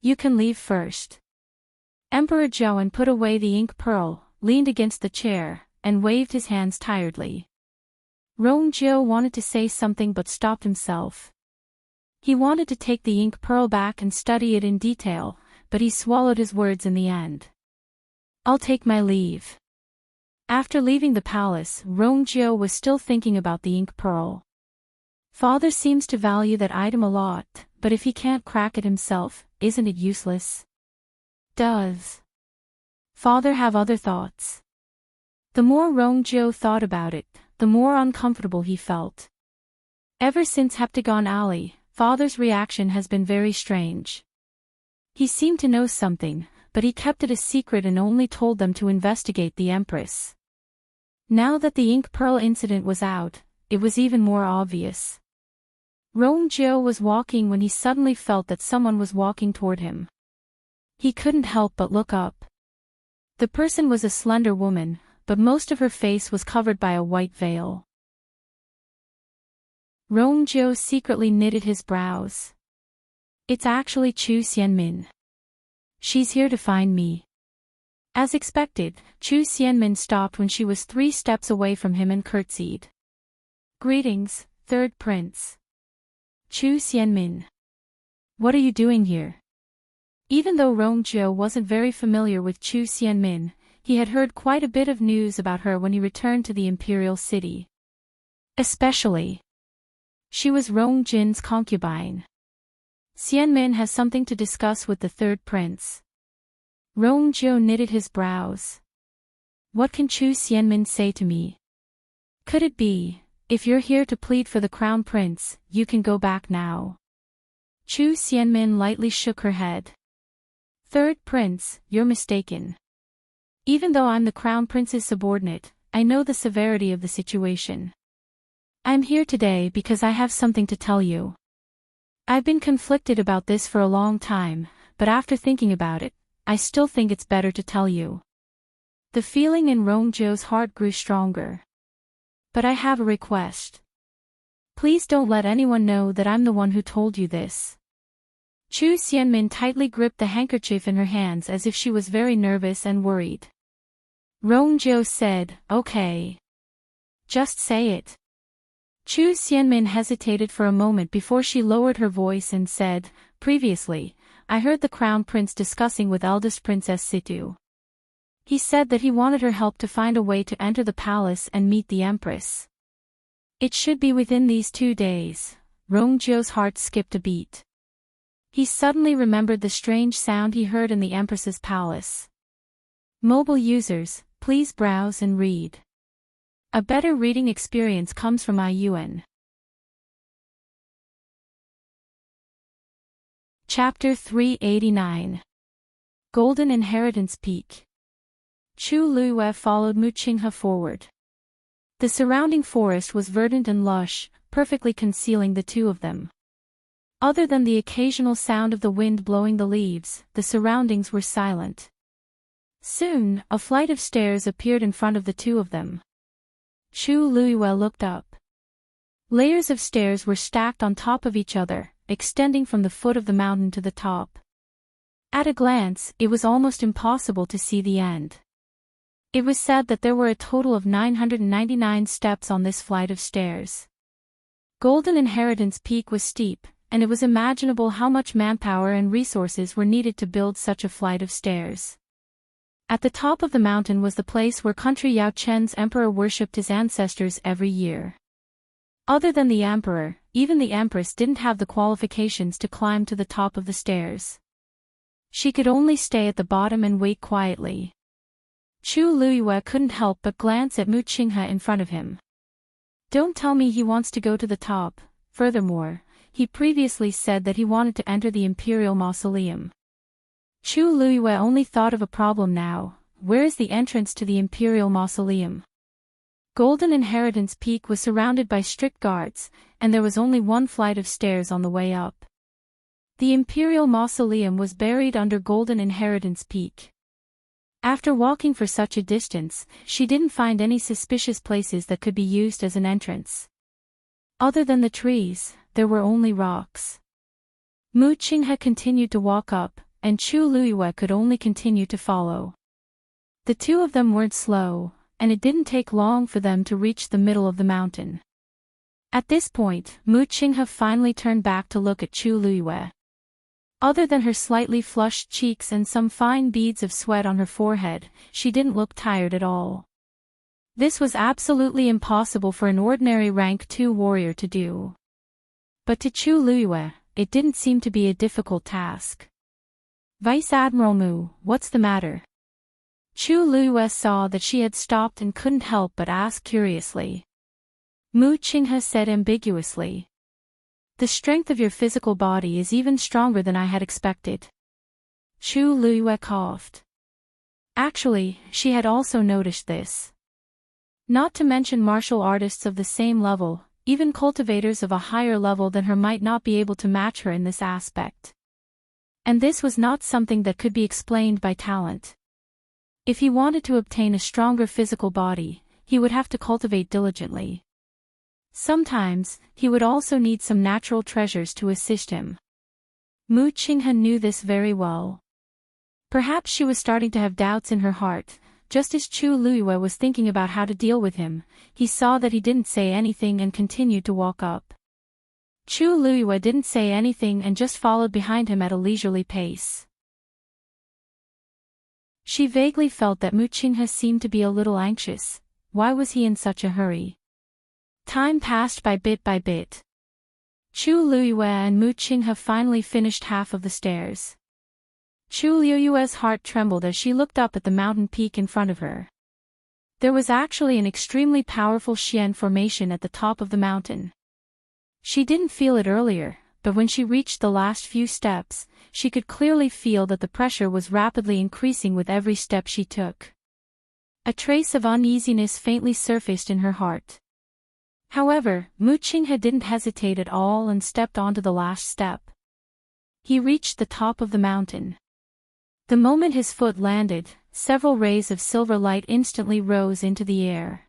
You can leave first. Emperor Jiawen put away the ink pearl, leaned against the chair, and waved his hands tiredly. Rong Jiao wanted to say something but stopped himself. He wanted to take the ink pearl back and study it in detail, but he swallowed his words in the end. I'll take my leave. After leaving the palace, Rong Jiao was still thinking about the ink pearl. Father seems to value that item a lot, but if he can't crack it himself, isn't it useless? Does father have other thoughts? The more Rong Jiao thought about it, the more uncomfortable he felt. Ever since Heptagon Alley, father's reaction has been very strange. He seemed to know something, but he kept it a secret and only told them to investigate the Empress. Now that the ink pearl incident was out, it was even more obvious. Rongjiu was walking when he suddenly felt that someone was walking toward him. He couldn't help but look up. The person was a slender woman, but most of her face was covered by a white veil. Rongjiu secretly knitted his brows. It's actually Chu Xianmin. She's here to find me. As expected, Chu Xianmin stopped when she was 3 steps away from him and curtsied. Greetings, third prince. Chu Xianmin. What are you doing here? Even though Rongjiu wasn't very familiar with Chu Xianmin, he had heard quite a bit of news about her when he returned to the imperial city. Especially, she was Rongjin's concubine. Xianmin has something to discuss with the third prince. Rongjiu knitted his brows. What can Chu Xianmin say to me? Could it be, if you're here to plead for the crown prince, you can go back now? Chu Xianmin lightly shook her head. Third prince, you're mistaken. Even though I'm the crown prince's subordinate, I know the severity of the situation. I'm here today because I have something to tell you. I've been conflicted about this for a long time, but after thinking about it, I still think it's better to tell you. The feeling in Rongjiu's heart grew stronger. But I have a request. Please don't let anyone know that I'm the one who told you this. Chu Xianmin tightly gripped the handkerchief in her hands as if she was very nervous and worried. Rongjiu said, okay. Just say it. Chu Xianmin hesitated for a moment before she lowered her voice and said, previously, I heard the crown prince discussing with eldest princess Situ. He said that he wanted her help to find a way to enter the palace and meet the empress. It should be within these 2 days. Rongjiu's heart skipped a beat. He suddenly remembered the strange sound he heard in the empress's palace. Mobile users, please browse and read. A better reading experience comes from IUN. Chapter 389. Golden Inheritance Peak. Chu Luiyue followed Mu Qinghe forward. The surrounding forest was verdant and lush, perfectly concealing the two of them. Other than the occasional sound of the wind blowing the leaves, the surroundings were silent. Soon, a flight of stairs appeared in front of the two of them. Chu Luiyue looked up. Layers of stairs were stacked on top of each other, extending from the foot of the mountain to the top. At a glance, it was almost impossible to see the end. It was said that there were a total of 999 steps on this flight of stairs. Golden Inheritance Peak was steep, and it was imaginable how much manpower and resources were needed to build such a flight of stairs. At the top of the mountain was the place where country Yao Chen's emperor worshipped his ancestors every year. Other than the emperor, even the empress didn't have the qualifications to climb to the top of the stairs. She could only stay at the bottom and wait quietly. Chu Luiyue couldn't help but glance at Mu Qinghe in front of him. Don't tell me he wants to go to the top. Furthermore, he previously said that he wanted to enter the imperial mausoleum. Chu Luiyue only thought of a problem now. Where is the entrance to the imperial mausoleum? Golden Inheritance Peak was surrounded by strict guards, and there was only one flight of stairs on the way up. The imperial mausoleum was buried under Golden Inheritance Peak. After walking for such a distance, she didn't find any suspicious places that could be used as an entrance. Other than the trees, there were only rocks. Mu Qinghe continued to walk up, and Chu Luiyue could only continue to follow. The two of them weren't slow, and it didn't take long for them to reach the middle of the mountain. At this point, Mu Qinghe finally turned back to look at Chu Luiyue. Other than her slightly flushed cheeks and some fine beads of sweat on her forehead, she didn't look tired at all. This was absolutely impossible for an ordinary rank 2 warrior to do. But to Chu Luiyue, it didn't seem to be a difficult task. Vice Admiral Mu, what's the matter? Chu Luiyue saw that she had stopped and couldn't help but ask curiously. Mu Qinghe said ambiguously. The strength of your physical body is even stronger than I had expected. Chu Luiyue coughed. Actually, she had also noticed this. Not to mention martial artists of the same level, even cultivators of a higher level than her might not be able to match her in this aspect. And this was not something that could be explained by talent. If he wanted to obtain a stronger physical body, he would have to cultivate diligently. Sometimes, he would also need some natural treasures to assist him. Mu Qinghe knew this very well. Perhaps she was starting to have doubts in her heart. Just as Chu Luiyue was thinking about how to deal with him, he saw that he didn't say anything and continued to walk up. Chu Luiyue didn't say anything and just followed behind him at a leisurely pace. She vaguely felt that Mu Qinghe seemed to be a little anxious. Why was he in such a hurry? Time passed by bit. Chu Luiyue and Mu Qinghe finally finished half of the stairs. Chu Luiyue's heart trembled as she looked up at the mountain peak in front of her. There was actually an extremely powerful xian formation at the top of the mountain. She didn't feel it earlier, but when she reached the last few steps, she could clearly feel that the pressure was rapidly increasing with every step she took. A trace of uneasiness faintly surfaced in her heart. However, Mu Qinghe didn't hesitate at all and stepped onto the last step. He reached the top of the mountain. The moment his foot landed, several rays of silver light instantly rose into the air.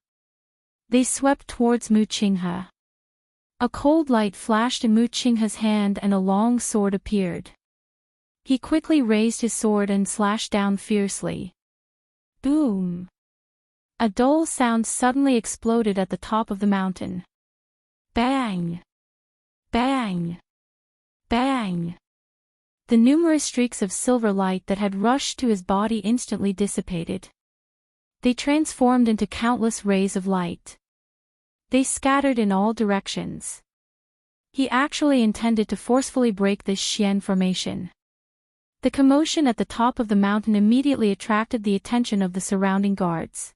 They swept towards Mu Qinghe. A cold light flashed in Mu Qinghe's hand and a long sword appeared. He quickly raised his sword and slashed down fiercely. Boom! A dull sound suddenly exploded at the top of the mountain. Bang! Bang! Bang! The numerous streaks of silver light that had rushed to his body instantly dissipated. They transformed into countless rays of light. They scattered in all directions. He actually intended to forcefully break this xian formation. The commotion at the top of the mountain immediately attracted the attention of the surrounding guards.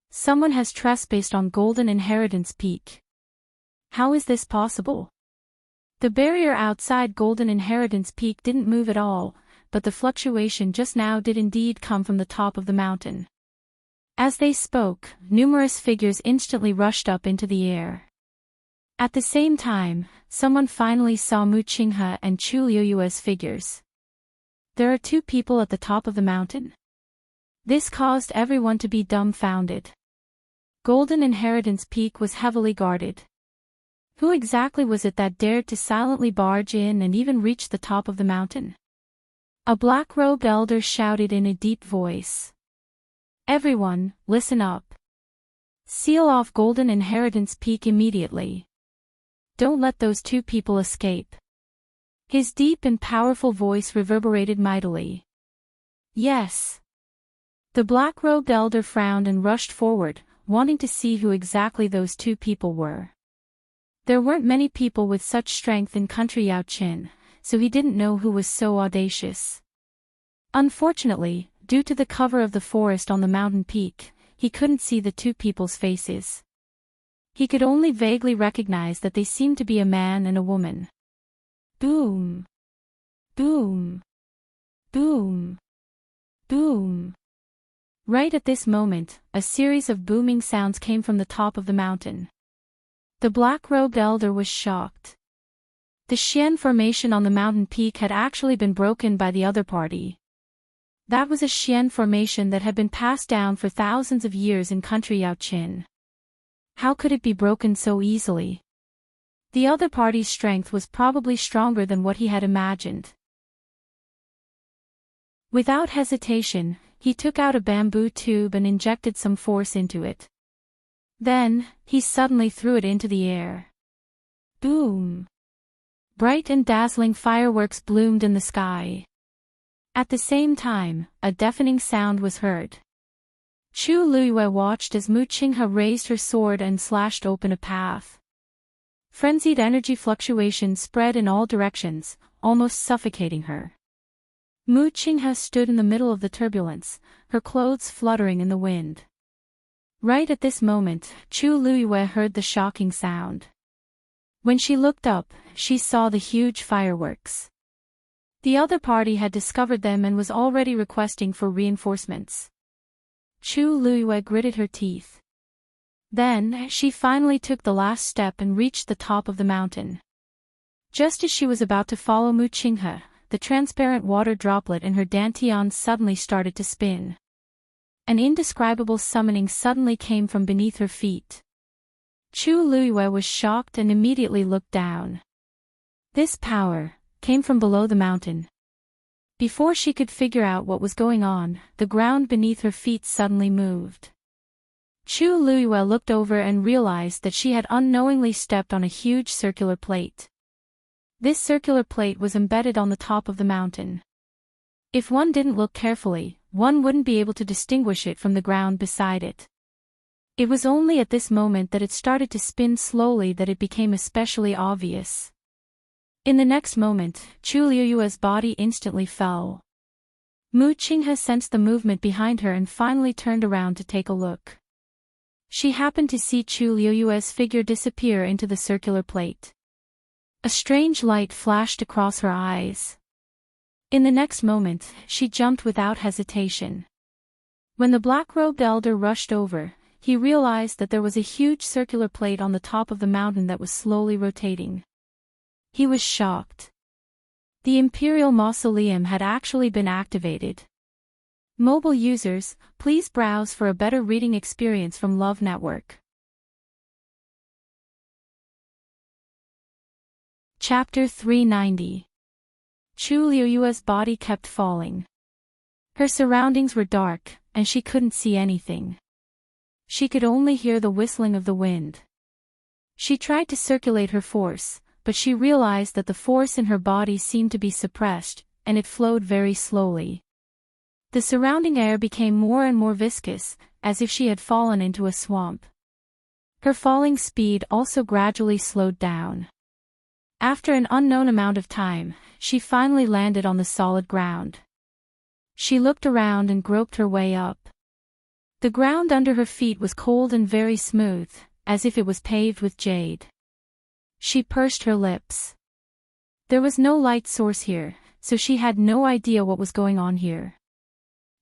Someone has trespassed on Golden Inheritance Peak. How is this possible? The barrier outside Golden Inheritance Peak didn't move at all, but the fluctuation just now did indeed come from the top of the mountain. As they spoke, numerous figures instantly rushed up into the air. At the same time, someone finally saw Mu Qinghe and Chu Luiyue's figures. There are two people at the top of the mountain? This caused everyone to be dumbfounded. Golden Inheritance Peak was heavily guarded. Who exactly was it that dared to silently barge in and even reach the top of the mountain? A black-robed elder shouted in a deep voice. Everyone, listen up. Seal off Golden Inheritance Peak immediately. Don't let those two people escape. His deep and powerful voice reverberated mightily. Yes. The black-robed elder frowned and rushed forward, wanting to see who exactly those two people were. There weren't many people with such strength in country Yaoqin, so he didn't know who was so audacious. Unfortunately, due to the cover of the forest on the mountain peak, he couldn't see the two people's faces. He could only vaguely recognize that they seemed to be a man and a woman. Boom! Boom! Boom! Boom! Right at this moment, a series of booming sounds came from the top of the mountain. The black-robed elder was shocked. The xian formation on the mountain peak had actually been broken by the other party. That was a xian formation that had been passed down for thousands of years in country Yaoqin. How could it be broken so easily? The other party's strength was probably stronger than what he had imagined. Without hesitation, he took out a bamboo tube and injected some force into it. Then, he suddenly threw it into the air. Boom! Bright and dazzling fireworks bloomed in the sky. At the same time, a deafening sound was heard. Chu Luiyue watched as Mu Qinghe raised her sword and slashed open a path. Frenzied energy fluctuations spread in all directions, almost suffocating her. Mu Qinghe stood in the middle of the turbulence, her clothes fluttering in the wind. Right at this moment, Chu Luiyue heard the shocking sound. When she looked up, she saw the huge fireworks. The other party had discovered them and was already requesting for reinforcements. Chu Luiyue gritted her teeth. Then, she finally took the last step and reached the top of the mountain. Just as she was about to follow Mu Qinghe, the transparent water droplet in her dantian suddenly started to spin. An indescribable summoning suddenly came from beneath her feet. Chu Luiyue was shocked and immediately looked down. This power came from below the mountain. Before she could figure out what was going on, the ground beneath her feet suddenly moved. Chu Luiyue looked over and realized that she had unknowingly stepped on a huge circular plate. This circular plate was embedded on the top of the mountain. If one didn't look carefully, one wouldn't be able to distinguish it from the ground beside it. It was only at this moment that it started to spin slowly that it became especially obvious. In the next moment, Chu Luiyue's body instantly fell. Mu Qinghe sensed the movement behind her and finally turned around to take a look. She happened to see Chu Luiyue's figure disappear into the circular plate. A strange light flashed across her eyes. In the next moment, she jumped without hesitation. When the black-robed elder rushed over, he realized that there was a huge circular plate on the top of the mountain that was slowly rotating. He was shocked. The Imperial Mausoleum had actually been activated. Mobile users, please browse for a better reading experience from Love Network. Chapter 390. Chu Luiyue's body kept falling. Her surroundings were dark, and she couldn't see anything. She could only hear the whistling of the wind. She tried to circulate her force, but she realized that the force in her body seemed to be suppressed, and it flowed very slowly. The surrounding air became more and more viscous, as if she had fallen into a swamp. Her falling speed also gradually slowed down. After an unknown amount of time, she finally landed on the solid ground. She looked around and groped her way up. The ground under her feet was cold and very smooth, as if it was paved with jade. She pursed her lips. There was no light source here, so she had no idea what was going on here.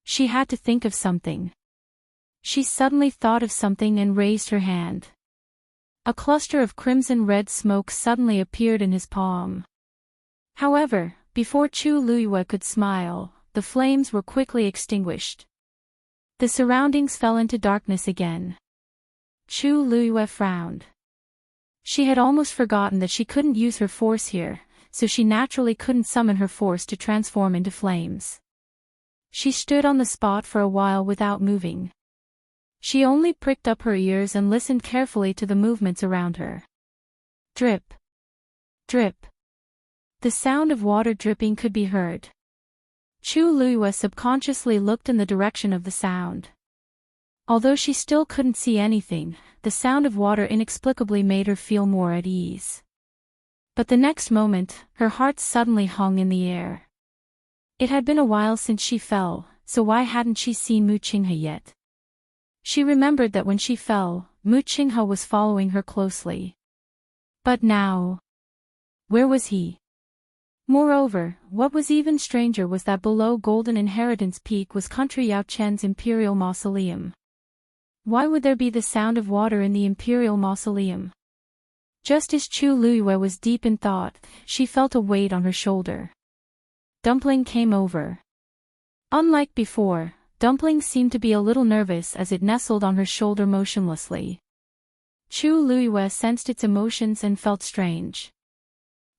She had to think of something. She suddenly thought of something and raised her hand. A cluster of crimson-red smoke suddenly appeared in his palm. However, before Chu Luiyue could smile, the flames were quickly extinguished. The surroundings fell into darkness again. Chu Luiyue frowned. She had almost forgotten that she couldn't use her force here, so she naturally couldn't summon her force to transform into flames. She stood on the spot for a while without moving. She only pricked up her ears and listened carefully to the movements around her. Drip. Drip. The sound of water dripping could be heard. Chu Luiyue subconsciously looked in the direction of the sound. Although she still couldn't see anything, the sound of water inexplicably made her feel more at ease. But the next moment, her heart suddenly hung in the air. It had been a while since she fell, so why hadn't she seen Mu Qinghe yet? She remembered that when she fell, Mu Qinghe was following her closely. But now, where was he? Moreover, what was even stranger was that below Golden Inheritance Peak was Country Yao Chen's Imperial Mausoleum. Why would there be the sound of water in the Imperial Mausoleum? Just as Chu Luiyue was deep in thought, she felt a weight on her shoulder. Dumpling came over. Unlike before, Dumpling seemed to be a little nervous as it nestled on her shoulder motionlessly. Chu Luiyue sensed its emotions and felt strange.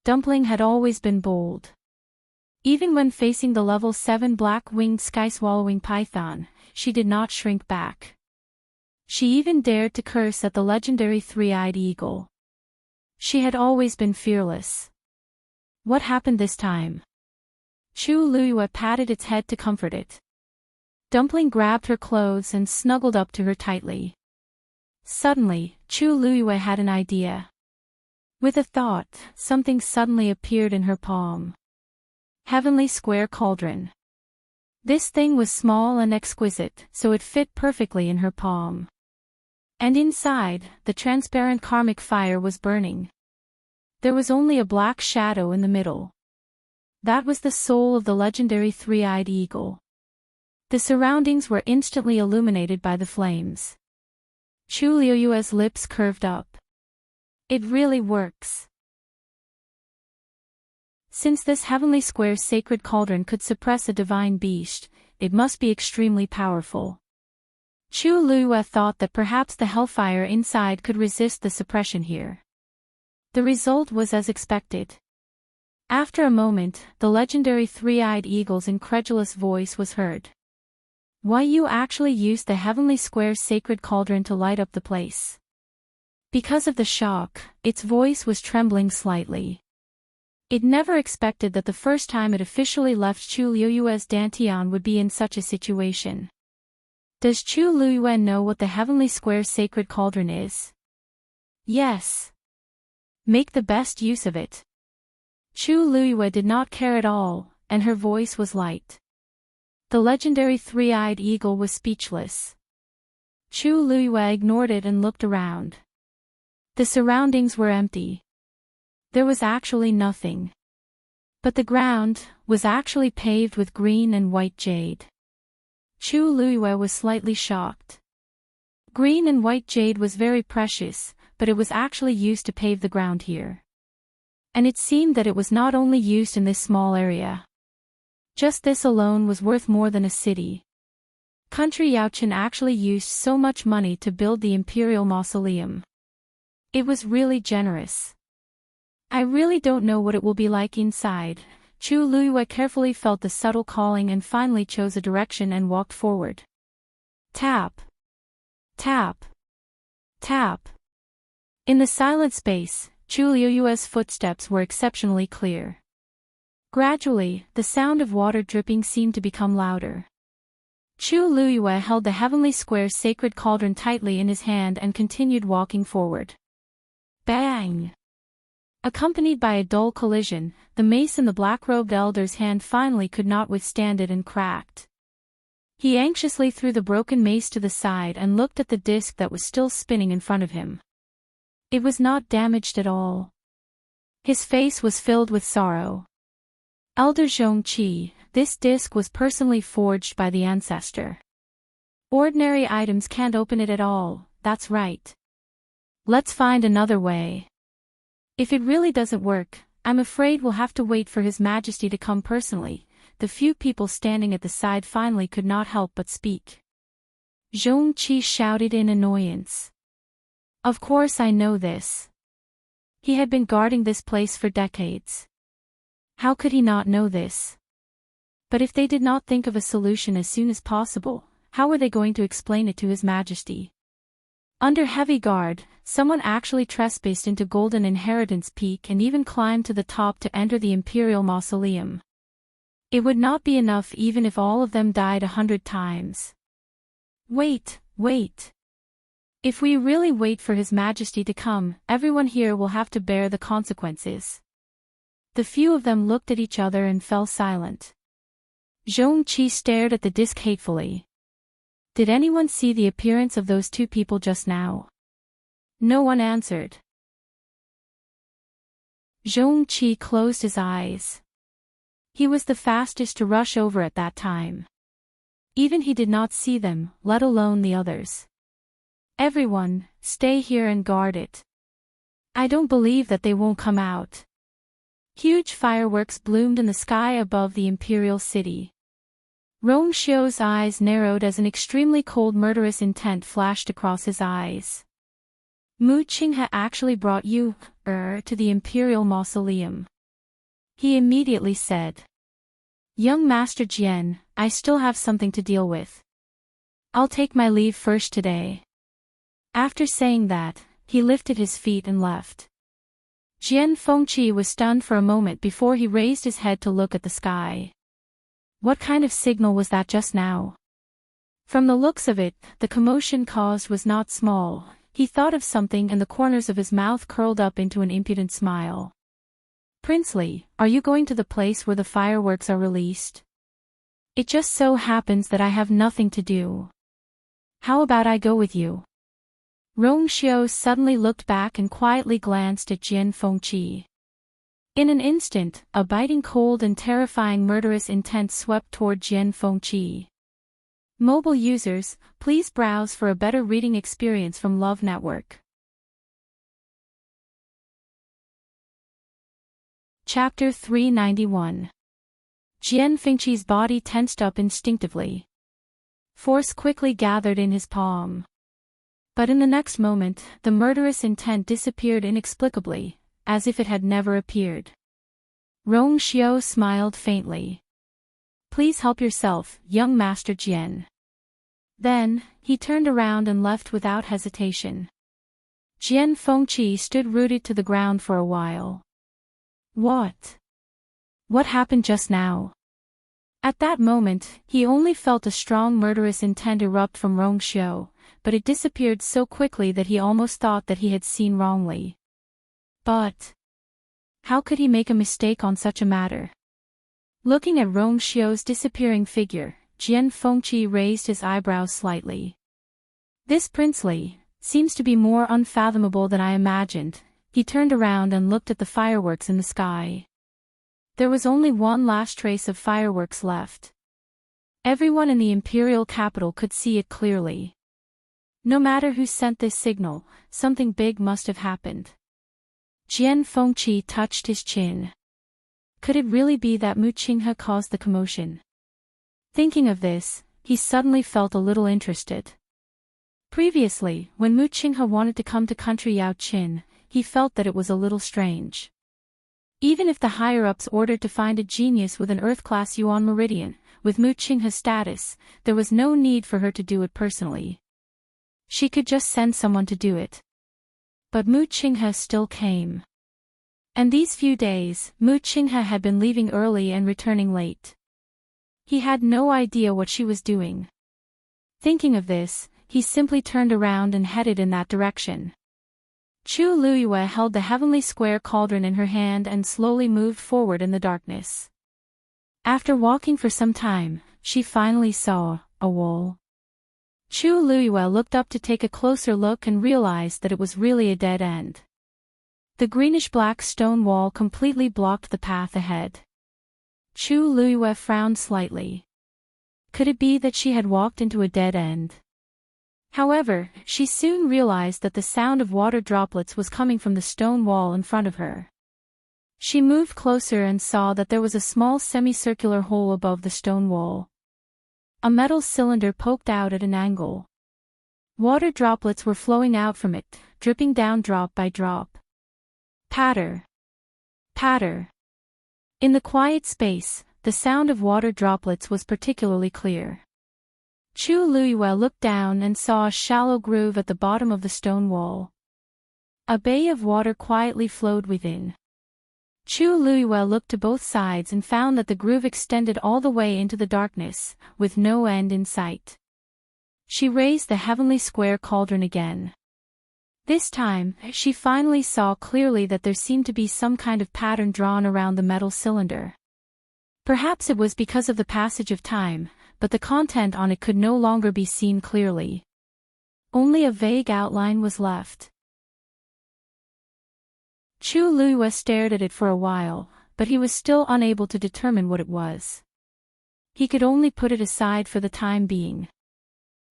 Dumpling had always been bold. Even when facing the level 7 black-winged sky-swallowing python, she did not shrink back. She even dared to curse at the legendary three-eyed eagle. She had always been fearless. What happened this time? Chu Luiyue patted its head to comfort it. Dumpling grabbed her clothes and snuggled up to her tightly. Suddenly, Chu Luiyue had an idea. With a thought, something suddenly appeared in her palm. Heavenly Square Cauldron. This thing was small and exquisite, so it fit perfectly in her palm. And inside, the transparent karmic fire was burning. There was only a black shadow in the middle. That was the soul of the legendary three-eyed eagle. The surroundings were instantly illuminated by the flames. Chu Liuyue's lips curved up. It really works. Since this heavenly square sacred cauldron could suppress a divine beast, it must be extremely powerful. Chu Liyue thought that perhaps the hellfire inside could resist the suppression here. The result was as expected. After a moment, the legendary three-eyed eagle's incredulous voice was heard. Why, you actually used the heavenly square sacred cauldron to light up the place? Because of the shock, its voice was trembling slightly. It never expected that the first time it officially left Chu Liyue's dantian would be in such a situation. Does Chu Liyue know what the heavenly square sacred cauldron is? Yes. Make the best use of it. Chu Liyue did not care at all, and her voice was light. The legendary three-eyed eagle was speechless. Chu Liyue ignored it and looked around. The surroundings were empty. There was actually nothing. But the ground was actually paved with green and white jade. Chu Liyue was slightly shocked. Green and white jade was very precious, but it was actually used to pave the ground here. And it seemed that it was not only used in this small area. Just this alone was worth more than a city. Country Yaochen actually used so much money to build the imperial mausoleum. It was really generous. I really don't know what it will be like inside. Chu Liyue carefully felt the subtle calling and finally chose a direction and walked forward. Tap. Tap. Tap. In the silent space, Chu Liyue's footsteps were exceptionally clear. Gradually, the sound of water dripping seemed to become louder. Chu Liyue held the heavenly square sacred cauldron tightly in his hand and continued walking forward. Bang! Accompanied by a dull collision, the mace in the black-robed elder's hand finally could not withstand it and cracked. He anxiously threw the broken mace to the side and looked at the disc that was still spinning in front of him. It was not damaged at all. His face was filled with sorrow. Elder Zhongqi, this disc was personally forged by the ancestor. Ordinary items can't open it at all, that's right. Let's find another way. If it really doesn't work, I'm afraid we'll have to wait for His Majesty to come personally. The few people standing at the side finally could not help but speak. Zhongqi shouted in annoyance. Of course I know this. He had been guarding this place for decades. How could he not know this? But if they did not think of a solution as soon as possible, how were they going to explain it to His Majesty? Under heavy guard, someone actually trespassed into Golden Inheritance Peak and even climbed to the top to enter the Imperial Mausoleum. It would not be enough even if all of them died 100 times. Wait. If we really wait for His Majesty to come, everyone here will have to bear the consequences. The few of them looked at each other and fell silent. Zhongqi stared at the disc hatefully. Did anyone see the appearance of those two people just now? No one answered. Zhongqi closed his eyes. He was the fastest to rush over at that time. Even he did not see them, let alone the others. Everyone, stay here and guard it. I don't believe that they won't come out. Huge fireworks bloomed in the sky above the imperial city. Rong Xiu's eyes narrowed as an extremely cold murderous intent flashed across his eyes. Mu Qinghe actually brought you, to the imperial mausoleum. He immediately said. Young Master Jian, I still have something to deal with. I'll take my leave first today. After saying that, he lifted his feet and left. Jian Fengqi was stunned for a moment before he raised his head to look at the sky. What kind of signal was that just now? From the looks of it, the commotion caused was not small. He thought of something and the corners of his mouth curled up into an impudent smile. Princely, are you going to the place where the fireworks are released? It just so happens that I have nothing to do. How about I go with you? Rong Xiu suddenly looked back and quietly glanced at Jian Fengqi. In an instant, a biting cold and terrifying murderous intent swept toward Jian Fengqi. Mobile users, please browse for a better reading experience from Love Network. Chapter 391. Jian Fengqi's body tensed up instinctively. Force quickly gathered in his palm. But in the next moment, the murderous intent disappeared inexplicably, as if it had never appeared. Rong Xiao smiled faintly. Please help yourself, young Master Jian. Then, he turned around and left without hesitation. Jian Fengqi stood rooted to the ground for a while. What? What happened just now? At that moment, he only felt a strong murderous intent erupt from Rong Xiao, but it disappeared so quickly that he almost thought that he had seen wrongly. But how could he make a mistake on such a matter? Looking at Rong Xiao's disappearing figure, Jian Fengqi raised his eyebrows slightly. This princely seems to be more unfathomable than I imagined. He turned around and looked at the fireworks in the sky. There was only one last trace of fireworks left. Everyone in the imperial capital could see it clearly. No matter who sent this signal, something big must have happened. Jian Fengqi touched his chin. Could it really be that Mu Qinghe caused the commotion? Thinking of this, he suddenly felt a little interested. Previously, when Mu Qinghe wanted to come to country Yao Qin, he felt that it was a little strange. Even if the higher-ups ordered to find a genius with an Earth-class Yuan meridian, with Mu Qinghe's status, there was no need for her to do it personally. She could just send someone to do it. But Mu Qinghe still came. And these few days, Mu Qinghe had been leaving early and returning late. He had no idea what she was doing. Thinking of this, he simply turned around and headed in that direction. Chu Luiyue held the heavenly square cauldron in her hand and slowly moved forward in the darkness. After walking for some time, she finally saw a wall. Chu Luiyue looked up to take a closer look and realized that it was really a dead end. The greenish-black stone wall completely blocked the path ahead. Chu Luiyue frowned slightly. Could it be that she had walked into a dead end? However, she soon realized that the sound of water droplets was coming from the stone wall in front of her. She moved closer and saw that there was a small semicircular hole above the stone wall. A metal cylinder poked out at an angle. Water droplets were flowing out from it, dripping down drop by drop. Patter. Patter. In the quiet space, the sound of water droplets was particularly clear. Chu Luiyue looked down and saw a shallow groove at the bottom of the stone wall. A bay of water quietly flowed within. Chu Luiyue looked to both sides and found that the groove extended all the way into the darkness, with no end in sight. She raised the heavenly square cauldron again. This time, she finally saw clearly that there seemed to be some kind of pattern drawn around the metal cylinder. Perhaps it was because of the passage of time, but the content on it could no longer be seen clearly. Only a vague outline was left. Chu Luiyue stared at it for a while, but he was still unable to determine what it was. He could only put it aside for the time being.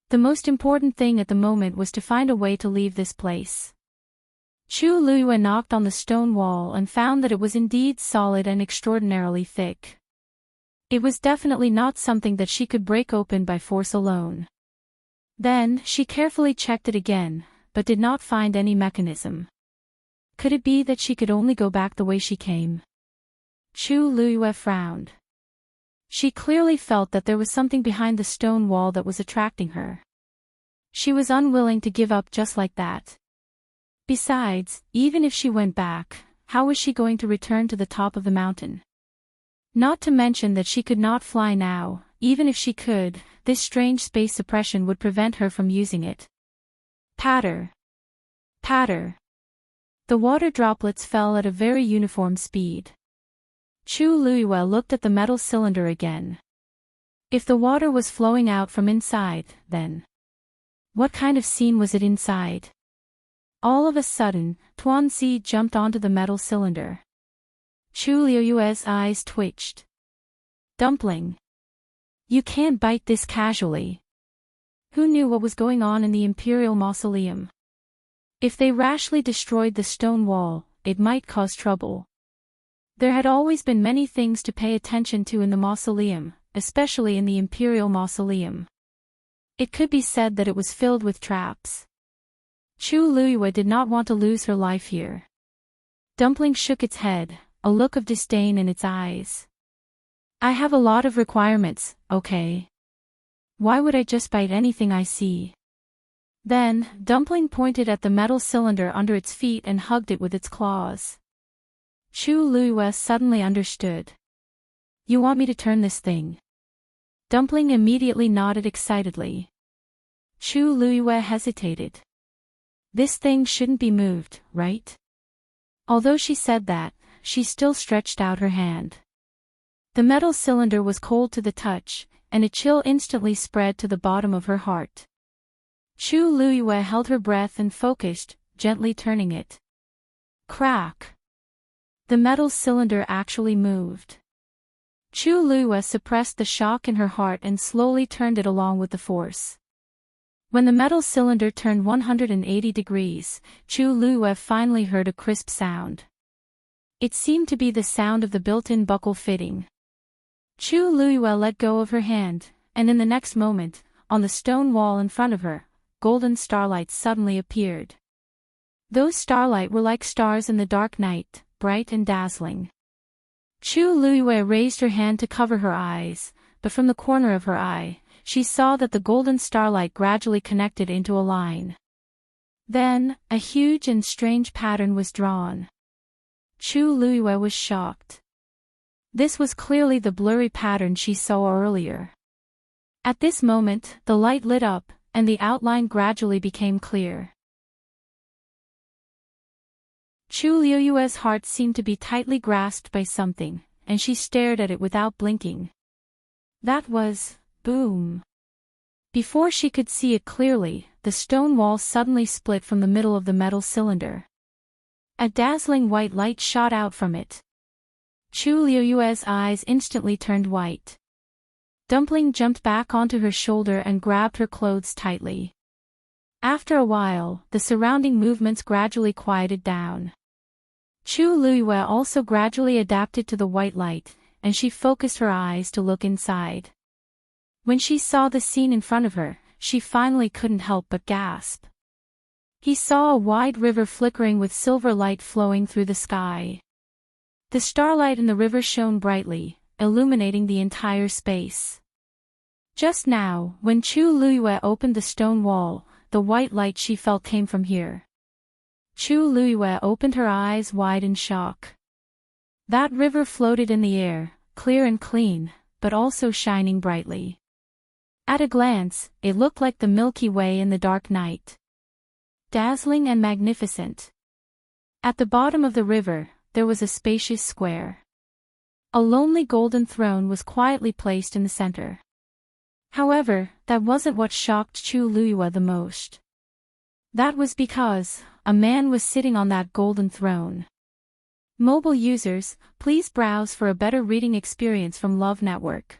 The most important thing at the moment was to find a way to leave this place. Chu Luiyue knocked on the stone wall and found that it was indeed solid and extraordinarily thick. It was definitely not something that she could break open by force alone. Then, she carefully checked it again, but did not find any mechanism. Could it be that she could only go back the way she came? Chu Luiyue frowned. She clearly felt that there was something behind the stone wall that was attracting her. She was unwilling to give up just like that. Besides, even if she went back, how was she going to return to the top of the mountain? Not to mention that she could not fly now. Even if she could, this strange space suppression would prevent her from using it. Patter. Patter. The water droplets fell at a very uniform speed. Chu Luiyue looked at the metal cylinder again. If the water was flowing out from inside, then what kind of scene was it inside? All of a sudden, Tuanzi jumped onto the metal cylinder. Chu Liuyue's eyes twitched. Dumpling. You can't bite this casually. Who knew what was going on in the imperial mausoleum? If they rashly destroyed the stone wall, it might cause trouble. There had always been many things to pay attention to in the mausoleum, especially in the imperial mausoleum. It could be said that it was filled with traps. Chu Liyue did not want to lose her life here. Dumpling shook its head, a look of disdain in its eyes. I have a lot of requirements, okay? Why would I just bite anything I see? Then, Dumpling pointed at the metal cylinder under its feet and hugged it with its claws. Chu Liyue suddenly understood. You want me to turn this thing? Dumpling immediately nodded excitedly. Chu Liyue hesitated. This thing shouldn't be moved, right? Although she said that, she still stretched out her hand. The metal cylinder was cold to the touch, and a chill instantly spread to the bottom of her heart. Chu Liyue held her breath and focused, gently turning it. Crack! The metal cylinder actually moved. Chu Liyue suppressed the shock in her heart and slowly turned it along with the force. When the metal cylinder turned 180 degrees, Chu Liyue finally heard a crisp sound. It seemed to be the sound of the built-in buckle fitting. Chu Liyue let go of her hand, and in the next moment, on the stone wall in front of her, golden starlight suddenly appeared. Those starlight were like stars in the dark night, bright and dazzling. Chu Liyue raised her hand to cover her eyes, but from the corner of her eye, she saw that the golden starlight gradually connected into a line. Then, a huge and strange pattern was drawn. Chu Liyue was shocked. This was clearly the blurry pattern she saw earlier. At this moment, the light lit up, and the outline gradually became clear. Chu Liyue's heart seemed to be tightly grasped by something, and she stared at it without blinking. That was, boom. Before she could see it clearly, the stone wall suddenly split from the middle of the metal cylinder. A dazzling white light shot out from it. Chu Liyue's eyes instantly turned white. Dumpling jumped back onto her shoulder and grabbed her clothes tightly. After a while, the surrounding movements gradually quieted down. Chu Liyue also gradually adapted to the white light, and she focused her eyes to look inside. When she saw the scene in front of her, she finally couldn't help but gasp. He saw a wide river flickering with silver light flowing through the sky. The starlight in the river shone brightly, illuminating the entire space. Just now, when Chu Liyue opened the stone wall, the white light she felt came from here. Chu Liyue opened her eyes wide in shock. That river floated in the air, clear and clean, but also shining brightly. At a glance, it looked like the Milky Way in the dark night. Dazzling and magnificent. At the bottom of the river, there was a spacious square. A lonely golden throne was quietly placed in the center. However, that wasn't what shocked Chu Liyue the most. That was because a man was sitting on that golden throne. Mobile users, please browse for a better reading experience from Love Network.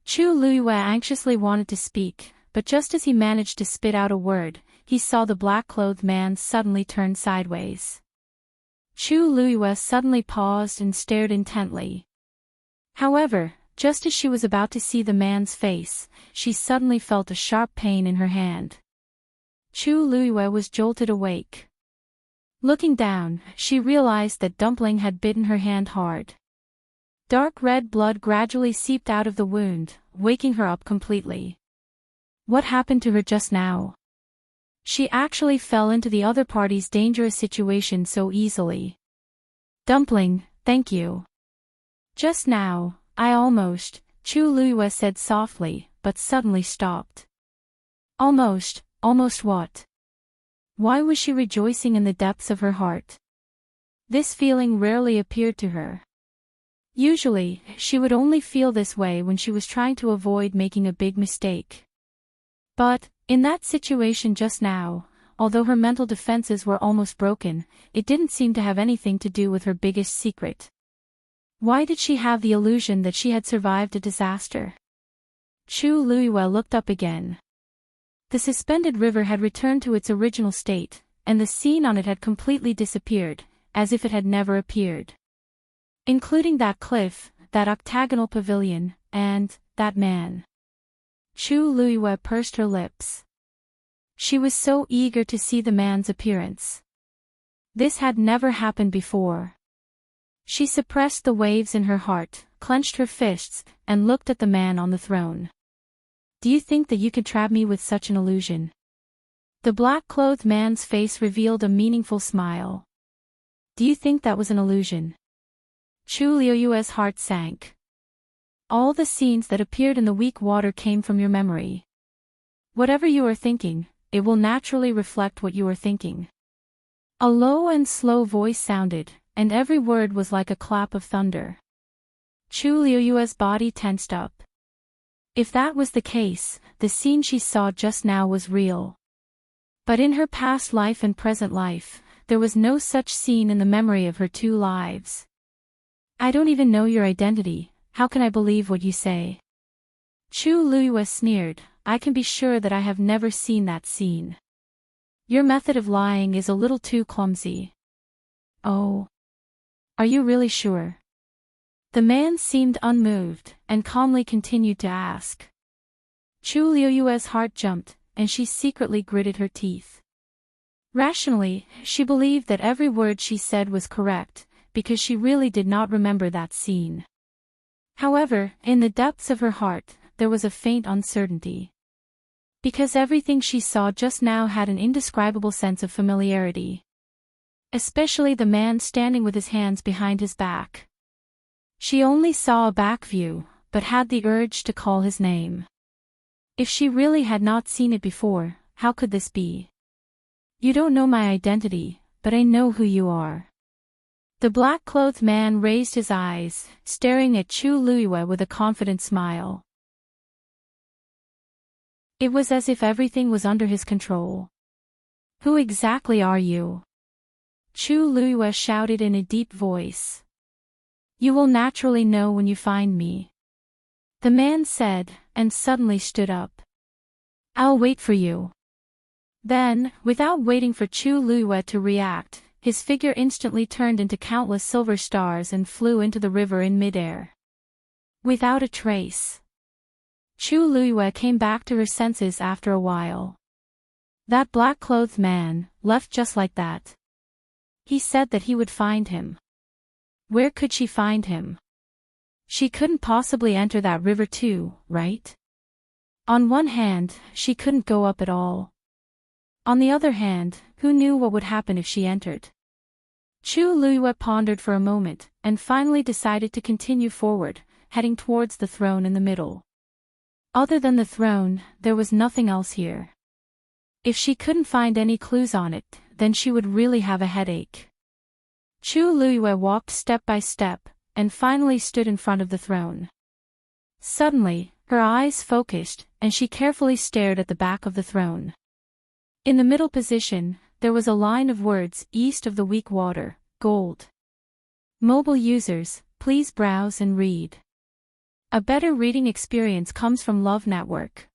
Chu Liyue anxiously wanted to speak, but just as he managed to spit out a word, he saw the black-clothed man suddenly turn sideways. Chu Liyue suddenly paused and stared intently. However, just as she was about to see the man's face, she suddenly felt a sharp pain in her hand. Chu Liyue was jolted awake. Looking down, she realized that Dumpling had bitten her hand hard. Dark red blood gradually seeped out of the wound, waking her up completely. What happened to her just now? She actually fell into the other party's dangerous situation so easily. Dumpling, thank you. Just now, Chu Liyue said softly, but suddenly stopped. Almost what? Why was she rejoicing in the depths of her heart? This feeling rarely appeared to her. Usually, she would only feel this way when she was trying to avoid making a big mistake. But, In that situation just now, although her mental defenses were almost broken, it didn't seem to have anything to do with her biggest secret. Why did she have the illusion that she had survived a disaster? Chu Luiyue looked up again. The suspended river had returned to its original state, and the scene on it had completely disappeared, as if it had never appeared. Including that cliff, that octagonal pavilion, and that man. Chu Luiyue pursed her lips. She was so eager to see the man's appearance. This had never happened before. She suppressed the waves in her heart, clenched her fists, and looked at the man on the throne. Do you think that you could trap me with such an illusion? The black-clothed man's face revealed a meaningful smile. Do you think that was an illusion? Chu Luiyue's heart sank. All the scenes that appeared in the weak water came from your memory. Whatever you are thinking, it will naturally reflect what you are thinking. A low and slow voice sounded, and every word was like a clap of thunder. Chu Luiyue's body tensed up. If that was the case, the scene she saw just now was real. But in her past life and present life, there was no such scene in the memory of her two lives. I don't even know your identity, how can I believe what you say? Chu Luiyue sneered, I can be sure that I have never seen that scene. Your method of lying is a little too clumsy. Oh. Are you really sure? The man seemed unmoved, and calmly continued to ask. Chu Luiyue's heart jumped, and she secretly gritted her teeth. Rationally, she believed that every word she said was correct, because she really did not remember that scene. However, in the depths of her heart, there was a faint uncertainty. Because everything she saw just now had an indescribable sense of familiarity. Especially the man standing with his hands behind his back. She only saw a back view, but had the urge to call his name. If she really had not seen it before, how could this be? You don't know my identity, but I know who you are. The black-clothed man raised his eyes, staring at Chu Luiyue with a confident smile. It was as if everything was under his control. Who exactly are you? Chu Luiyue shouted in a deep voice. You will naturally know when you find me. The man said, and suddenly stood up. I'll wait for you. Then, without waiting for Chu Luiyue to react, his figure instantly turned into countless silver stars and flew into the river in midair. Without a trace. Chu Luiyue came back to her senses after a while. That black-clothed man, left just like that. He said that he would find him. Where could she find him? She couldn't possibly enter that river too, right? On one hand, she couldn't go up at all. On the other hand, who knew what would happen if she entered? Chu Luiyue pondered for a moment, and finally decided to continue forward, heading towards the throne in the middle. Other than the throne, there was nothing else here. If she couldn't find any clues on it, then she would really have a headache. Chu Luiyue walked step by step, and finally stood in front of the throne. Suddenly, her eyes focused, and she carefully stared at the back of the throne. In the middle position, there was a line of words east of the weak water, gold. Mobile users, please browse and read. A better reading experience comes from Love Network.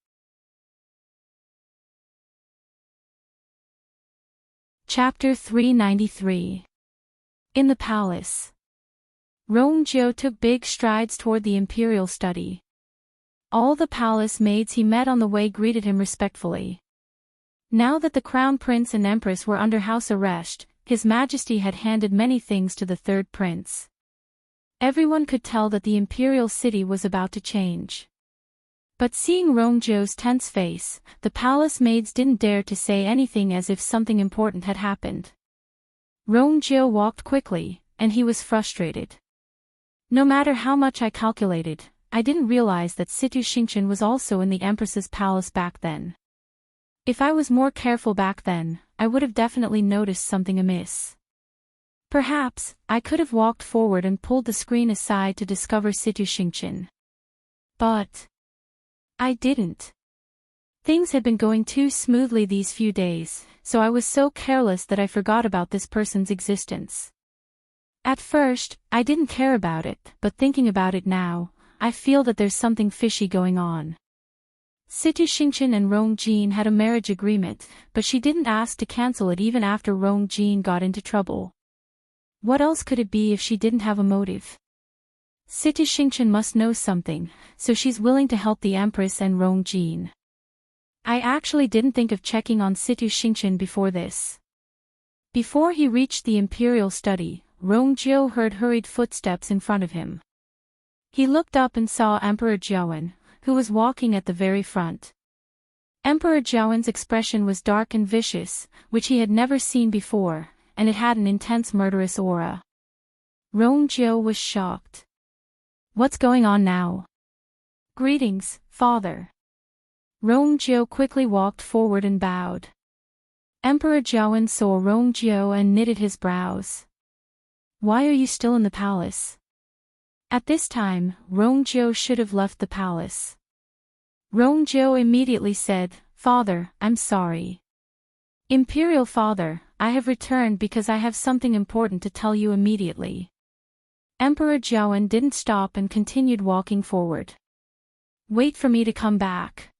Chapter 393. In the Palace. Rongjio took big strides toward the imperial study. All the palace maids he met on the way greeted him respectfully. Now that the crown prince and empress were under house arrest, His Majesty had handed many things to the third prince. Everyone could tell that the imperial city was about to change. But seeing Rongjio's tense face, the palace maids didn't dare to say anything as if something important had happened. Rongjio walked quickly, and he was frustrated. No matter how much I calculated, I didn't realize that Situ Xingqian was also in the Empress's palace back then. If I was more careful back then, I would have definitely noticed something amiss. Perhaps, I could have walked forward and pulled the screen aside to discover Situ Xingqian. But I didn't. Things had been going too smoothly these few days, so I was so careless that I forgot about this person's existence. At first, I didn't care about it, but thinking about it now, I feel that there's something fishy going on. Situ Xingchen and Rong Jin had a marriage agreement, but she didn't ask to cancel it even after Rong Jin got into trouble. What else could it be if she didn't have a motive? Situ Xingchen must know something, so she's willing to help the Empress and Rong Jin. I actually didn't think of checking on Situ Xingchen before this. Before he reached the imperial study, Rong Jiu heard hurried footsteps in front of him. He looked up and saw Emperor Jiawen, who was walking at the very front. Emperor Jiawen's expression was dark and vicious, which he had never seen before, and it had an intense murderous aura. Rong Jiu was shocked. What's going on now? Greetings, father. Rong Jiu quickly walked forward and bowed. Emperor Jiawen saw Rong Jiu and knitted his brows. Why are you still in the palace? At this time, Rong Jiu should have left the palace. Rong Jiu immediately said, Father, I'm sorry. Imperial Father, I have returned because I have something important to tell you immediately. Emperor Jiawen didn't stop and continued walking forward. Wait for me to come back.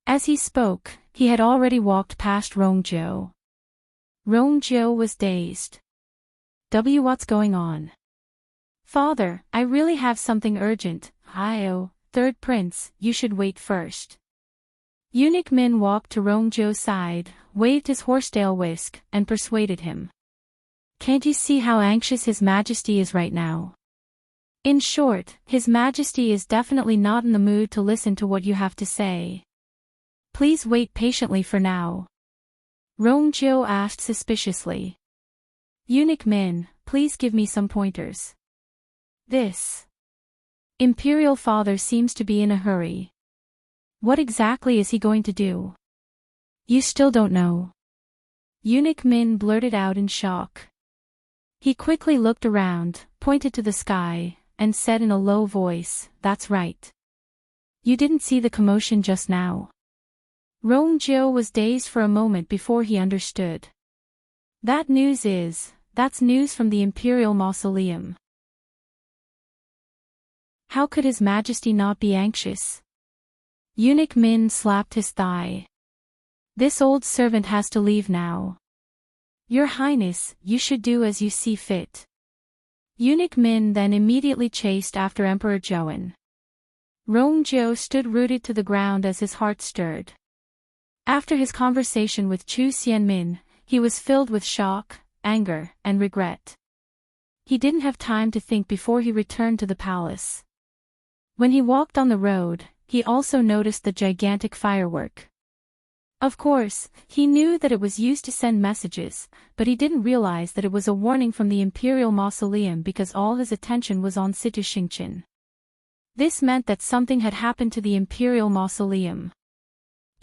As he spoke, he had already walked past Rong Jiu. Rong Jiu was dazed. What's going on? Father, I really have something urgent. Third prince, you should wait first. Eunuch Min walked to Rong Jiu's side, waved his horsetail whisk, and persuaded him. Can't you see how anxious His Majesty is right now? In short, His Majesty is definitely not in the mood to listen to what you have to say. Please wait patiently for now. Rong Jiu asked suspiciously. Eunuch Min, please give me some pointers. This Imperial Father seems to be in a hurry. What exactly is he going to do? You still don't know. Eunuch Min blurted out in shock. He quickly looked around, pointed to the sky, and said in a low voice, That's right. You didn't see the commotion just now. Rong Jiu was dazed for a moment before he understood. That's news from the Imperial Mausoleum. How could His Majesty not be anxious? Eunuch Min slapped his thigh. This old servant has to leave now. Your Highness, you should do as you see fit. Eunuch Min then immediately chased after Emperor Jiawen. Rong Jiu stood rooted to the ground as his heart stirred. After his conversation with Chu Xianmin, he was filled with shock, anger, and regret. He didn't have time to think before he returned to the palace. When he walked on the road, he also noticed the gigantic firework. Of course, he knew that it was used to send messages, but he didn't realize that it was a warning from the Imperial Mausoleum because all his attention was on Situ Xingchen. This meant that something had happened to the Imperial Mausoleum.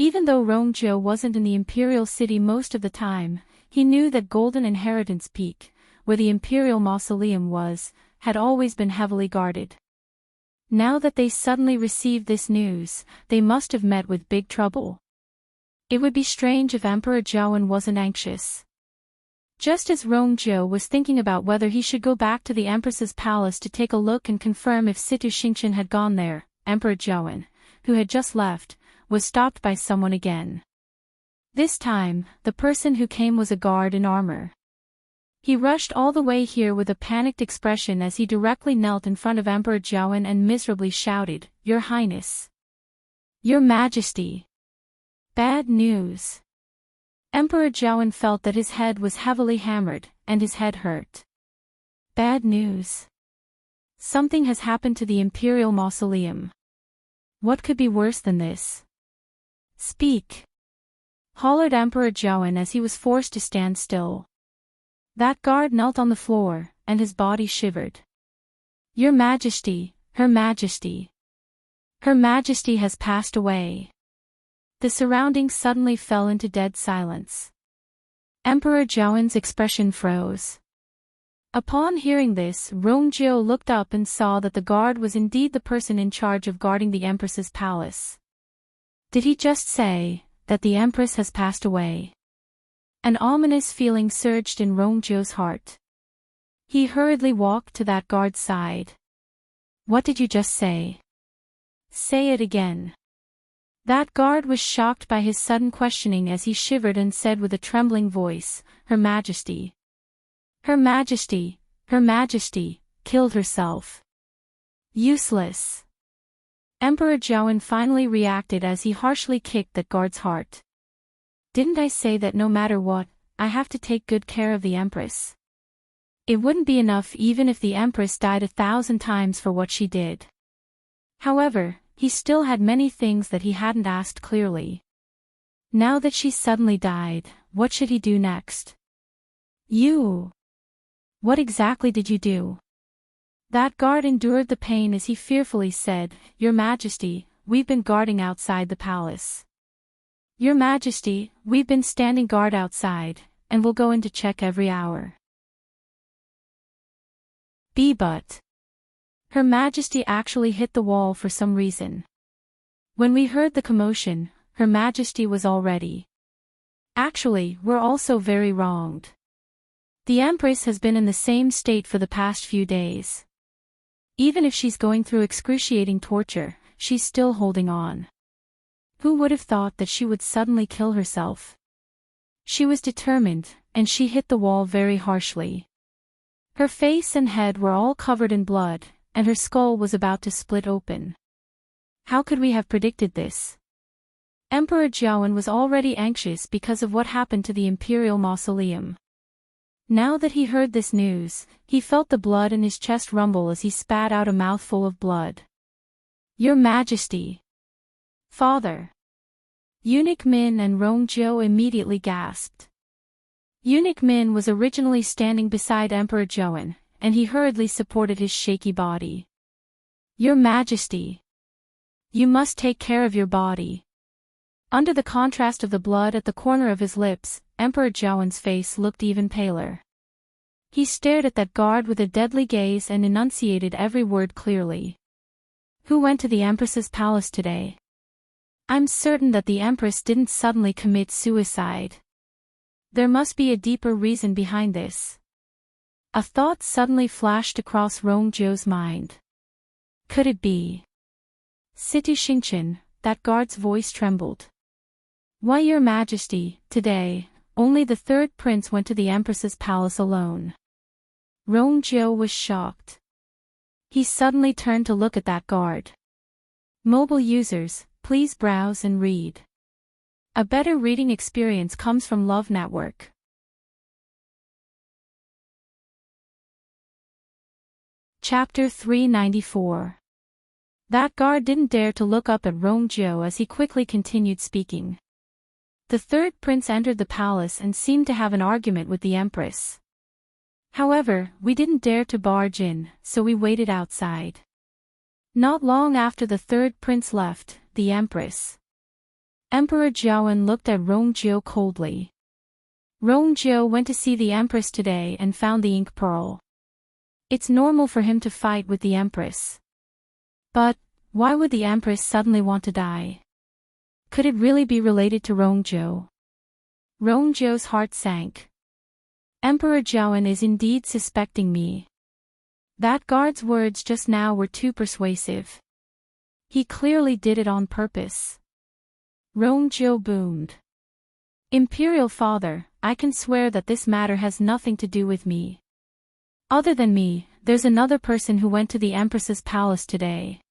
Even though Rong Jiu wasn't in the Imperial City most of the time, he knew that Golden Inheritance Peak, where the Imperial Mausoleum was, had always been heavily guarded. Now that they suddenly received this news, they must have met with big trouble. It would be strange if Emperor Jiawen wasn't anxious. Just as Rong Jiu was thinking about whether he should go back to the Empress's palace to take a look and confirm if Situ Xingchen had gone there, Emperor Jiawen, who had just left, was stopped by someone again. This time, the person who came was a guard in armor. He rushed all the way here with a panicked expression as he directly knelt in front of Emperor Jiawen and miserably shouted, Your Highness! Your Majesty! Bad news! Emperor Jiawen felt that his head was heavily hammered, and his head hurt. Bad news! Something has happened to the Imperial Mausoleum. What could be worse than this? Speak! Hollered Emperor Jiawen as he was forced to stand still. That guard knelt on the floor, and his body shivered. Your Majesty, Her Majesty. Her Majesty has passed away. The surroundings suddenly fell into dead silence. Emperor Jiawen's expression froze. Upon hearing this, Rong Jiu looked up and saw that the guard was indeed the person in charge of guarding the Empress's palace. Did he just say that the Empress has passed away? An ominous feeling surged in Rongzhou's heart. He hurriedly walked to that guard's side. What did you just say? Say it again. That guard was shocked by his sudden questioning as he shivered and said with a trembling voice, Her Majesty. Her Majesty, Her Majesty, killed herself. Useless. Emperor Zhaoan finally reacted as he harshly kicked that guard's heart. Didn't I say that no matter what, I have to take good care of the Empress? It wouldn't be enough even if the Empress died 1,000 times for what she did. However, he still had many things that he hadn't asked clearly. Now that she suddenly died, what should he do next? You! What exactly did you do? That guard endured the pain as he fearfully said, Your Majesty, we've been guarding outside the palace. Your Majesty, we've been standing guard outside, and we'll go in to check every hour. But Her Majesty actually hit the wall for some reason. When we heard the commotion, Her Majesty was all ready. Actually, we're also very wronged. The Empress has been in the same state for the past few days. Even if she's going through excruciating torture, she's still holding on. Who would have thought that she would suddenly kill herself? She was determined, and she hit the wall very harshly. Her face and head were all covered in blood, and her skull was about to split open. How could we have predicted this? Emperor Zhaoan was already anxious because of what happened to the imperial mausoleum. Now that he heard this news, he felt the blood in his chest rumble as he spat out a mouthful of blood. Your Majesty! Father! Eunuch Min and Rongzhou immediately gasped. Eunuch Min was originally standing beside Emperor Zhaoan, and he hurriedly supported his shaky body. Your Majesty! You must take care of your body. Under the contrast of the blood at the corner of his lips, Emperor Zhaoan's face looked even paler. He stared at that guard with a deadly gaze and enunciated every word clearly. Who went to the Empress's palace today? I'm certain that the Empress didn't suddenly commit suicide. There must be a deeper reason behind this. A thought suddenly flashed across Rongzhou's mind. Could it be? Situ Xingqian, that guard's voice trembled. Why, Your Majesty, today, only the third prince went to the Empress's palace alone. Rongzhou was shocked. He suddenly turned to look at that guard. Mobile users, please browse and read. A better reading experience comes from Love Network. Chapter 394. That guard didn't dare to look up at Rongzhou as he quickly continued speaking. The third prince entered the palace and seemed to have an argument with the Empress. However, we didn't dare to barge in, so we waited outside. Not long after the third prince left, the Empress. Emperor Zhaoan looked at Rongzhou coldly. Rongzhou went to see the Empress today and found the ink pearl. It's normal for him to fight with the Empress. But, why would the Empress suddenly want to die? Could it really be related to Rongzhou? Rongzhou's heart sank. Emperor Zhaoan is indeed suspecting me. That guard's words just now were too persuasive. He clearly did it on purpose. Rongzhou boomed. Imperial Father, I can swear that this matter has nothing to do with me. Other than me, there's another person who went to the Empress's palace today.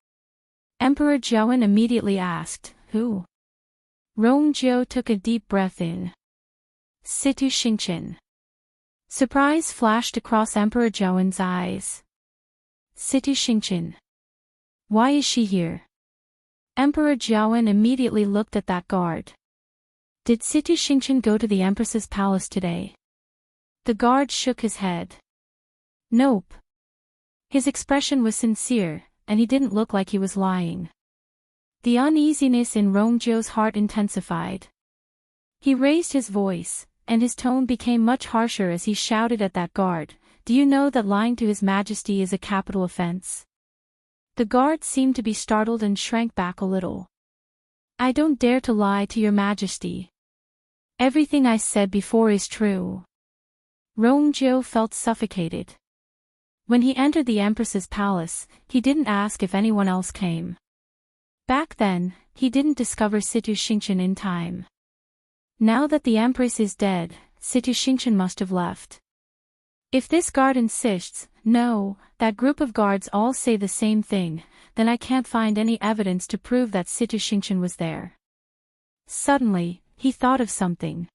Emperor Zhaoan immediately asked, Who? Rongzhou took a deep breath in. Situ Xingqian. Surprise flashed across Emperor Zhaoan's eyes. Situ Xingqian. Why is she here? Emperor Zhaoan immediately looked at that guard. Did Situ Xingqian go to the Empress's palace today? The guard shook his head. Nope. His expression was sincere, and he didn't look like he was lying. The uneasiness in Rongzhou's heart intensified. He raised his voice, and his tone became much harsher as he shouted at that guard, Do you know that lying to His Majesty is a capital offense? The guard seemed to be startled and shrank back a little. I don't dare to lie to your majesty. Everything I said before is true. Rongjiu felt suffocated. When he entered the Empress's palace, he didn't ask if anyone else came. Back then, he didn't discover Situ Xingchen in time. Now that the Empress is dead, Situ Xingchen must have left. If this guard insists, no, that group of guards all say the same thing, then I can't find any evidence to prove that Situ Xingchen was there. Suddenly, he thought of something.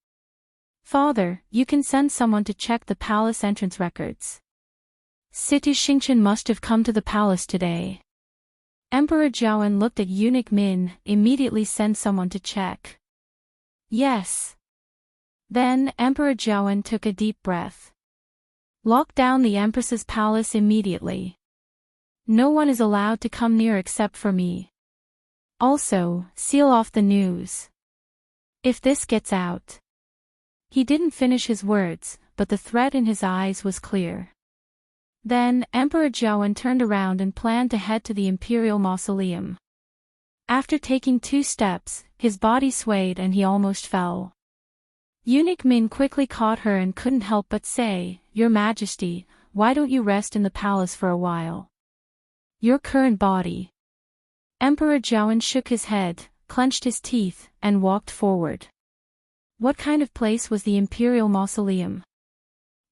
Father, you can send someone to check the palace entrance records. Situ Xingchen must have come to the palace today. Emperor Zhaoan looked at eunuch Min, immediately send someone to check. Yes. Then Emperor Zhaoan took a deep breath. Lock down the Empress's palace immediately. No one is allowed to come near except for me. Also, seal off the news. If this gets out. He didn't finish his words, but the threat in his eyes was clear. Then, Emperor Zhaoan turned around and planned to head to the imperial mausoleum. After taking 2 steps, his body swayed and he almost fell. Eunuch Min quickly caught her and couldn't help but say, Your Majesty, why don't you rest in the palace for a while? Your current body. Emperor Zhaoan shook his head, clenched his teeth, and walked forward. What kind of place was the imperial mausoleum?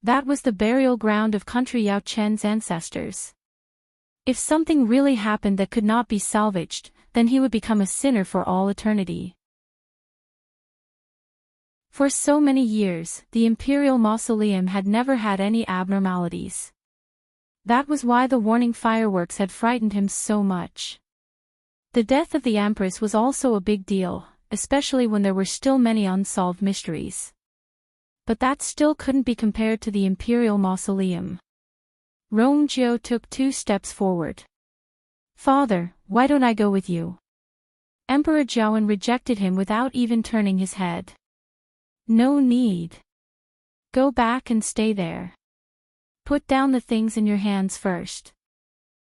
That was the burial ground of country Yao Chen's ancestors. If something really happened that could not be salvaged, then he would become a sinner for all eternity. For so many years, the imperial mausoleum had never had any abnormalities. That was why the warning fireworks had frightened him so much. The death of the Empress was also a big deal, especially when there were still many unsolved mysteries. But that still couldn't be compared to the imperial mausoleum. Rongjiu took 2 steps forward. Father, why don't I go with you? Emperor Zhaoan rejected him without even turning his head. No need. Go back and stay there. Put down the things in your hands first.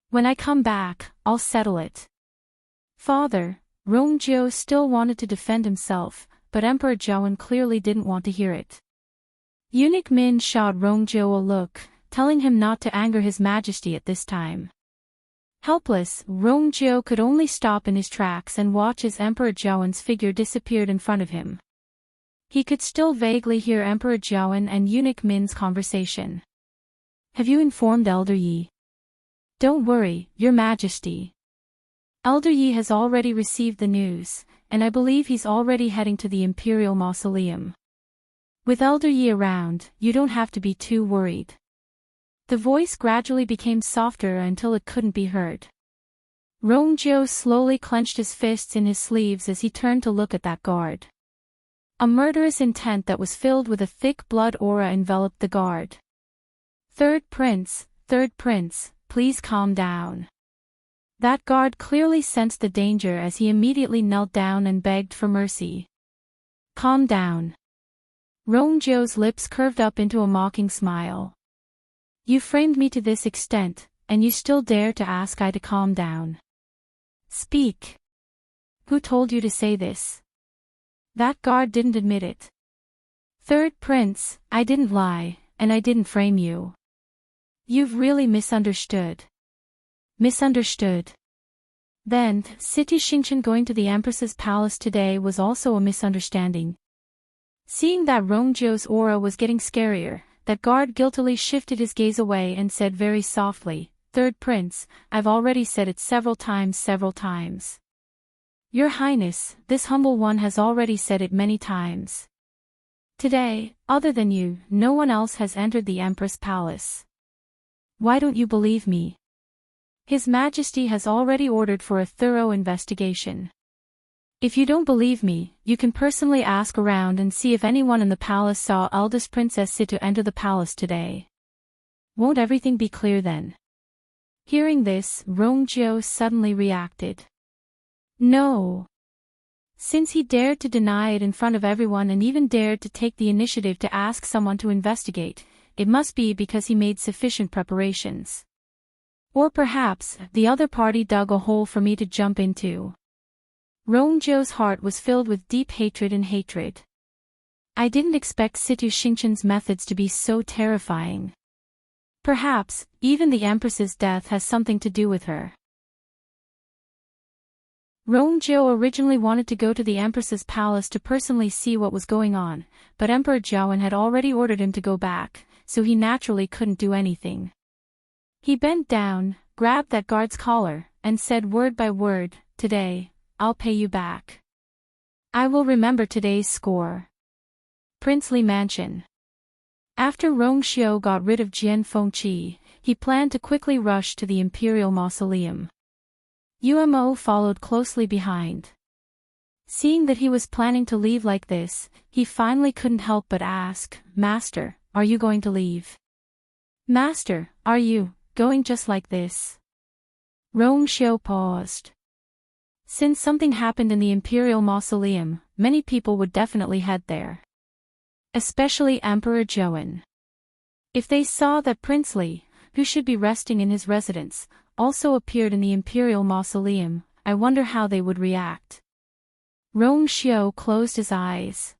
When I come back, I'll settle it. Father, Rongjiu still wanted to defend himself, but Emperor Zhaoan clearly didn't want to hear it. Eunuch Min shot Rongjiu a look, telling him not to anger his majesty at this time. Helpless, Rongjiu could only stop in his tracks and watch as Emperor Zhaoan's figure disappeared in front of him. He could still vaguely hear Emperor Zhaoan and Eunuch Min's conversation. Have you informed Elder Yi? Don't worry, Your Majesty. Elder Yi has already received the news, and I believe he's already heading to the Imperial Mausoleum. With Elder Yi around, you don't have to be too worried. The voice gradually became softer until it couldn't be heard. Rongjiu slowly clenched his fists in his sleeves as he turned to look at that guard. A murderous intent that was filled with a thick blood aura enveloped the guard. Third Prince, please calm down. That guard clearly sensed the danger as he immediately knelt down and begged for mercy. Calm down. Rongjiu's lips curved up into a mocking smile. You framed me to this extent, and you still dare to ask I to calm down. Speak. Who told you to say this? That guard didn't admit it. Third Prince, I didn't lie, and I didn't frame you. You've really misunderstood. Misunderstood. Then, Situ Xingchen going to the Empress's palace today was also a misunderstanding. Seeing that Rongjiu's aura was getting scarier, that guard guiltily shifted his gaze away and said very softly, Third Prince, I've already said it several times. Your Highness, this humble one has already said it many times. Today, other than you, no one else has entered the Empress Palace. Why don't you believe me? His Majesty has already ordered for a thorough investigation. If you don't believe me, you can personally ask around and see if anyone in the palace saw eldest Princess Situ enter the palace today. Won't everything be clear then? Hearing this, Rongjiu suddenly reacted. No. Since he dared to deny it in front of everyone and even dared to take the initiative to ask someone to investigate, it must be because he made sufficient preparations. Or perhaps, the other party dug a hole for me to jump into. Rongzhou's heart was filled with deep hatred and hatred. I didn't expect Situ Xingchen's methods to be so terrifying. Perhaps, even the Empress's death has something to do with her. Rongzhou originally wanted to go to the Empress's palace to personally see what was going on, but Emperor Zhaoan had already ordered him to go back, so he naturally couldn't do anything. He bent down, grabbed that guard's collar, and said word by word, "Today, I'll pay you back. I will remember today's score." Princely Mansion. After Rongzhou got rid of Jian Fengqi, he planned to quickly rush to the Imperial Mausoleum. Umo followed closely behind. Seeing that he was planning to leave like this, he finally couldn't help but ask, "Master, are you going to leave? Master, are you going just like this?" Rongzhou paused. Since something happened in the Imperial Mausoleum, many people would definitely head there. Especially Emperor Zhaoan. If they saw that Prince Li, who should be resting in his residence, also appeared in the Imperial Mausoleum, I wonder how they would react. Rongzhou closed his eyes.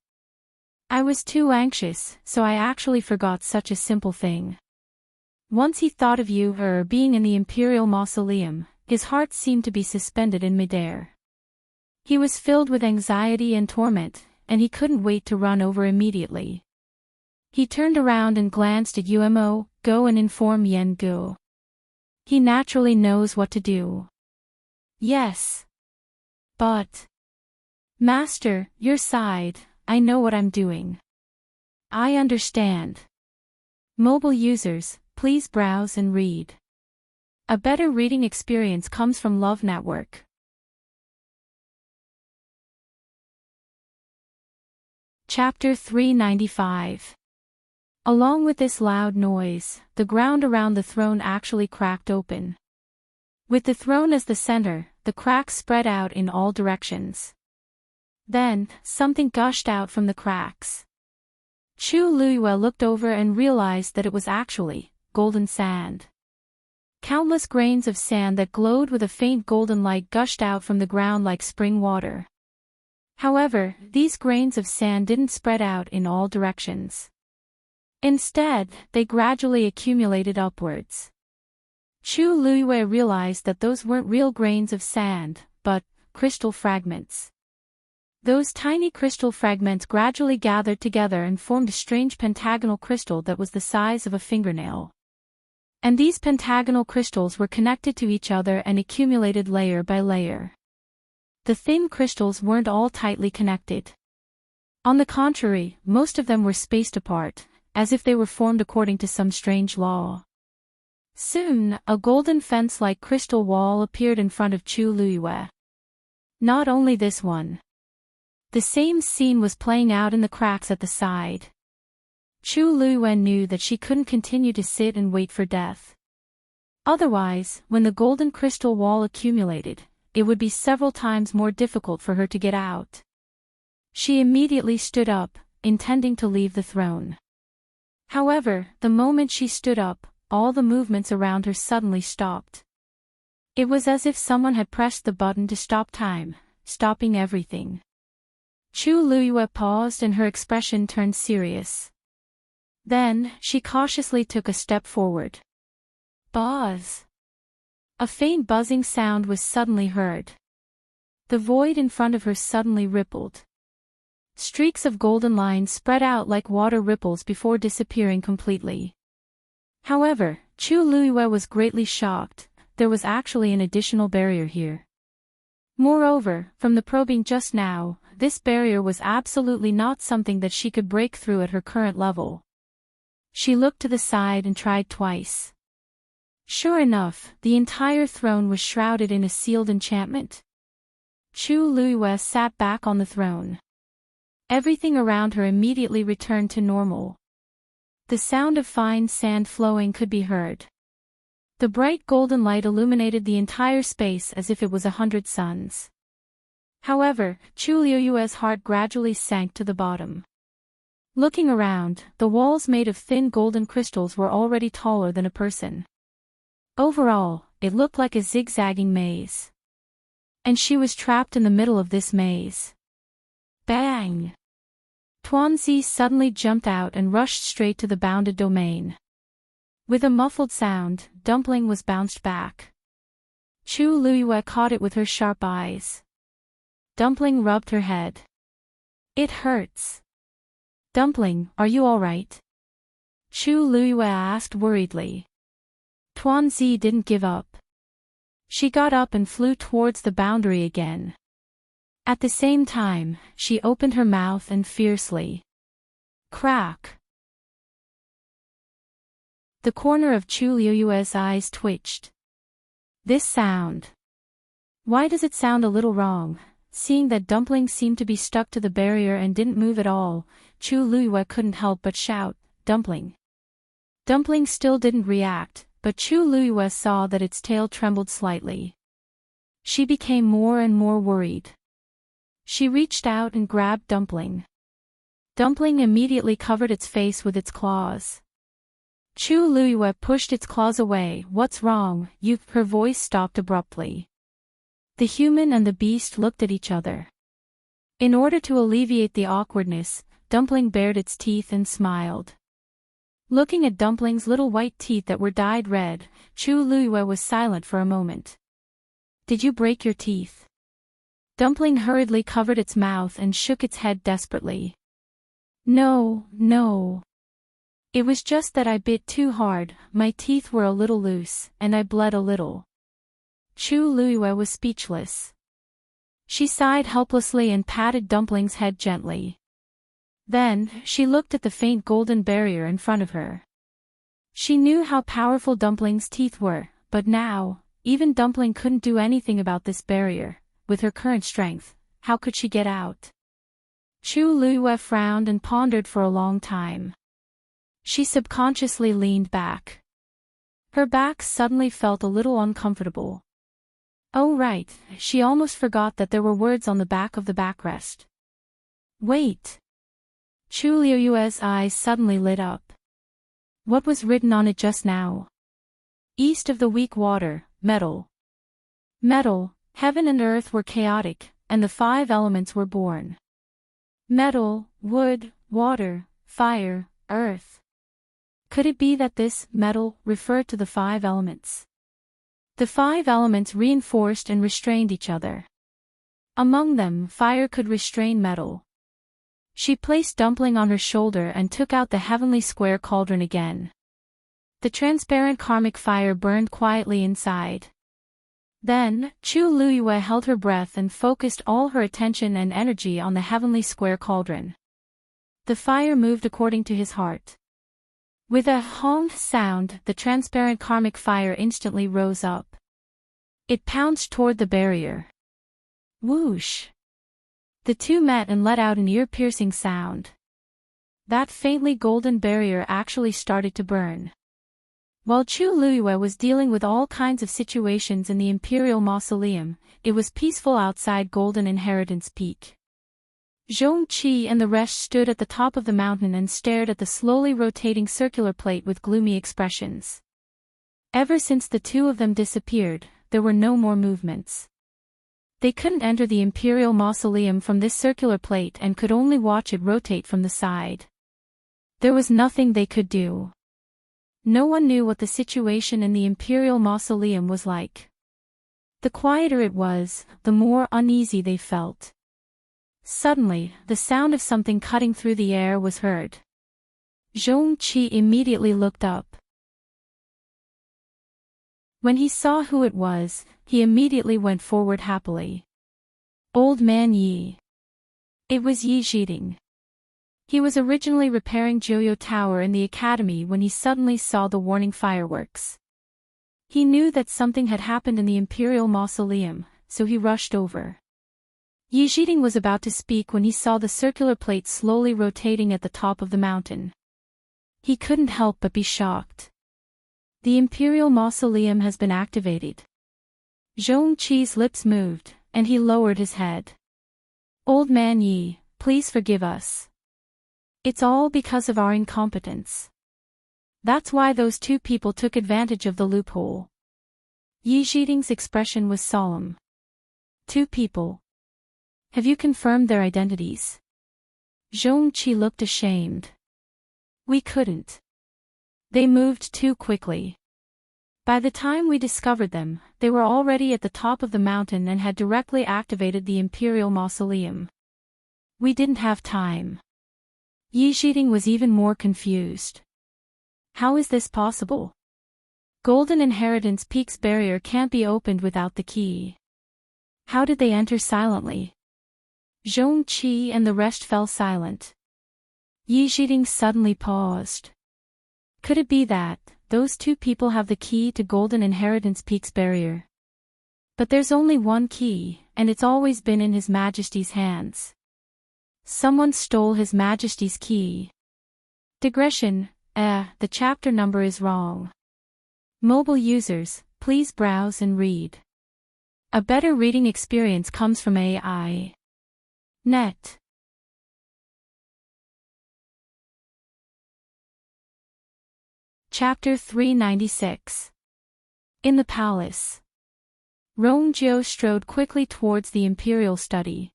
"I was too anxious, so I actually forgot such a simple thing." Once he thought of you being in the Imperial Mausoleum, his heart seemed to be suspended in midair. He was filled with anxiety and torment, and he couldn't wait to run over immediately. He turned around and glanced at Umo. "Go and inform Yan Gu. He naturally knows what to do." "Yes. But... Master, your side, I know what I'm doing. I understand." Mobile users, please browse and read. A better reading experience comes from Love Network. Chapter 395. Along with this loud noise, the ground around the throne actually cracked open. With the throne as the center, the cracks spread out in all directions. Then, something gushed out from the cracks. Chu Luiyue looked over and realized that it was actually golden sand. Countless grains of sand that glowed with a faint golden light gushed out from the ground like spring water. However, these grains of sand didn't spread out in all directions. Instead, they gradually accumulated upwards. Chu Luiyue realized that those weren't real grains of sand, but crystal fragments. Those tiny crystal fragments gradually gathered together and formed a strange pentagonal crystal that was the size of a fingernail. And these pentagonal crystals were connected to each other and accumulated layer by layer. The thin crystals weren't all tightly connected. On the contrary, most of them were spaced apart, as if they were formed according to some strange law. Soon, a golden fence-like crystal wall appeared in front of Chu Luiyue. Not only this one. The same scene was playing out in the cracks at the side. Chu Luiyue knew that she couldn't continue to sit and wait for death. Otherwise, when the golden crystal wall accumulated, it would be several times more difficult for her to get out. She immediately stood up, intending to leave the throne. However, the moment she stood up, all the movements around her suddenly stopped. It was as if someone had pressed the button to stop time, stopping everything. Chu Luiyue paused and her expression turned serious. Then, she cautiously took a step forward. Buzz! A faint buzzing sound was suddenly heard. The void in front of her suddenly rippled. Streaks of golden lines spread out like water ripples before disappearing completely. However, Chu Luiyue was greatly shocked. There was actually an additional barrier here. Moreover, from the probing just now, this barrier was absolutely not something that she could break through at her current level. She looked to the side and tried twice. Sure enough, the entire throne was shrouded in a sealed enchantment. Chu Luiyue sat back on the throne. Everything around her immediately returned to normal. The sound of fine sand flowing could be heard. The bright golden light illuminated the entire space as if it was 100 suns. However, Chu Luiyue's heart gradually sank to the bottom. Looking around, the walls made of thin golden crystals were already taller than a person. Overall, it looked like a zigzagging maze. And she was trapped in the middle of this maze. Bang! Tuanzi suddenly jumped out and rushed straight to the bounded domain. With a muffled sound, Dumpling was bounced back. Chu Luiyue caught it with her sharp eyes. Dumpling rubbed her head. It hurts. Dumpling, are you all right? Chu Luiyue asked worriedly. Tuanzi didn't give up. She got up and flew towards the boundary again. At the same time, she opened her mouth and fiercely. Crack! The corner of Chu Luiyue's eyes twitched. This sound. Why does it sound a little wrong? Seeing that Dumpling seemed to be stuck to the barrier and didn't move at all, Chu Luiyue couldn't help but shout, Dumpling. Dumpling still didn't react, but Chu Luiyue saw that its tail trembled slightly. She became more and more worried. She reached out and grabbed Dumpling. Dumpling immediately covered its face with its claws. Chu Luiyue pushed its claws away. What's wrong, you? Her voice stopped abruptly. The human and the beast looked at each other. In order to alleviate the awkwardness, Dumpling bared its teeth and smiled. Looking at Dumpling's little white teeth that were dyed red, Chu Luiyue was silent for a moment. Did you break your teeth? Dumpling hurriedly covered its mouth and shook its head desperately. No, no. It was just that I bit too hard, my teeth were a little loose, and I bled a little. Chu Luiyue was speechless. She sighed helplessly and patted Dumpling's head gently. Then, she looked at the faint golden barrier in front of her. She knew how powerful Dumpling's teeth were, but now, even Dumpling couldn't do anything about this barrier. With her current strength, how could she get out? Chu Luiyue frowned and pondered for a long time. She subconsciously leaned back. Her back suddenly felt a little uncomfortable. Oh right, she almost forgot that there were words on the back of the backrest. Wait! Chu Luiyue's eyes suddenly lit up. What was written on it just now? East of the weak water, metal. Metal, heaven and earth were chaotic, and the 5 elements were born. Metal, wood, water, fire, earth. Could it be that this metal referred to the 5 elements? The 5 elements reinforced and restrained each other. Among them, fire could restrain metal. She placed Dumpling on her shoulder and took out the heavenly square cauldron again. The transparent karmic fire burned quietly inside. Then, Chu Luiyue held her breath and focused all her attention and energy on the heavenly square cauldron. The fire moved according to his heart. With a hong sound, the transparent karmic fire instantly rose up. It pounced toward the barrier. Whoosh! The two met and let out an ear-piercing sound. That faintly golden barrier actually started to burn. While Chu Luiyue was dealing with all kinds of situations in the Imperial Mausoleum, it was peaceful outside Golden Inheritance Peak. Zhong Qi and the rest stood at the top of the mountain and stared at the slowly rotating circular plate with gloomy expressions. Ever since the two of them disappeared, there were no more movements. They couldn't enter the Imperial Mausoleum from this circular plate and could only watch it rotate from the side. There was nothing they could do. No one knew what the situation in the Imperial Mausoleum was like. The quieter it was, the more uneasy they felt. Suddenly, the sound of something cutting through the air was heard. Zhong Qi immediately looked up. When he saw who it was, he immediately went forward happily. Old Man Yi. It was Yi Zhiding. He was originally repairing Joyo Tower in the academy when he suddenly saw the warning fireworks. He knew that something had happened in the Imperial Mausoleum, so he rushed over. Yi Zhiding was about to speak when he saw the circular plate slowly rotating at the top of the mountain. He couldn't help but be shocked. The Imperial Mausoleum has been activated. Zhong Qi's lips moved, and he lowered his head. Old Man Yi, please forgive us. It's all because of our incompetence. That's why those two people took advantage of the loophole. Yi Zhiding's expression was solemn. 2 people. Have you confirmed their identities? Zhongqi looked ashamed. We couldn't. They moved too quickly. By the time we discovered them, they were already at the top of the mountain and had directly activated the Imperial Mausoleum. We didn't have time. Yi Zhiding was even more confused. How is this possible? Golden Inheritance Peak's barrier can't be opened without the key. How did they enter silently? Zhongqi and the rest fell silent. Yi Zhiding suddenly paused. Could it be that those 2 people have the key to Golden Inheritance Peak's barrier? But there's only one key, and it's always been in His Majesty's hands. Someone stole His Majesty's key. Digression, the chapter number is wrong. Mobile users, please browse and read. A better reading experience comes from AI. Net. Chapter 396. In the Palace. Rongjiu strode quickly towards the imperial study.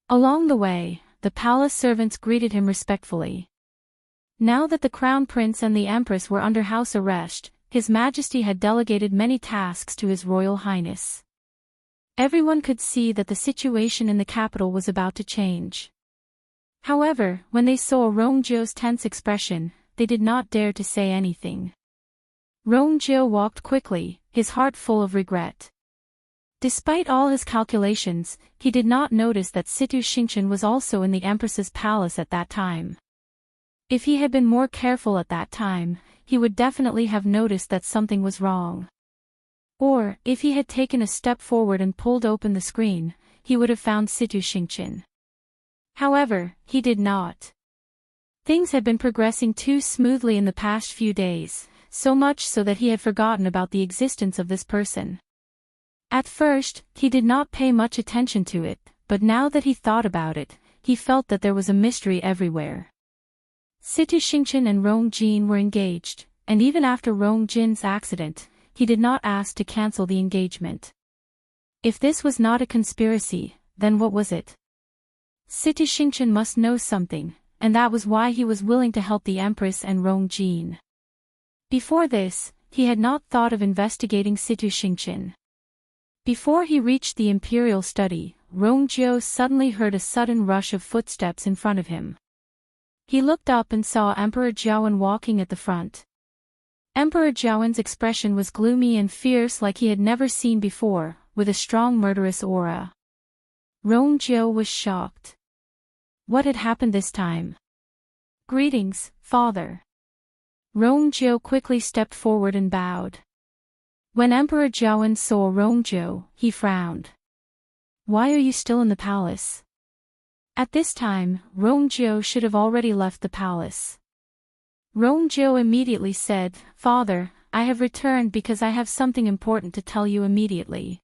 Along the way, the palace servants greeted him respectfully. Now that the crown prince and the empress were under house arrest, His Majesty had delegated many tasks to His Royal Highness. Everyone could see that the situation in the capital was about to change. However, when they saw Rongjiu's tense expression, they did not dare to say anything. Rongjiu walked quickly, his heart full of regret. Despite all his calculations, he did not notice that Situ Xingqian was also in the Empress's palace at that time. If he had been more careful at that time, he would definitely have noticed that something was wrong. Or, if he had taken a step forward and pulled open the screen, he would have found Situ Xingqian. However, he did not. Things had been progressing too smoothly in the past few days, so much so that he had forgotten about the existence of this person. At first, he did not pay much attention to it, but now that he thought about it, he felt that there was a mystery everywhere. Situ Xingqian and Rong Jin were engaged, and even after Rong Jin's accident, he did not ask to cancel the engagement. If this was not a conspiracy, then what was it? Situ Xingqian must know something, and that was why he was willing to help the Empress and Rong Jin. Before this, he had not thought of investigating Situ Xingqian. Before he reached the imperial study, Rongjiu suddenly heard a sudden rush of footsteps in front of him. He looked up and saw Emperor Jiawen walking at the front. Emperor Jiawen's expression was gloomy and fierce like he had never seen before, with a strong murderous aura. Rongjiu was shocked. What had happened this time? Greetings, father. Rongjiu quickly stepped forward and bowed. When Emperor Jiawen saw Rongjiu, he frowned. Why are you still in the palace? At this time, Rongjiu should have already left the palace. Rongjiu immediately said, Father, I have returned because I have something important to tell you immediately.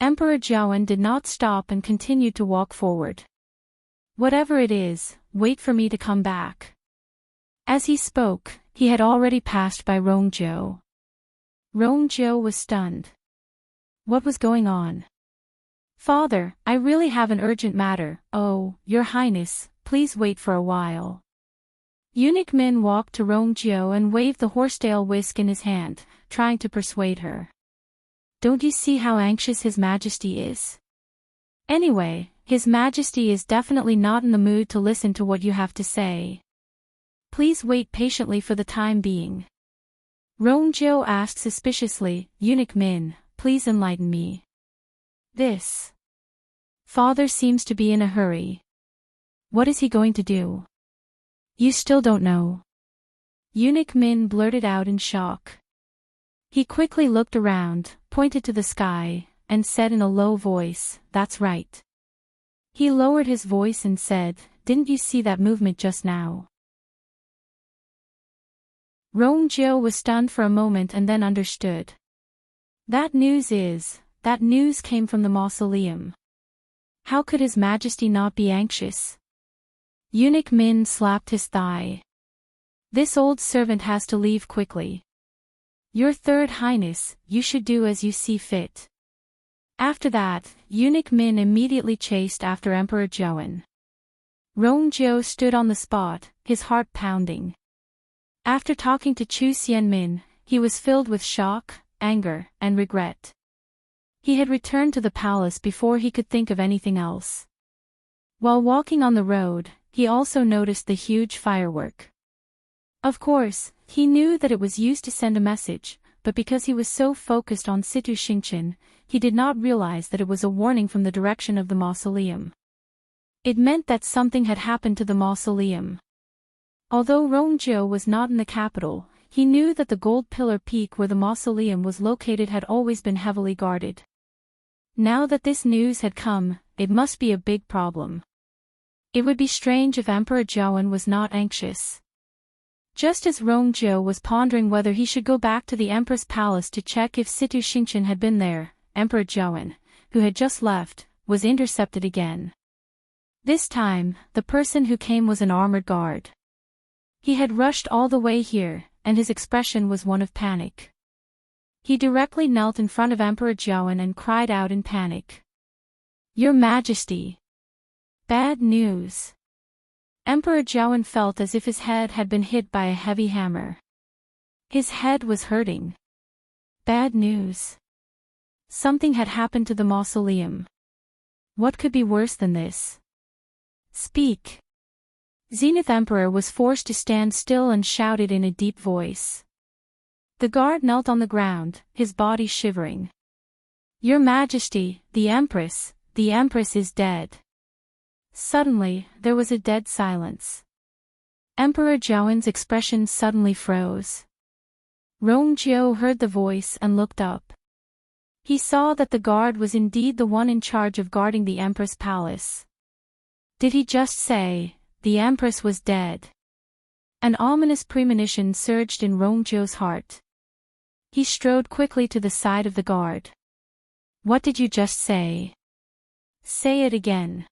Emperor Jiawen did not stop and continued to walk forward. Whatever it is, wait for me to come back. As he spoke, he had already passed by Rongjiu. Rongjiu was stunned. What was going on? Father, I really have an urgent matter. Oh, Your Highness, please wait for a while. Eunuch Min walked to Rongjiu and waved the horsetail whisk in his hand, trying to persuade her. Don't you see how anxious His Majesty is? Anyway, His Majesty is definitely not in the mood to listen to what you have to say. Please wait patiently for the time being. Rongjiu asked suspiciously, Eunuch Min, please enlighten me. This father seems to be in a hurry. What is he going to do? You still don't know. Eunuch Min blurted out in shock. He quickly looked around, pointed to the sky, and said in a low voice, That's right. He lowered his voice and said, Didn't you see that movement just now? Rongjiu was stunned for a moment and then understood. That news came from the mausoleum. How could His Majesty not be anxious? Eunuch Min slapped his thigh. This old servant has to leave quickly. Your Third Highness, you should do as you see fit. After that, eunuch Min immediately chased after Emperor Joan. Rongjiu stood on the spot, his heart pounding. After talking to Chu Xianmin, he was filled with shock, anger, and regret. He had returned to the palace before he could think of anything else. While walking on the road, he also noticed the huge firework. Of course, he knew that it was used to send a message, but because he was so focused on Situ Xingqian, he did not realize that it was a warning from the direction of the mausoleum. It meant that something had happened to the mausoleum. Although Rongjiu was not in the capital, he knew that the gold pillar peak where the mausoleum was located had always been heavily guarded. Now that this news had come, it must be a big problem. It would be strange if Emperor Zhaoan was not anxious. Just as Rongjiu was pondering whether he should go back to the Empress Palace to check if Situ Xingqian had been there, Emperor Zhaoan, who had just left, was intercepted again. This time, the person who came was an armored guard. He had rushed all the way here, and his expression was one of panic. He directly knelt in front of Emperor Zhaoan and cried out in panic. "Your Majesty! Bad news!" Emperor Zhaoan felt as if his head had been hit by a heavy hammer. His head was hurting. Bad news. Something had happened to the mausoleum. What could be worse than this? Speak. Zenith Emperor was forced to stand still and shouted in a deep voice. The guard knelt on the ground, his body shivering. "Your Majesty, the Empress is dead." Suddenly, there was a dead silence. Emperor Zhaoan's expression suddenly froze. Rongjiu heard the voice and looked up. He saw that the guard was indeed the one in charge of guarding the Empress Palace. Did he just say, the Empress was dead? An ominous premonition surged in Rongjiu's heart. He strode quickly to the side of the guard. "What did you just say? Say it again."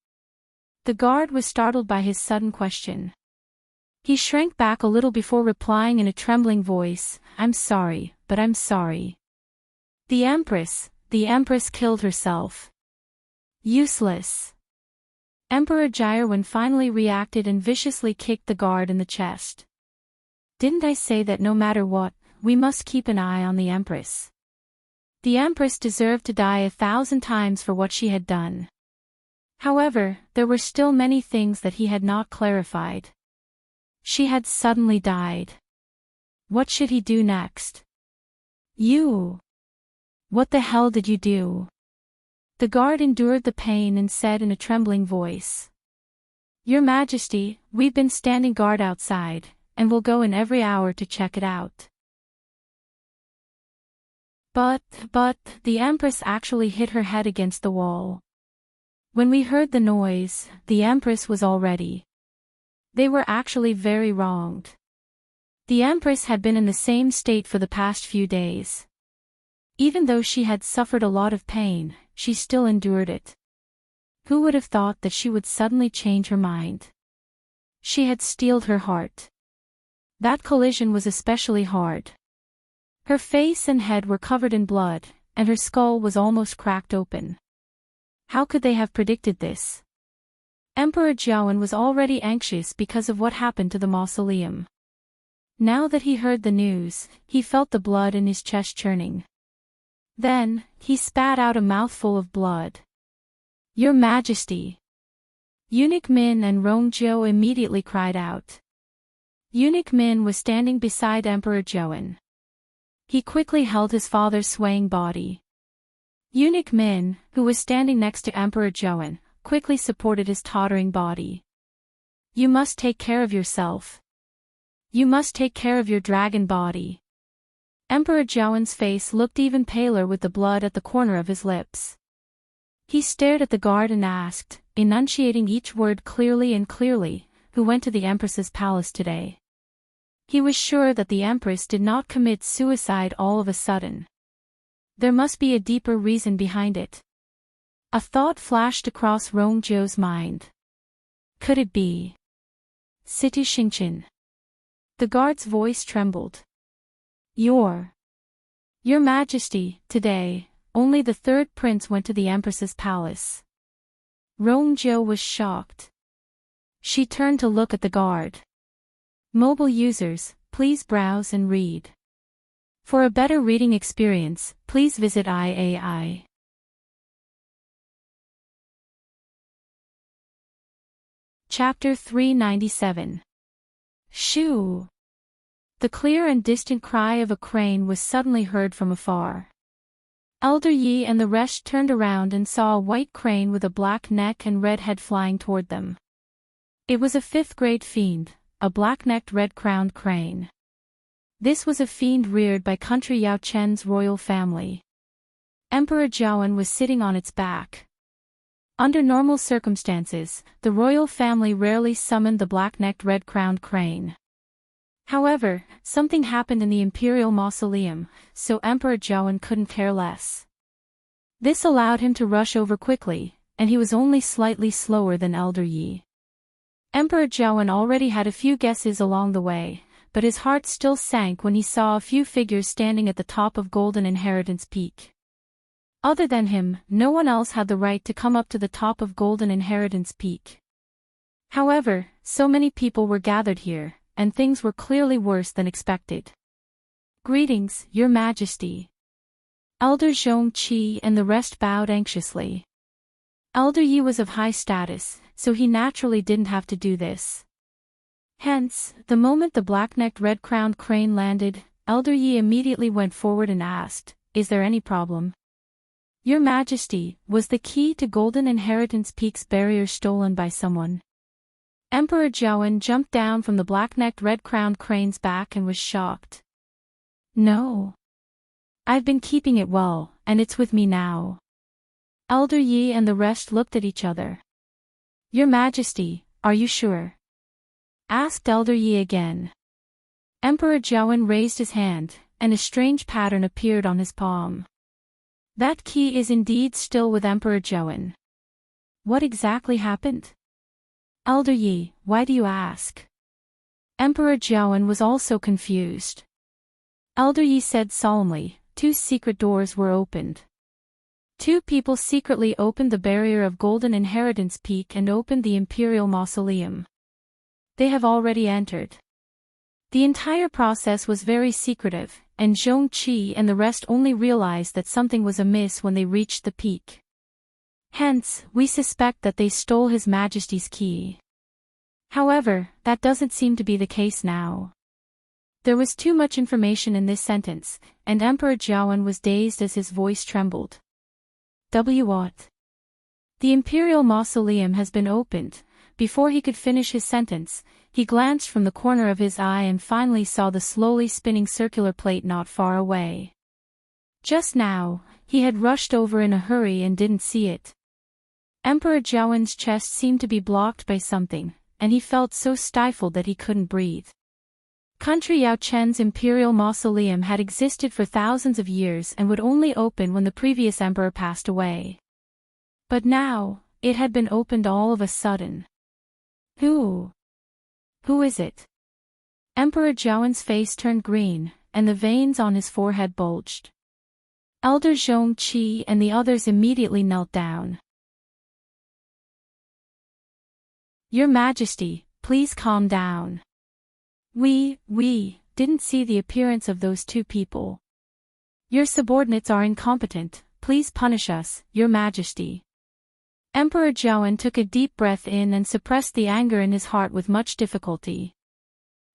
The guard was startled by his sudden question. He shrank back a little before replying in a trembling voice, "I'm sorry, but I'm sorry. The Empress killed herself." Useless. Emperor Jairwan finally reacted and viciously kicked the guard in the chest. "Didn't I say that no matter what, we must keep an eye on the Empress? The Empress deserved to die 1,000 times for what she had done." However, there were still many things that he had not clarified. She had suddenly died. What should he do next? "You! What the hell did you do?" The guard endured the pain and said in a trembling voice. "Your Majesty, we've been standing guard outside, and will go in every hour to check it out." But, the Empress actually hit her head against the wall. When we heard the noise, the Empress was already. They were actually very wronged. The Empress had been in the same state for the past few days. Even though she had suffered a lot of pain, she still endured it. Who would have thought that she would suddenly change her mind? She had steeled her heart. That collision was especially hard. Her face and head were covered in blood, and her skull was almost cracked open. How could they have predicted this? Emperor Zhaoan was already anxious because of what happened to the mausoleum. Now that he heard the news, he felt the blood in his chest churning. Then, he spat out a mouthful of blood. "Your Majesty!" Eunuch Min and Rongjiu immediately cried out. Eunuch Min was standing beside Emperor Zhaoan. He quickly held his father's swaying body. Eunuch Min, who was standing next to Emperor Zhaoan, quickly supported his tottering body. "You must take care of yourself. You must take care of your dragon body." Emperor Zhaoan's face looked even paler with the blood at the corner of his lips. He stared at the guard and asked, enunciating each word clearly, "Who went to the Empress's palace today?" He was sure that the Empress did not commit suicide all of a sudden. There must be a deeper reason behind it. A thought flashed across Rongjiu's mind. Could it be Situ Xingqian? The guard's voice trembled. Your Majesty, today, only the third prince went to the empress's palace. Rongjiu was shocked. She turned to look at the guard. Mobile users, please browse and read. For a better reading experience, please visit IAI. Chapter 397. Shoo! The clear and distant cry of a crane was suddenly heard from afar. Elder Yi and the rest turned around and saw a white crane with a black neck and red head flying toward them. It was a fifth-grade fiend, a black-necked red-crowned crane. This was a fiend reared by country Yao Chen's royal family. Emperor Zhaoan was sitting on its back. Under normal circumstances, the royal family rarely summoned the black-necked red-crowned crane. However, something happened in the imperial mausoleum, so Emperor Zhaoan couldn't care less. This allowed him to rush over quickly, and he was only slightly slower than Elder Yi. Emperor Zhaoan already had a few guesses along the way, but his heart still sank when he saw a few figures standing at the top of Golden Inheritance Peak. Other than him, no one else had the right to come up to the top of Golden Inheritance Peak. However, so many people were gathered here, and things were clearly worse than expected. Greetings, Your Majesty. Elder Zhong Qi and the rest bowed anxiously. Elder Yi was of high status, so he naturally didn't have to do this. Hence, the moment the black-necked red-crowned crane landed, Elder Yi immediately went forward and asked, "Is there any problem?" "Your Majesty, was the key to Golden Inheritance Peak's barrier stolen by someone?" Emperor Zhaoan jumped down from the black-necked red-crowned crane's back and was shocked. "No. I've been keeping it well, and it's with me now." Elder Yi and the rest looked at each other. "Your Majesty, are you sure?" asked Elder Yi again. Emperor Zhaoan raised his hand, and a strange pattern appeared on his palm. "That key is indeed still with Emperor Zhaoan." "What exactly happened?" "Elder Yi, why do you ask?" Emperor Zhaoan was also confused. Elder Yi said solemnly, "Two secret doors were opened. Two people secretly opened the barrier of Golden Inheritance Peak and opened the Imperial Mausoleum. They have already entered." The entire process was very secretive, and Zhong Qi and the rest only realized that something was amiss when they reached the peak. "Hence, we suspect that they stole His Majesty's key." However, that doesn't seem to be the case now. There was too much information in this sentence, and Emperor Zhaoan was dazed as his voice trembled. What? The Imperial Mausoleum has been opened. Before he could finish his sentence, he glanced from the corner of his eye and finally saw the slowly spinning circular plate not far away. Just now, he had rushed over in a hurry and didn't see it. Emperor Zhaoan's chest seemed to be blocked by something, and he felt so stifled that he couldn't breathe. Country Yao Chen's Imperial Mausoleum had existed for thousands of years and would only open when the previous emperor passed away. But now, it had been opened all of a sudden. Who is it? Emperor Zhaoan's face turned green, and the veins on his forehead bulged. Elder Zhong Qi and the others immediately knelt down. "Your Majesty, please calm down. We didn't see the appearance of those two people. Your subordinates are incompetent, please punish us, Your Majesty." Emperor Zhaoan took a deep breath in and suppressed the anger in his heart with much difficulty.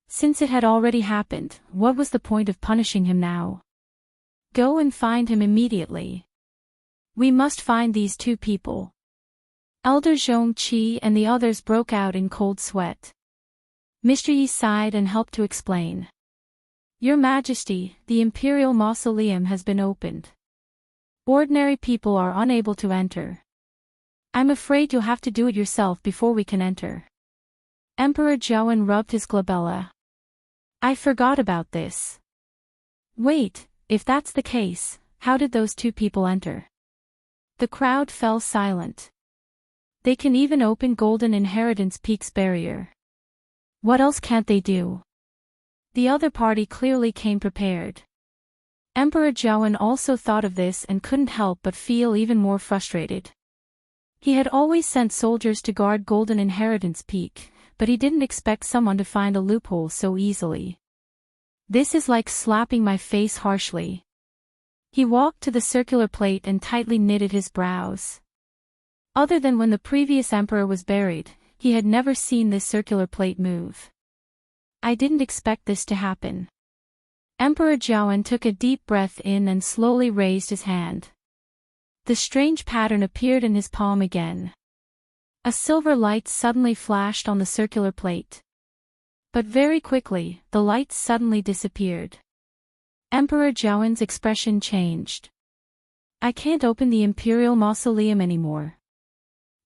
Since it had already happened, what was the point of punishing him now? "Go and find him immediately. We must find these two people." Elder Zhong Qi and the others broke out in cold sweat. Mr. Yi sighed and helped to explain. "Your Majesty, the Imperial Mausoleum has been opened. Ordinary people are unable to enter. I'm afraid you'll have to do it yourself before we can enter." Emperor Zhaoan rubbed his glabella. "I forgot about this. Wait, if that's the case, how did those two people enter?" The crowd fell silent. "They can even open Golden Inheritance Peak's barrier. What else can't they do?" The other party clearly came prepared. Emperor Jiawen also thought of this and couldn't help but feel even more frustrated. He had always sent soldiers to guard Golden Inheritance Peak, but he didn't expect someone to find a loophole so easily. This is like slapping my face harshly. He walked to the circular plate and tightly knitted his brows. Other than when the previous emperor was buried, he had never seen this circular plate move. I didn't expect this to happen. Emperor Jiawen took a deep breath in and slowly raised his hand. The strange pattern appeared in his palm again. A silver light suddenly flashed on the circular plate. But very quickly, the light suddenly disappeared. Emperor Jiawen's expression changed. I can't open the Imperial Mausoleum anymore.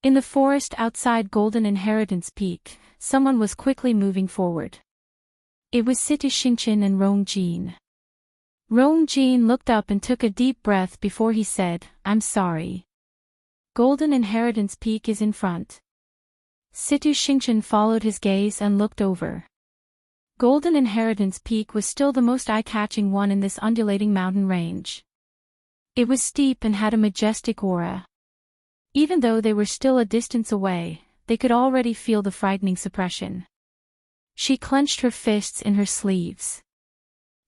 In the forest outside Golden Inheritance Peak, someone was quickly moving forward. It was Situ Xingqian and Rong Jin. Rong Jin looked up and took a deep breath before he said, I'm sorry. Golden Inheritance Peak is in front. Situ Xingqian followed his gaze and looked over. Golden Inheritance Peak was still the most eye-catching one in this undulating mountain range. It was steep and had a majestic aura. Even though they were still a distance away, they could already feel the frightening suppression. She clenched her fists in her sleeves.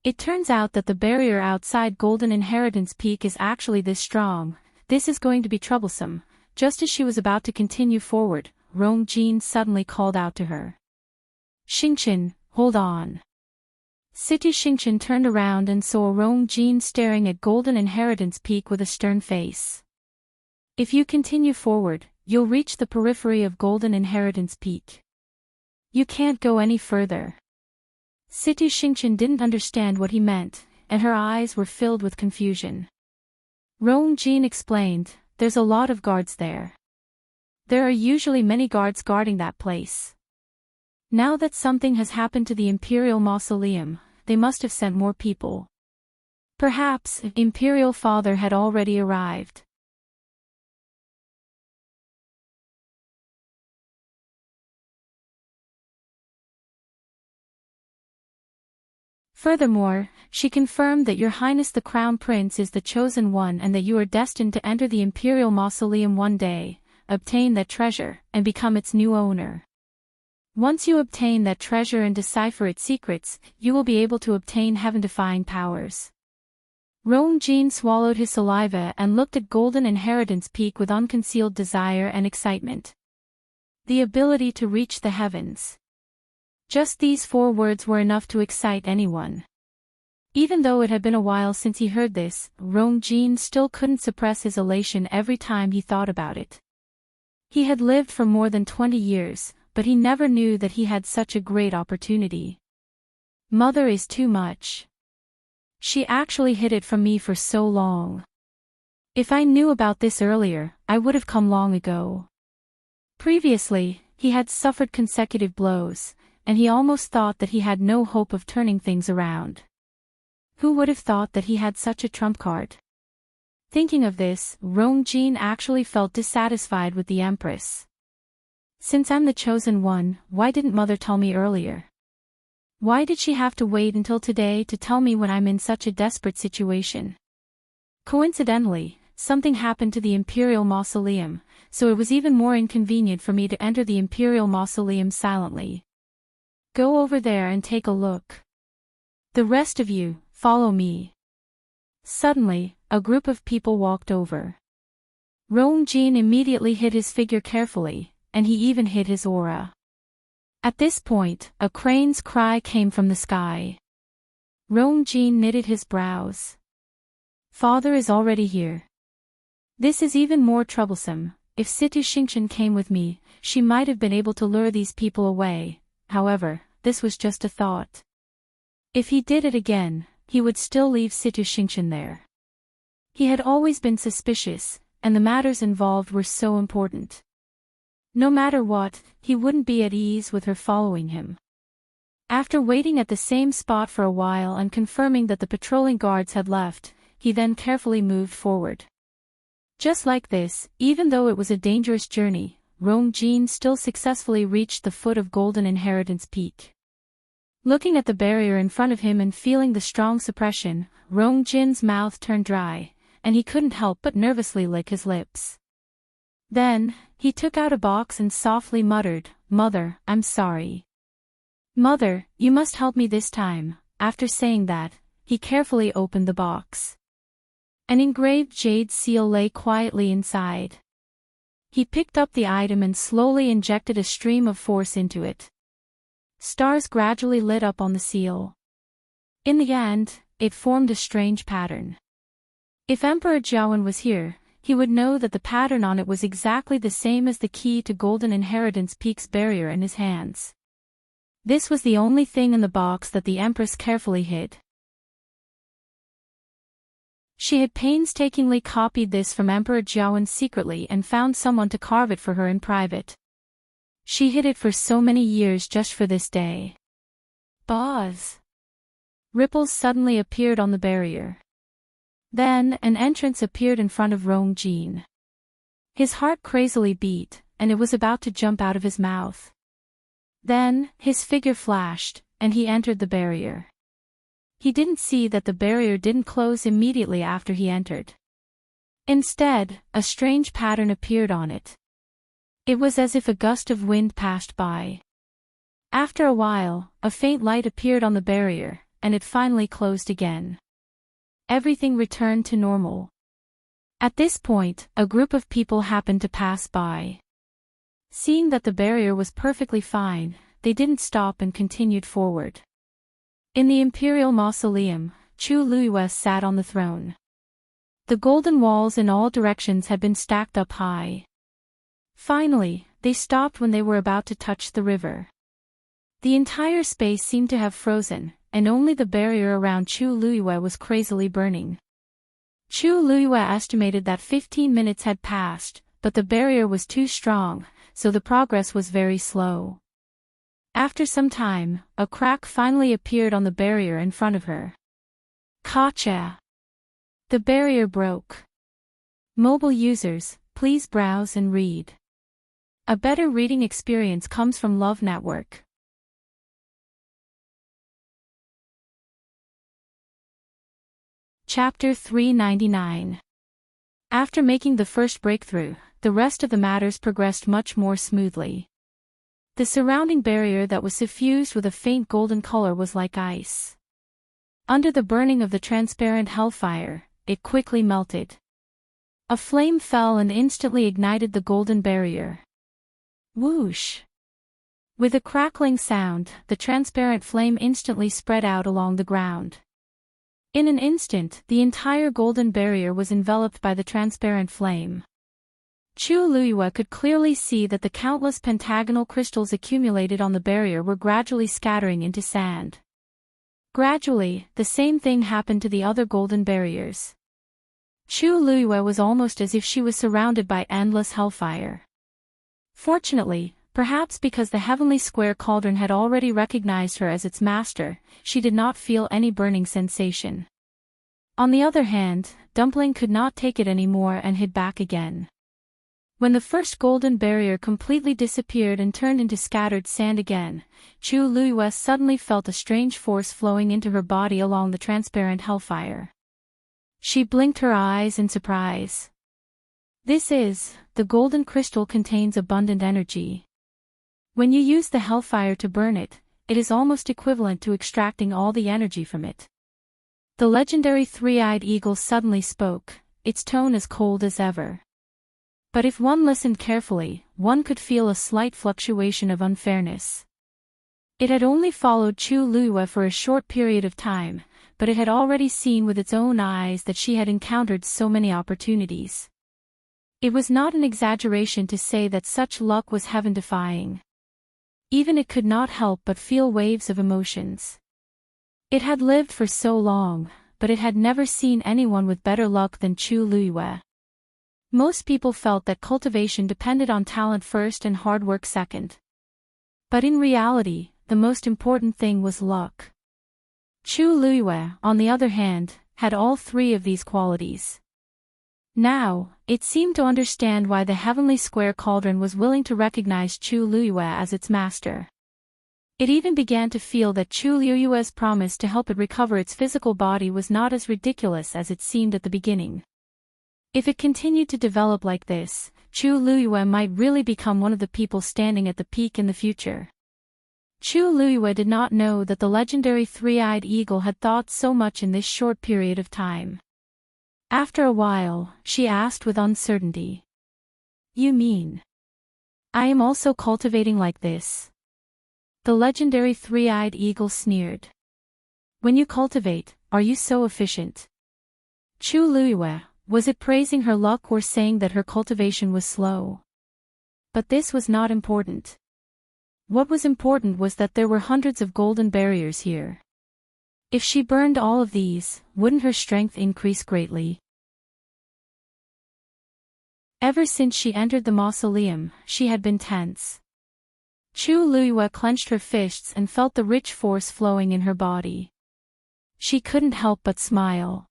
It turns out that the barrier outside Golden Inheritance Peak is actually this strong. This is going to be troublesome. Just as she was about to continue forward, Rong Jin suddenly called out to her. Xingqian, hold on. Situ Xingqian turned around and saw Rong Jin staring at Golden Inheritance Peak with a stern face. If you continue forward, you'll reach the periphery of Golden Inheritance Peak. You can't go any further. Situ Xingqian didn't understand what he meant, and her eyes were filled with confusion. Rong Jin explained, there's a lot of guards there. There are usually many guards guarding that place. Now that something has happened to the Imperial Mausoleum, they must have sent more people. Perhaps, Imperial Father had already arrived. Furthermore, she confirmed that Your Highness the Crown Prince is the chosen one and that you are destined to enter the Imperial Mausoleum one day, obtain that treasure, and become its new owner. Once you obtain that treasure and decipher its secrets, you will be able to obtain heaven-defying powers. Rong Jin swallowed his saliva and looked at Golden Inheritance Peak with unconcealed desire and excitement. The ability to reach the heavens. Just these 4 words were enough to excite anyone. Even though it had been a while since he heard this, Rong Jin still couldn't suppress his elation every time he thought about it. He had lived for more than 20 years, but he never knew that he had such a great opportunity. Mother is too much. She actually hid it from me for so long. If I knew about this earlier, I would have come long ago. Previously, he had suffered consecutive blows, and he almost thought that he had no hope of turning things around. Who would have thought that he had such a trump card? Thinking of this, Rong Jin actually felt dissatisfied with the Empress. Since I'm the chosen one, why didn't Mother tell me earlier? Why did she have to wait until today to tell me when I'm in such a desperate situation? Coincidentally, something happened to the Imperial Mausoleum, so it was even more inconvenient for me to enter the Imperial Mausoleum silently. Go over there and take a look. The rest of you, follow me. Suddenly, a group of people walked over. Rong Jin immediately hid his figure carefully, and he even hid his aura. At this point, a crane's cry came from the sky. Rong Jin knitted his brows. Father is already here. This is even more troublesome. If Situ Xingqian came with me, she might have been able to lure these people away. However, this was just a thought. If he did it again, he would still leave Situ Xingqian there. He had always been suspicious, and the matters involved were so important. No matter what, he wouldn't be at ease with her following him. After waiting at the same spot for a while and confirming that the patrolling guards had left, he then carefully moved forward. Just like this, even though it was a dangerous journey, Rong Jin still successfully reached the foot of Golden Inheritance Peak. Looking at the barrier in front of him and feeling the strong suppression, Rong Jin's mouth turned dry, and he couldn't help but nervously lick his lips. Then, he took out a box and softly muttered, "Mother, I'm sorry. Mother, you must help me this time." After saying that, he carefully opened the box. An engraved jade seal lay quietly inside. He picked up the item and slowly injected a stream of force into it. Stars gradually lit up on the seal. In the end, it formed a strange pattern. If Emperor Jiawen was here, he would know that the pattern on it was exactly the same as the key to Golden Inheritance Peak's barrier in his hands. This was the only thing in the box that the Empress carefully hid. She had painstakingly copied this from Emperor Jiawen secretly and found someone to carve it for her in private. She hid it for so many years just for this day. Buzz! Ripples suddenly appeared on the barrier. Then, an entrance appeared in front of Rong Jin. His heart crazily beat, and it was about to jump out of his mouth. Then, his figure flashed, and he entered the barrier. He didn't see that the barrier didn't close immediately after he entered. Instead, a strange pattern appeared on it. It was as if a gust of wind passed by. After a while, a faint light appeared on the barrier, and it finally closed again. Everything returned to normal. At this point, a group of people happened to pass by. Seeing that the barrier was perfectly fine, they didn't stop and continued forward. In the imperial mausoleum, Chu Luiyue sat on the throne. The golden walls in all directions had been stacked up high. Finally, they stopped when they were about to touch the river. The entire space seemed to have frozen, and only the barrier around Chu Luiyue was crazily burning. Chu Luiyue estimated that 15 minutes had passed, but the barrier was too strong, so the progress was very slow. After some time, a crack finally appeared on the barrier in front of her. Gotcha! The barrier broke. Mobile users, please browse and read. A better reading experience comes from Love Network. Chapter 399. After making the first breakthrough, the rest of the matters progressed much more smoothly. The surrounding barrier that was suffused with a faint golden color was like ice. Under the burning of the transparent hellfire, it quickly melted. A flame fell and instantly ignited the golden barrier. Whoosh! With a crackling sound, the transparent flame instantly spread out along the ground. In an instant, the entire golden barrier was enveloped by the transparent flame. Chu Luiyue could clearly see that the countless pentagonal crystals accumulated on the barrier were gradually scattering into sand. Gradually, the same thing happened to the other golden barriers. Chu Luiyue was almost as if she was surrounded by endless hellfire. Fortunately, perhaps because the heavenly square cauldron had already recognized her as its master, she did not feel any burning sensation. On the other hand, Dumpling could not take it anymore and hid back again. When the first golden barrier completely disappeared and turned into scattered sand again, Chu Luiyue suddenly felt a strange force flowing into her body along the transparent hellfire. She blinked her eyes in surprise. The golden crystal contains abundant energy. When you use the hellfire to burn it, it is almost equivalent to extracting all the energy from it. The legendary three-eyed eagle suddenly spoke, its tone as cold as ever. But if one listened carefully, one could feel a slight fluctuation of unfairness. It had only followed Chu Luiyue for a short period of time, but it had already seen with its own eyes that she had encountered so many opportunities. It was not an exaggeration to say that such luck was heaven-defying. Even it could not help but feel waves of emotions. It had lived for so long, but it had never seen anyone with better luck than Chu Luiyue. Most people felt that cultivation depended on talent first and hard work second. But in reality, the most important thing was luck. Chu Luiyue, on the other hand, had all three of these qualities. Now, it seemed to understand why the heavenly square cauldron was willing to recognize Chu Luiyue as its master. It even began to feel that Chu Liuyue's promise to help it recover its physical body was not as ridiculous as it seemed at the beginning. If it continued to develop like this, Chu Liyue might really become one of the people standing at the peak in the future. Chu Liyue did not know that the legendary three-eyed eagle had thought so much in this short period of time. After a while, she asked with uncertainty. "You mean I am also cultivating like this?" The legendary three-eyed eagle sneered. "When you cultivate, are you so efficient?" Chu Liyue, was it praising her luck or saying that her cultivation was slow? But this was not important. What was important was that there were hundreds of golden barriers here. If she burned all of these, wouldn't her strength increase greatly? Ever since she entered the mausoleum, she had been tense. Chu Liyue clenched her fists and felt the rich force flowing in her body. She couldn't help but smile.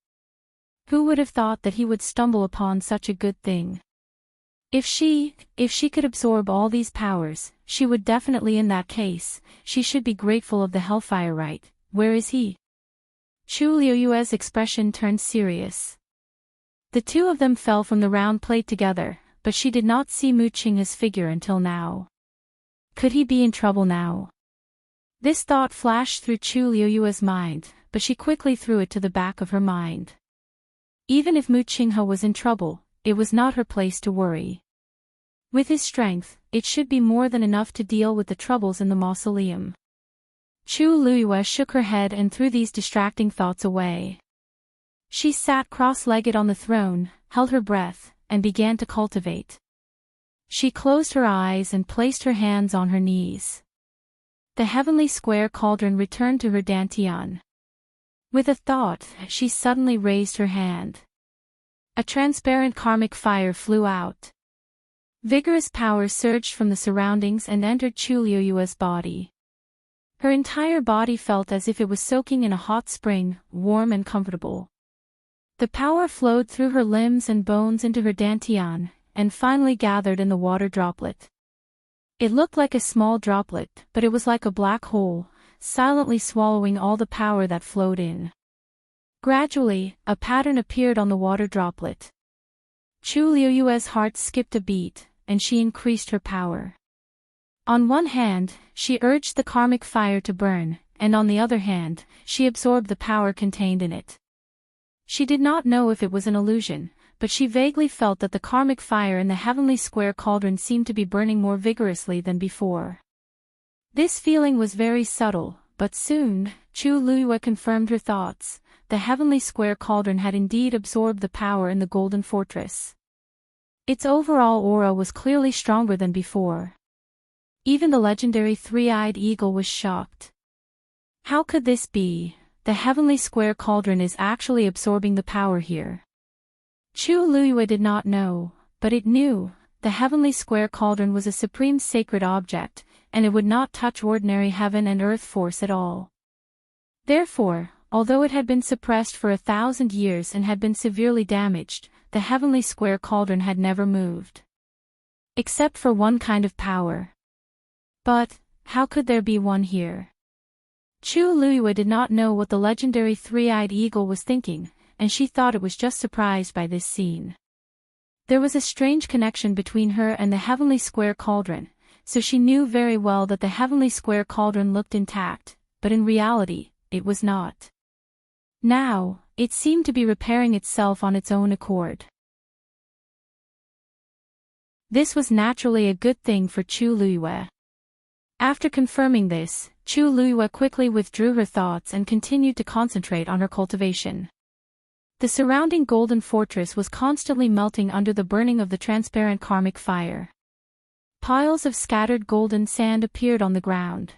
Who would have thought that he would stumble upon such a good thing? If she could absorb all these powers, she would definitely. In that case, she should be grateful of the Hellfire Right. Where is he? Chu Liyue's expression turned serious. The two of them fell from the round plate together, but she did not see Mu Qinghe's figure until now. Could he be in trouble now? This thought flashed through Chu Liyue's mind, but she quickly threw it to the back of her mind. Even if Mu Qinghe was in trouble, it was not her place to worry. With his strength, it should be more than enough to deal with the troubles in the mausoleum. Chu Liyue shook her head and threw these distracting thoughts away. She sat cross-legged on the throne, held her breath, and began to cultivate. She closed her eyes and placed her hands on her knees. The heavenly square cauldron returned to her dantian. With a thought, she suddenly raised her hand. A transparent karmic fire flew out. Vigorous power surged from the surroundings and entered Chu Liyue's body. Her entire body felt as if it was soaking in a hot spring, warm and comfortable. The power flowed through her limbs and bones into her dantian, and finally gathered in the water droplet. It looked like a small droplet, but it was like a black hole, silently swallowing all the power that flowed in. Gradually, a pattern appeared on the water droplet. Chu Liyue's heart skipped a beat, and she increased her power. On one hand, she urged the karmic fire to burn, and on the other hand, she absorbed the power contained in it. She did not know if it was an illusion, but she vaguely felt that the karmic fire in the heavenly square cauldron seemed to be burning more vigorously than before. This feeling was very subtle, but soon, Chu Liyue confirmed her thoughts. The heavenly square cauldron had indeed absorbed the power in the golden fortress. Its overall aura was clearly stronger than before. Even the legendary three-eyed eagle was shocked. How could this be? The heavenly square cauldron is actually absorbing the power here. Chu Liyue did not know, but it knew. The heavenly square cauldron was a supreme sacred object, and it would not touch ordinary heaven and earth force at all. Therefore, although it had been suppressed for 1,000 years and had been severely damaged, the heavenly square cauldron had never moved. Except for one kind of power. But, how could there be one here? Chu Liyue did not know what the legendary three-eyed eagle was thinking, and she thought it was just surprised by this scene. There was a strange connection between her and the heavenly square cauldron, so she knew very well that the heavenly square cauldron looked intact, but in reality, it was not. Now, it seemed to be repairing itself on its own accord. This was naturally a good thing for Chu Liyue. After confirming this, Chu Liyue quickly withdrew her thoughts and continued to concentrate on her cultivation. The surrounding golden fortress was constantly melting under the burning of the transparent karmic fire. Piles of scattered golden sand appeared on the ground.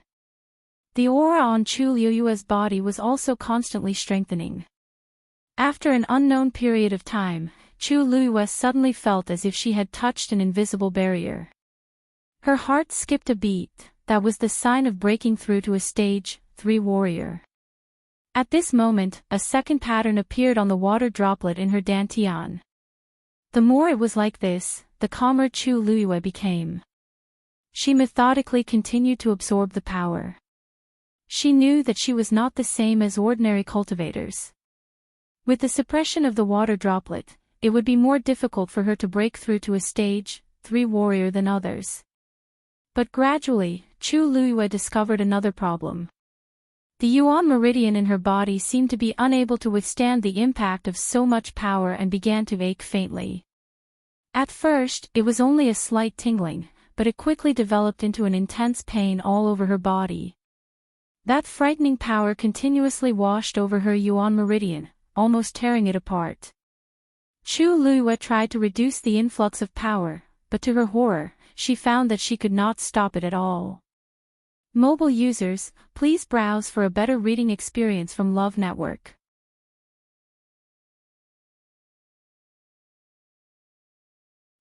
The aura on Chu Liyue's body was also constantly strengthening. After an unknown period of time, Chu Liyue suddenly felt as if she had touched an invisible barrier. Her heart skipped a beat. That was the sign of breaking through to a stage 3 warrior. At this moment, a second pattern appeared on the water droplet in her dantian. The more it was like this, the calmer Chu Liyue became. She methodically continued to absorb the power. She knew that she was not the same as ordinary cultivators. With the suppression of the water droplet, it would be more difficult for her to break through to a stage 3 warrior than others. But gradually, Chu Luiyue discovered another problem. The yuan meridian in her body seemed to be unable to withstand the impact of so much power and began to ache faintly. At first, it was only a slight tingling, but it quickly developed into an intense pain all over her body. That frightening power continuously washed over her yuan meridian, almost tearing it apart. Chu Luiyue tried to reduce the influx of power, but to her horror, she found that she could not stop it at all. Mobile users, please browse for a better reading experience from Love Network.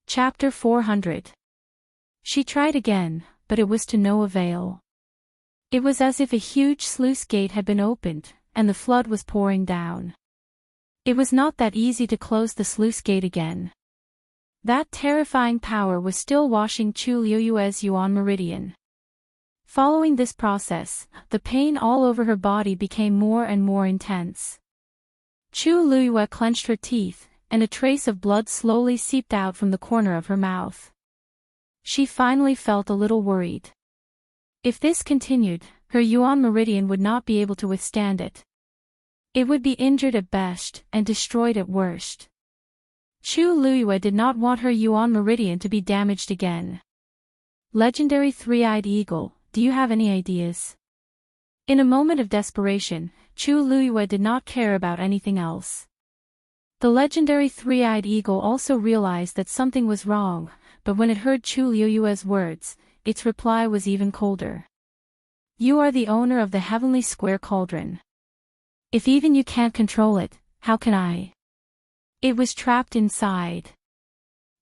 Chapter 400. She tried again, but it was to no avail. It was as if a huge sluice gate had been opened, and the flood was pouring down. It was not that easy to close the sluice gate again. That terrifying power was still washing Chu Luiyue's yuan meridian. Following this process, the pain all over her body became more and more intense. Chu Luiyue clenched her teeth, and a trace of blood slowly seeped out from the corner of her mouth. She finally felt a little worried. If this continued, her yuan meridian would not be able to withstand it. It would be injured at best, and destroyed at worst. Chu Luiyue did not want her yuan meridian to be damaged again. Legendary three-eyed eagle, do you have any ideas? In a moment of desperation, Chu Luiyue did not care about anything else. The legendary three-eyed eagle also realized that something was wrong, but when it heard Chu Luiyue's words, its reply was even colder. You are the owner of the heavenly square cauldron. If even you can't control it, how can I? It was trapped inside.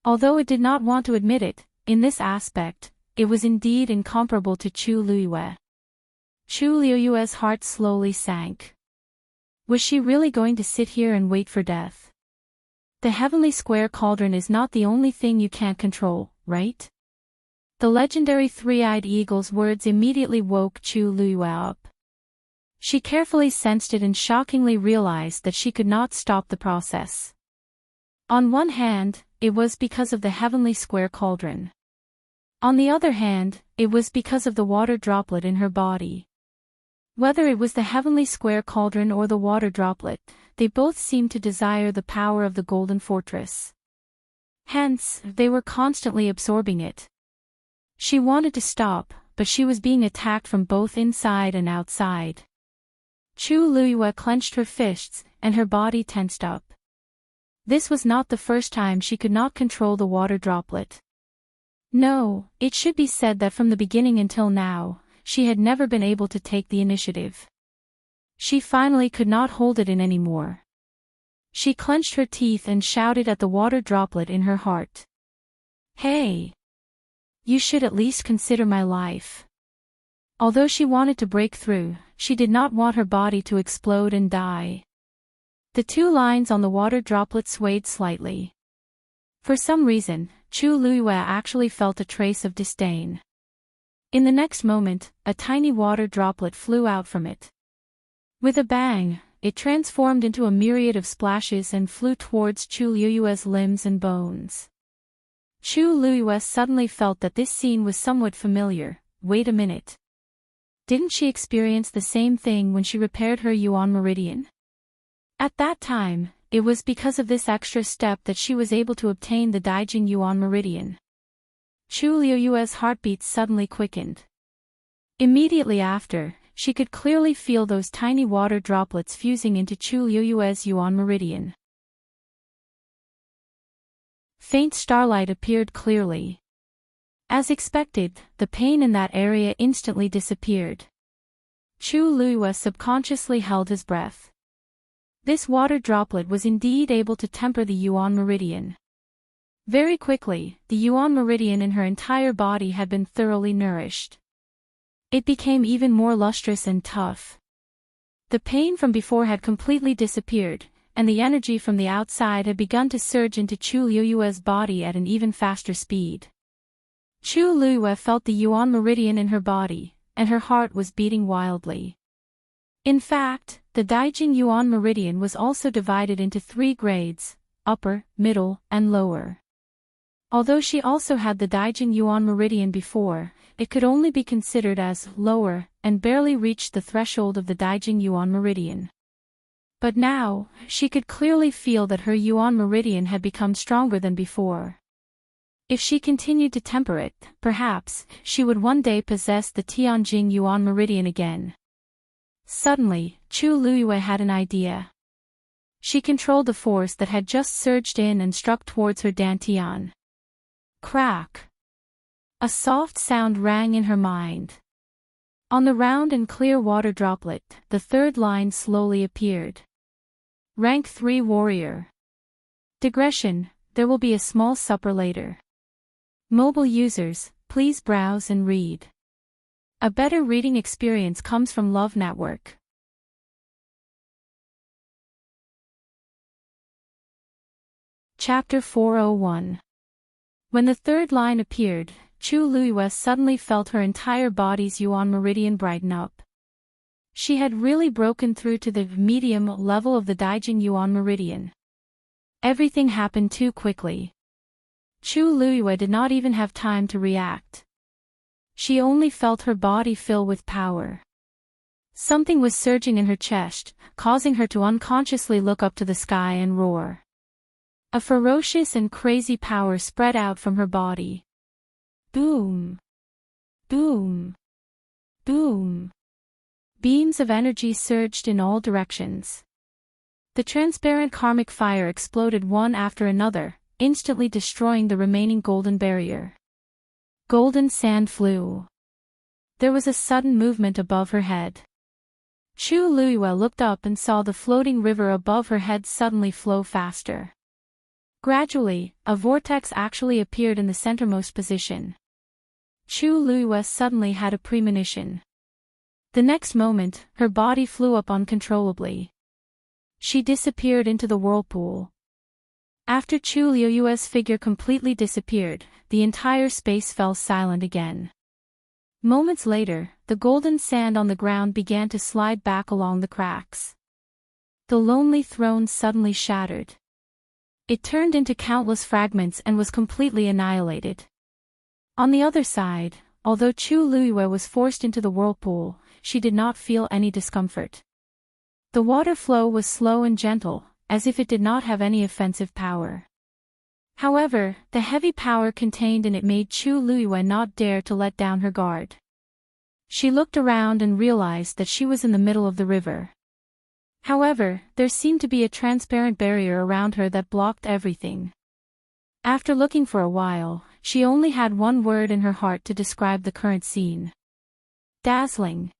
Although it did not want to admit it, in this aspect, it was indeed incomparable to Chu Luiyue. Chu Luiyue's heart slowly sank. Was she really going to sit here and wait for death? The heavenly square cauldron is not the only thing you can't control, right? The legendary three-eyed eagle's words immediately woke Chu Luiyue up. She carefully sensed it and shockingly realized that she could not stop the process. On one hand, it was because of the heavenly square cauldron. On the other hand, it was because of the water droplet in her body. Whether it was the heavenly square cauldron or the water droplet, they both seemed to desire the power of the golden fortress. Hence, they were constantly absorbing it. She wanted to stop, but she was being attacked from both inside and outside. Chu Luiyue clenched her fists, and her body tensed up. This was not the first time she could not control the water droplet. No, it should be said that from the beginning until now, she had never been able to take the initiative. She finally could not hold it in anymore. She clenched her teeth and shouted at the water droplet in her heart. Hey! You should at least consider my life. Although she wanted to break through, she did not want her body to explode and die. The two lines on the water droplet swayed slightly. For some reason, Chu Luiyue actually felt a trace of disdain. In the next moment, a tiny water droplet flew out from it. With a bang, it transformed into a myriad of splashes and flew towards Chu Luiyue's limbs and bones. Chu Luiyue suddenly felt that this scene was somewhat familiar. Wait a minute. Didn't she experience the same thing when she repaired her yuan meridian? At that time, it was because of this extra step that she was able to obtain the Daijing yuan meridian. Chu Luiyue's heartbeat suddenly quickened. Immediately after, she could clearly feel those tiny water droplets fusing into Chu Luiyue's yuan meridian. Faint starlight appeared clearly. As expected, the pain in that area instantly disappeared. Chu Luiyue subconsciously held his breath. This water droplet was indeed able to temper the yuan meridian. Very quickly, the yuan meridian in her entire body had been thoroughly nourished. It became even more lustrous and tough. The pain from before had completely disappeared, and the energy from the outside had begun to surge into Chu Luiyue's body at an even faster speed. Chu Luiyue felt the yuan meridian in her body, and her heart was beating wildly. In fact, the Daijing Yuan meridian was also divided into 3 grades, upper, middle, and lower. Although she also had the Daijing Yuan meridian before, it could only be considered as lower and barely reached the threshold of the Daijing Yuan meridian. But now, she could clearly feel that her Yuan meridian had become stronger than before. If she continued to temper it, perhaps, she would one day possess the Tianjing Yuan meridian again. Suddenly, Chu Luiyue had an idea. She controlled the force that had just surged in and struck towards her dantian. Crack! A soft sound rang in her mind. On the round and clear water droplet, the 3rd line slowly appeared. Rank 3 Warrior. Digression, there will be a small supper later. Mobile users, please browse and read. A better reading experience comes from Love Network. Chapter 401. When the 3rd line appeared, Chu Luiyue suddenly felt her entire body's Yuan meridian brighten up. She had really broken through to the medium level of the Daijing Yuan meridian. Everything happened too quickly. Chu Luiyue did not even have time to react. She only felt her body fill with power. Something was surging in her chest, causing her to unconsciously look up to the sky and roar. A ferocious and crazy power spread out from her body. Boom! Boom! Boom! Beams of energy surged in all directions. The transparent karmic fire exploded one after another, instantly destroying the remaining golden barrier. Golden sand flew. There was a sudden movement above her head. Chu Luiyue looked up and saw the floating river above her head suddenly flow faster. Gradually, a vortex actually appeared in the centermost position. Chu Luiyue suddenly had a premonition. The next moment, her body flew up uncontrollably. She disappeared into the whirlpool. After Chu Luiyue's figure completely disappeared, the entire space fell silent again. Moments later, the golden sand on the ground began to slide back along the cracks. The lonely throne suddenly shattered. It turned into countless fragments and was completely annihilated. On the other side, although Chu Luiyue was forced into the whirlpool, she did not feel any discomfort. The water flow was slow and gentle, as if it did not have any offensive power. However, the heavy power contained in it made Chu Luiyue not dare to let down her guard. She looked around and realized that she was in the middle of the river. However, there seemed to be a transparent barrier around her that blocked everything. After looking for a while, she only had one word in her heart to describe the current scene. Dazzling.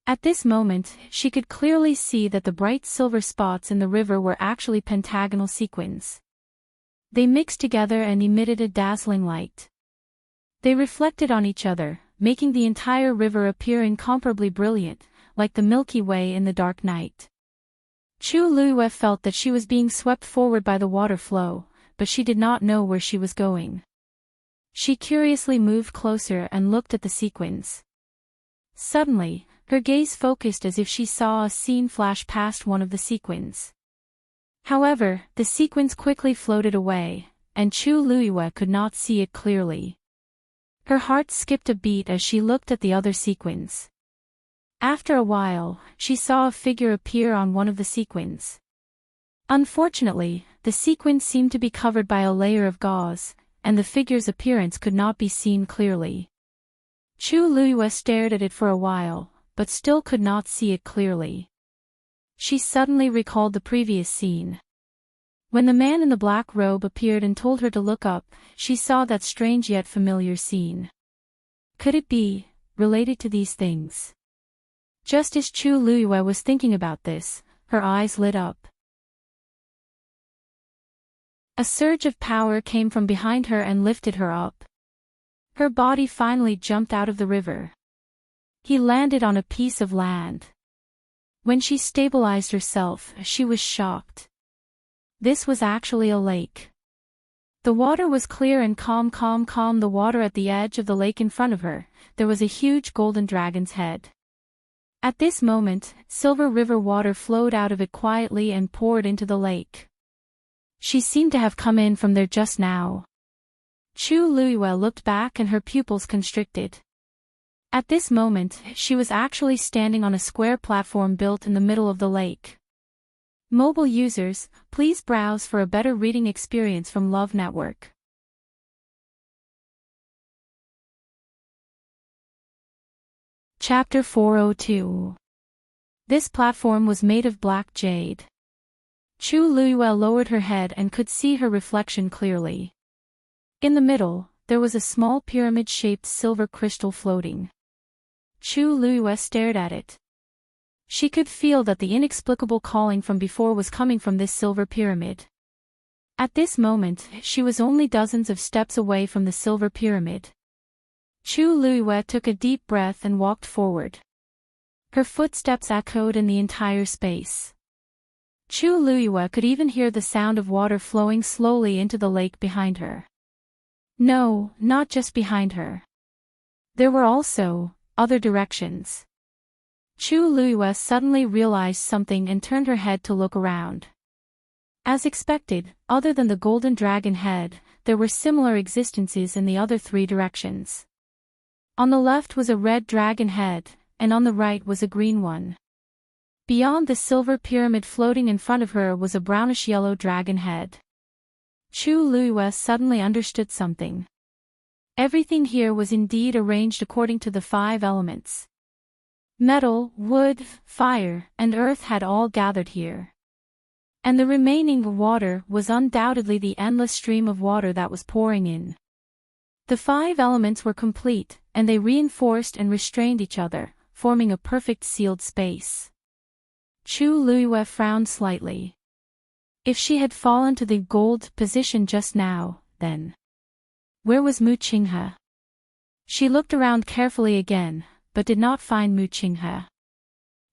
At this moment, she could clearly see that the bright silver spots in the river were actually pentagonal sequins. They mixed together and emitted a dazzling light. They reflected on each other, making the entire river appear incomparably brilliant, like the Milky Way in the dark night. Chu Luiyue felt that she was being swept forward by the water flow, but she did not know where she was going. She curiously moved closer and looked at the sequins. Suddenly, her gaze focused as if she saw a scene flash past one of the sequins. However, the sequins quickly floated away, and Chu Luiyue could not see it clearly. Her heart skipped a beat as she looked at the other sequins. After a while, she saw a figure appear on one of the sequins. Unfortunately, the sequin seemed to be covered by a layer of gauze, and the figure's appearance could not be seen clearly. Chu Luiyue stared at it for a while, but still could not see it clearly. She suddenly recalled the previous scene. When the man in the black robe appeared and told her to look up, she saw that strange yet familiar scene. Could it be related to these things? Just as Chu Luiyue was thinking about this, her eyes lit up. A surge of power came from behind her and lifted her up. Her body finally jumped out of the river. He landed on a piece of land. When she stabilized herself, she was shocked. This was actually a lake. The water was clear and calm. The water at the edge of the lake in front of her, there was a huge golden dragon's head. At this moment, silver river water flowed out of it quietly and poured into the lake. She seemed to have come in from there just now. Chu Luiyue looked back and her pupils constricted. At this moment, she was actually standing on a square platform built in the middle of the lake. Mobile users, please browse for a better reading experience from Love Network. Chapter 402. This platform was made of black jade. Chu Luiyue lowered her head and could see her reflection clearly. In the middle, there was a small pyramid-shaped silver crystal floating. Chu Luiyue stared at it. She could feel that the inexplicable calling from before was coming from this silver pyramid. At this moment, she was only dozens of steps away from the silver pyramid. Chu Luiyue took a deep breath and walked forward. Her footsteps echoed in the entire space. Chu Luiyue could even hear the sound of water flowing slowly into the lake behind her. No, not just behind her. There were also other directions. Chu Luiyue suddenly realized something and turned her head to look around. As expected, other than the golden dragon head, there were similar existences in the other three directions. On the left was a red dragon head, and on the right was a green one. Beyond the silver pyramid floating in front of her was a brownish-yellow dragon head. Chu Luiyue suddenly understood something. Everything here was indeed arranged according to the 5 elements. Metal, wood, fire, and earth had all gathered here. And the remaining water was undoubtedly the endless stream of water that was pouring in. The 5 elements were complete, and they reinforced and restrained each other, forming a perfect sealed space. Chu Luiyue frowned slightly. If she had fallen to the gold position just now, then where was Mu Qinghe? She looked around carefully again, but did not find Mu Qinghe.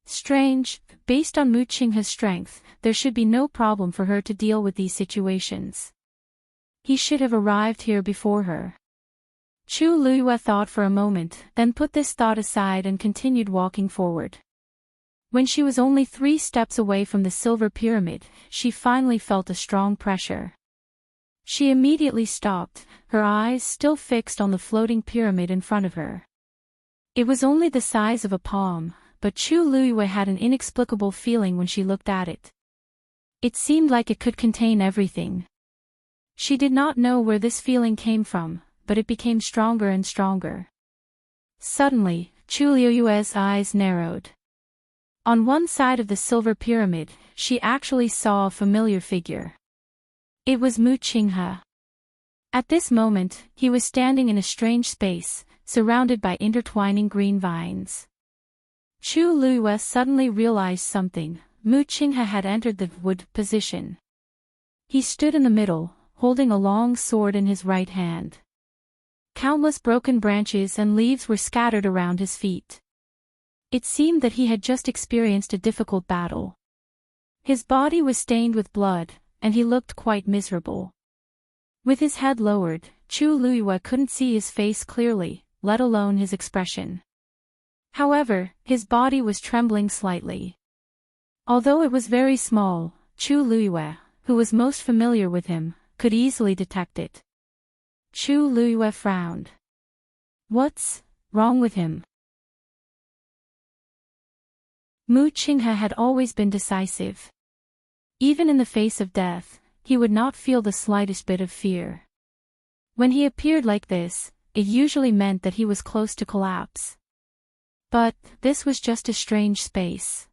Strange, based on Mu Qinghe's strength, there should be no problem for her to deal with these situations. He should have arrived here before her. Chu Luiyue thought for a moment, then put this thought aside and continued walking forward. When she was only 3 steps away from the silver pyramid, she finally felt a strong pressure. She immediately stopped, her eyes still fixed on the floating pyramid in front of her. It was only the size of a palm, but Chu Luiyue had an inexplicable feeling when she looked at it. It seemed like it could contain everything. She did not know where this feeling came from, but it became stronger and stronger. Suddenly, Chu Luiyue's eyes narrowed. On one side of the silver pyramid, she actually saw a familiar figure. It was Mu Qinghe. At this moment, he was standing in a strange space, surrounded by intertwining green vines. Chu Luiyue suddenly realized something. Mu Qinghe had entered the wood position. He stood in the middle, holding a long sword in his right hand. Countless broken branches and leaves were scattered around his feet. It seemed that he had just experienced a difficult battle. His body was stained with blood, and he looked quite miserable. With his head lowered, Chu Luiyue couldn't see his face clearly, let alone his expression. However, his body was trembling slightly. Although it was very small, Chu Luiyue, who was most familiar with him, could easily detect it. Chu Luiyue frowned. What's wrong with him? Mu Qinghe had always been decisive. Even in the face of death, he would not feel the slightest bit of fear. When he appeared like this, it usually meant that he was close to collapse. But this was just a strange space.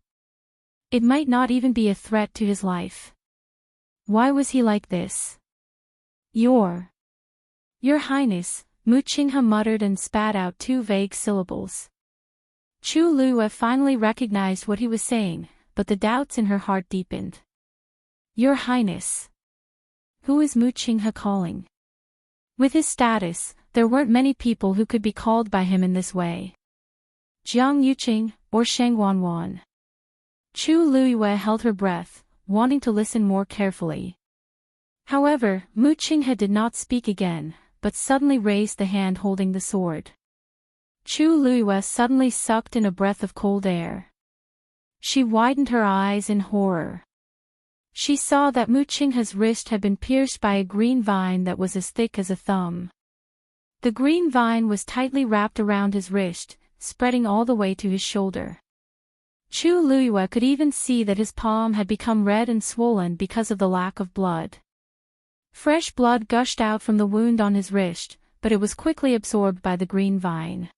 It might not even be a threat to his life. Why was he like this? Your Highness, Mu Qinghe muttered and spat out 2 vague syllables. Chu Luiyue finally recognized what he was saying, but the doubts in her heart deepened. Your Highness. Who is Mu Qinghe calling? With his status, there weren't many people who could be called by him in this way. Jiang Yuqing, or Sheng Wanwan. Chu Luiyue held her breath, wanting to listen more carefully. However, Mu Qinghe did not speak again, but suddenly raised the hand holding the sword. Chu Luiyue suddenly sucked in a breath of cold air. She widened her eyes in horror. She saw that Mu Qinghe's wrist had been pierced by a green vine that was as thick as a thumb. The green vine was tightly wrapped around his wrist, spreading all the way to his shoulder. Chu Luiyue could even see that his palm had become red and swollen because of the lack of blood. Fresh blood gushed out from the wound on his wrist, but it was quickly absorbed by the green vine.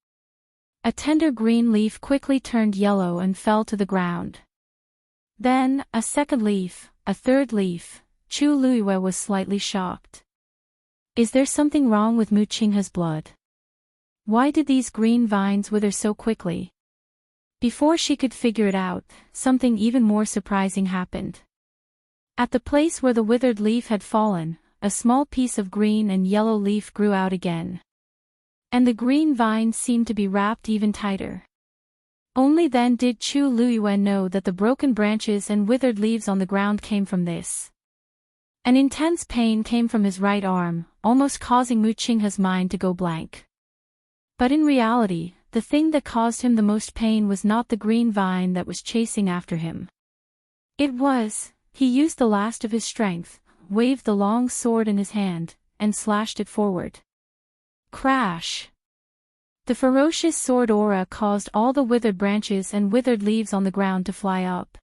A tender green leaf quickly turned yellow and fell to the ground. Then, a second leaf, a third leaf. Chu Luiyue was slightly shocked. Is there something wrong with Mu Qinghe's blood? Why did these green vines wither so quickly? Before she could figure it out, something even more surprising happened. At the place where the withered leaf had fallen, a small piece of green and yellow leaf grew out again. And the green vine seemed to be wrapped even tighter. Only then did Chu Luiyue know that the broken branches and withered leaves on the ground came from this. An intense pain came from his right arm, almost causing Mu Qinghe's mind to go blank. But in reality, the thing that caused him the most pain was not the green vine that was chasing after him. He used the last of his strength, waved the long sword in his hand, and slashed it forward. Crash! The ferocious sword aura caused all the withered branches and withered leaves on the ground to fly up.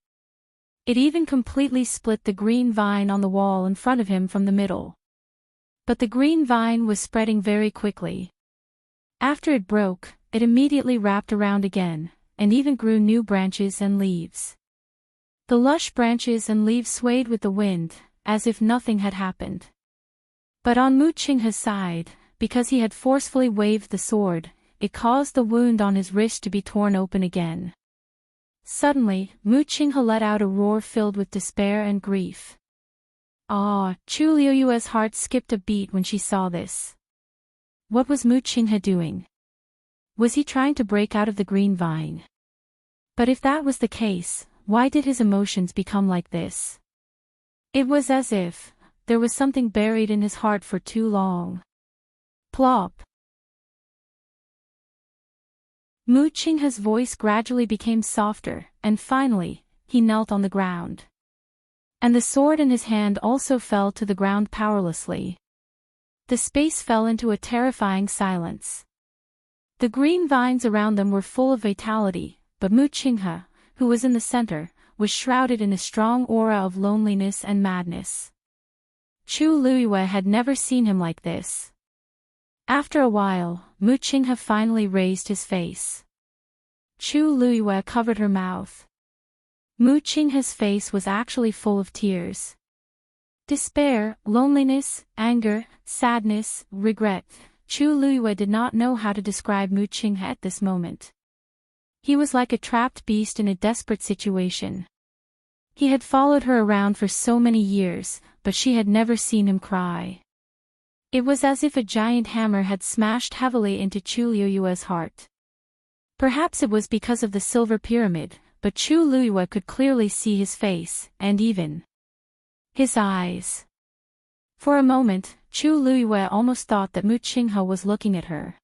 It even completely split the green vine on the wall in front of him from the middle. But the green vine was spreading very quickly. After it broke, it immediately wrapped around again, and even grew new branches and leaves. The lush branches and leaves swayed with the wind, as if nothing had happened. But on Mu Qinghe's side, because he had forcefully waved the sword, it caused the wound on his wrist to be torn open again. Suddenly, Mu Qinghe let out a roar filled with despair and grief. Chu Luiyue's heart skipped a beat when she saw this. What was Mu Qinghe doing? Was he trying to break out of the green vine? But if that was the case, why did his emotions become like this? It was as if there was something buried in his heart for too long. Plop! Mu Qinghe's voice gradually became softer, and finally, he knelt on the ground. And the sword in his hand also fell to the ground powerlessly. The space fell into a terrifying silence. The green vines around them were full of vitality, but Mu Qinghe, who was in the center, was shrouded in a strong aura of loneliness and madness. Chu Luiyue had never seen him like this. After a while, Mu Qinghe finally raised his face. Chu Luiyue covered her mouth. Mu Qinghe's face was actually full of tears. Despair, loneliness, anger, sadness, regret. Chu Luiyue did not know how to describe Mu Qinghe at this moment. He was like a trapped beast in a desperate situation. He had followed her around for so many years, but she had never seen him cry. It was as if a giant hammer had smashed heavily into Chu Luiyue's heart. Perhaps it was because of the silver pyramid, but Chu Luiyue could clearly see his face, and even his eyes. For a moment, Chu Luiyue almost thought that Mu Qinghe was looking at her.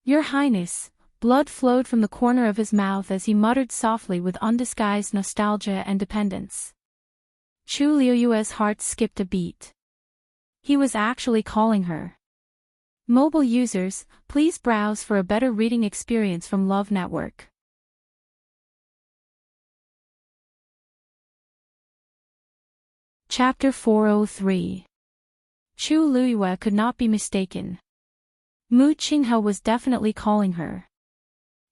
Your Highness. Blood flowed from the corner of his mouth as he muttered softly with undisguised nostalgia and dependence. Chu Luiyue's heart skipped a beat. He was actually calling her. Mobile users, please browse for a better reading experience from Love Network. Chapter 403. Chu Luiyue could not be mistaken. Mu Qinghe was definitely calling her.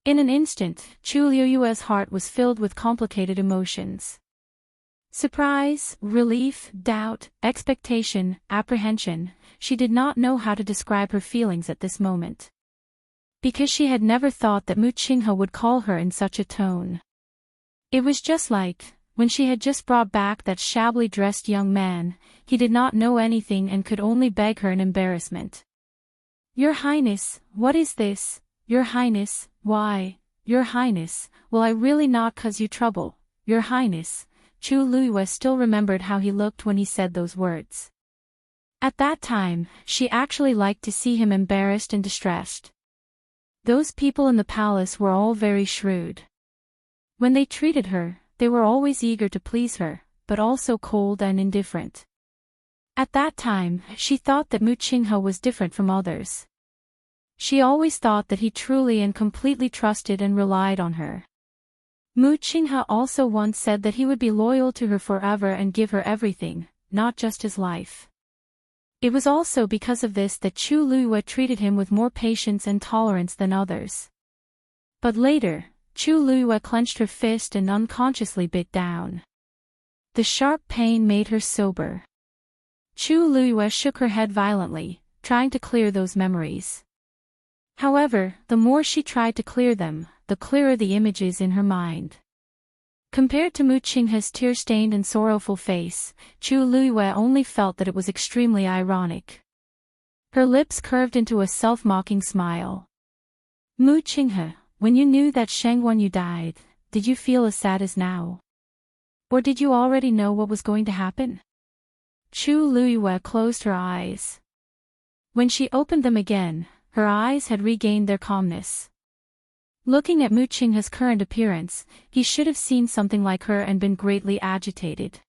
In an instant, Chu Luiyue's heart was filled with complicated emotions. Surprise, relief, doubt, expectation, apprehension. She did not know how to describe her feelings at this moment. Because she had never thought that Mu Qinghe would call her in such a tone. It was just like, when she had just brought back that shabbily dressed young man, he did not know anything and could only beg her in embarrassment. Your Highness, what is this? Your Highness, why? Your Highness, will I really not cause you trouble? Your Highness. Chu Luiyue still remembered how he looked when he said those words. At that time, she actually liked to see him embarrassed and distressed. Those people in the palace were all very shrewd. When they treated her, they were always eager to please her, but also cold and indifferent. At that time, she thought that Mu Qinghe was different from others. She always thought that he truly and completely trusted and relied on her. Mu Qinghe also once said that he would be loyal to her forever and give her everything, not just his life. It was also because of this that Chu Luiyue treated him with more patience and tolerance than others. But later, Chu Luiyue clenched her fist and unconsciously bit down. The sharp pain made her sober. Chu Luiyue shook her head violently, trying to clear those memories. However, the more she tried to clear them, the clearer the images in her mind. Compared to Mu Qinghe's tear-stained and sorrowful face, Chu Luiyue only felt that it was extremely ironic. Her lips curved into a self-mocking smile. Mu Qinghe, when you knew that Sheng Wanyu died, did you feel as sad as now? Or did you already know what was going to happen? Chu Luiyue closed her eyes. When she opened them again, her eyes had regained their calmness. Looking at Mu Qinghe's current appearance, he should have seen something like her and been greatly agitated.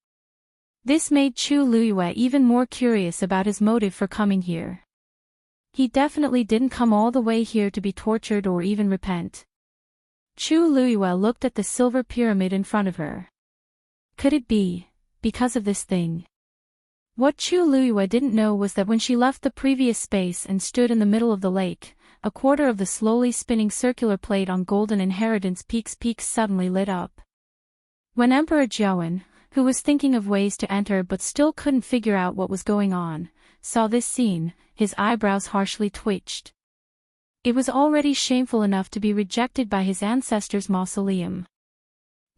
This made Chu Luiyue even more curious about his motive for coming here. He definitely didn't come all the way here to be tortured or even repent. Chu Luiyue looked at the silver pyramid in front of her. Could it be because of this thing? What Chu Luiyue didn't know was that when she left the previous space and stood in the middle of the lake, a quarter of the slowly spinning circular plate on Golden Inheritance peaks suddenly lit up. When Emperor Zhaowen, who was thinking of ways to enter but still couldn't figure out what was going on, saw this scene, his eyebrows harshly twitched. It was already shameful enough to be rejected by his ancestors' mausoleum.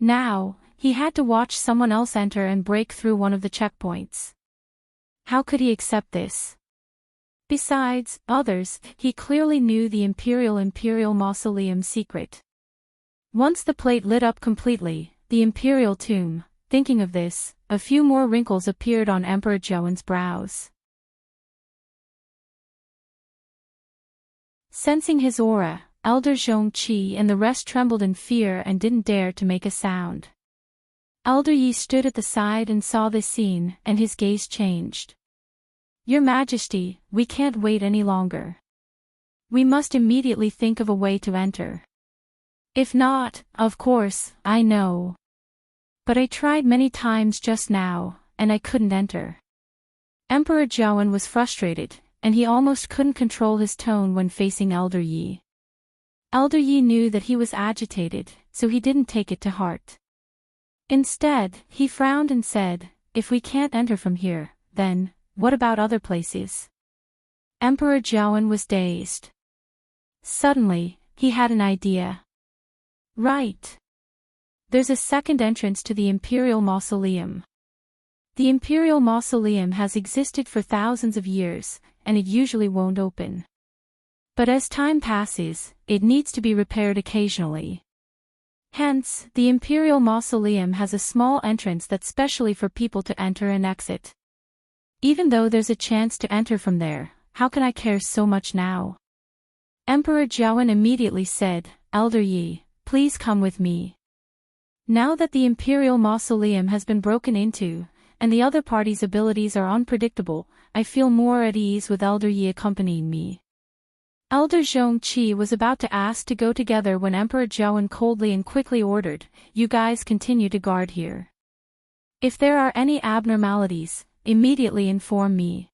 Now, he had to watch someone else enter and break through one of the checkpoints. How could he accept this? Besides others, he clearly knew the Imperial Mausoleum secret. Once the plate lit up completely, the Imperial tomb, thinking of this, a few more wrinkles appeared on Emperor Zhaowen's brows. Sensing his aura, Elder Zhongqi and the rest trembled in fear and didn't dare to make a sound. Elder Yi stood at the side and saw this scene, and his gaze changed. Your Majesty, we can't wait any longer. We must immediately think of a way to enter. If not, of course, I know. But I tried many times just now, and I couldn't enter. Emperor Zhaowen was frustrated, and he almost couldn't control his tone when facing Elder Yi. Elder Yi knew that he was agitated, so he didn't take it to heart. Instead, he frowned and said, if we can't enter from here, then, what about other places? Emperor Zhaowen was dazed. Suddenly, he had an idea. Right. There's a second entrance to the Imperial Mausoleum. The Imperial Mausoleum has existed for thousands of years, and it usually won't open. But as time passes, it needs to be repaired occasionally. Hence, the Imperial Mausoleum has a small entrance that's specially for people to enter and exit. Even though there's a chance to enter from there, how can I care so much now? Emperor Zhaowen immediately said, Elder Yi, please come with me. Now that the Imperial Mausoleum has been broken into, and the other party's abilities are unpredictable, I feel more at ease with Elder Yi accompanying me. Elder Zhongqi was about to ask to go together when Emperor Zhaowen coldly and quickly ordered, you guys continue to guard here. If there are any abnormalities, immediately inform me.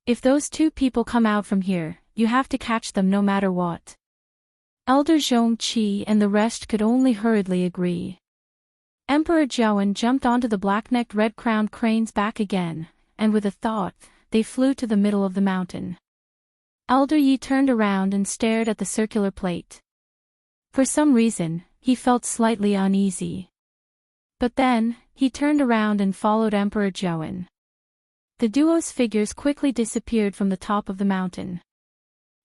If those two people come out from here, you have to catch them no matter what. Elder Zhongqi and the rest could only hurriedly agree. Emperor Zhaowen jumped onto the black-necked red-crowned crane's back again, and with a thought, they flew to the middle of the mountain. Elder Yi turned around and stared at the circular plate. For some reason, he felt slightly uneasy. But then, he turned around and followed Emperor Zhaowen. The duo's figures quickly disappeared from the top of the mountain.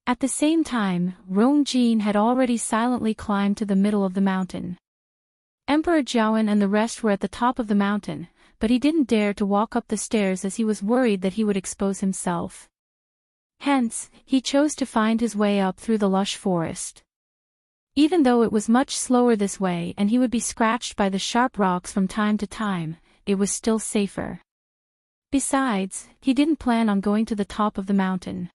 At the same time, Rongjin had already silently climbed to the middle of the mountain. Emperor Zhaowen and the rest were at the top of the mountain, but he didn't dare to walk up the stairs as he was worried that he would expose himself. Hence, he chose to find his way up through the lush forest. Even though it was much slower this way and he would be scratched by the sharp rocks from time to time, it was still safer. Besides, he didn't plan on going to the top of the mountain.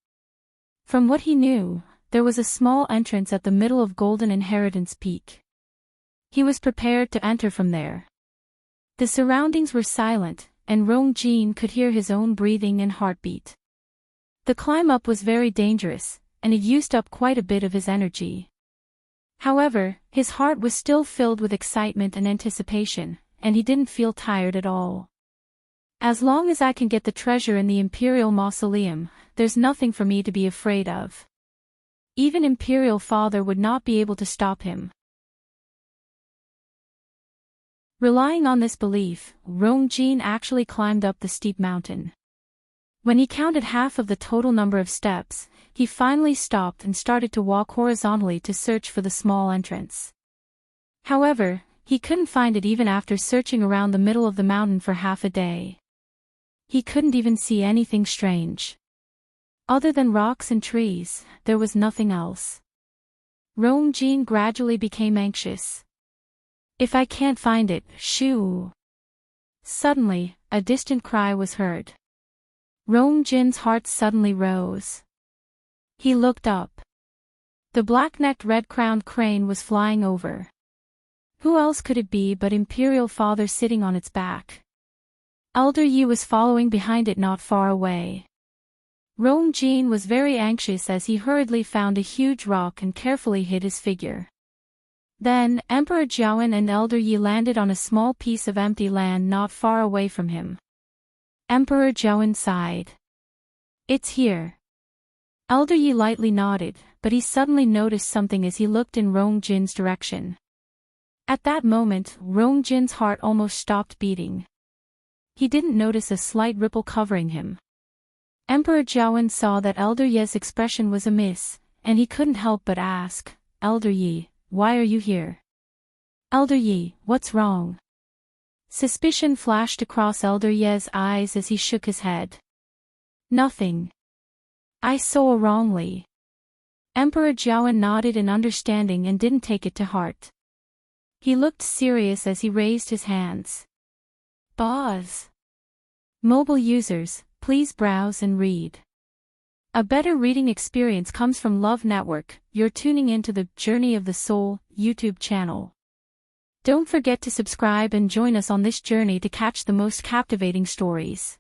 From what he knew, there was a small entrance at the middle of Golden Inheritance Peak. He was prepared to enter from there. The surroundings were silent, and Rong Jin could hear his own breathing and heartbeat. The climb up was very dangerous, and it used up quite a bit of his energy. However, his heart was still filled with excitement and anticipation, and he didn't feel tired at all. As long as I can get the treasure in the Imperial Mausoleum, there's nothing for me to be afraid of. Even Imperial Father would not be able to stop him. Relying on this belief, Rong Jin actually climbed up the steep mountain. When he counted half of the total number of steps, he finally stopped and started to walk horizontally to search for the small entrance. However, he couldn't find it even after searching around the middle of the mountain for half a day. He couldn't even see anything strange. Other than rocks and trees, there was nothing else. Rong Jin gradually became anxious. If I can't find it, shoo! Suddenly, a distant cry was heard. Rong Jin's heart suddenly rose. He looked up. The black-necked red-crowned crane was flying over. Who else could it be but Imperial Father sitting on its back? Elder Yi was following behind it not far away. Rong Jin was very anxious as he hurriedly found a huge rock and carefully hid his figure. Then, Emperor Jiawen and Elder Yi landed on a small piece of empty land not far away from him. Emperor Jiawen sighed. It's here. Elder Yi lightly nodded, but he suddenly noticed something as he looked in Rong Jin's direction. At that moment, Rong Jin's heart almost stopped beating. He didn't notice a slight ripple covering him. Emperor Jiawen saw that Elder Yi's expression was amiss, and he couldn't help but ask, Elder Yi, why are you here? Elder Yi, what's wrong? Suspicion flashed across Elder Yi's eyes as he shook his head. Nothing. I saw wrongly. Emperor Jiawen nodded in understanding and didn't take it to heart. He looked serious as he raised his hands. Boz. Mobile users, please browse and read. A better reading experience comes from Love Network. You're tuning into the Journey of the Soul YouTube channel. Don't forget to subscribe and join us on this journey to catch the most captivating stories.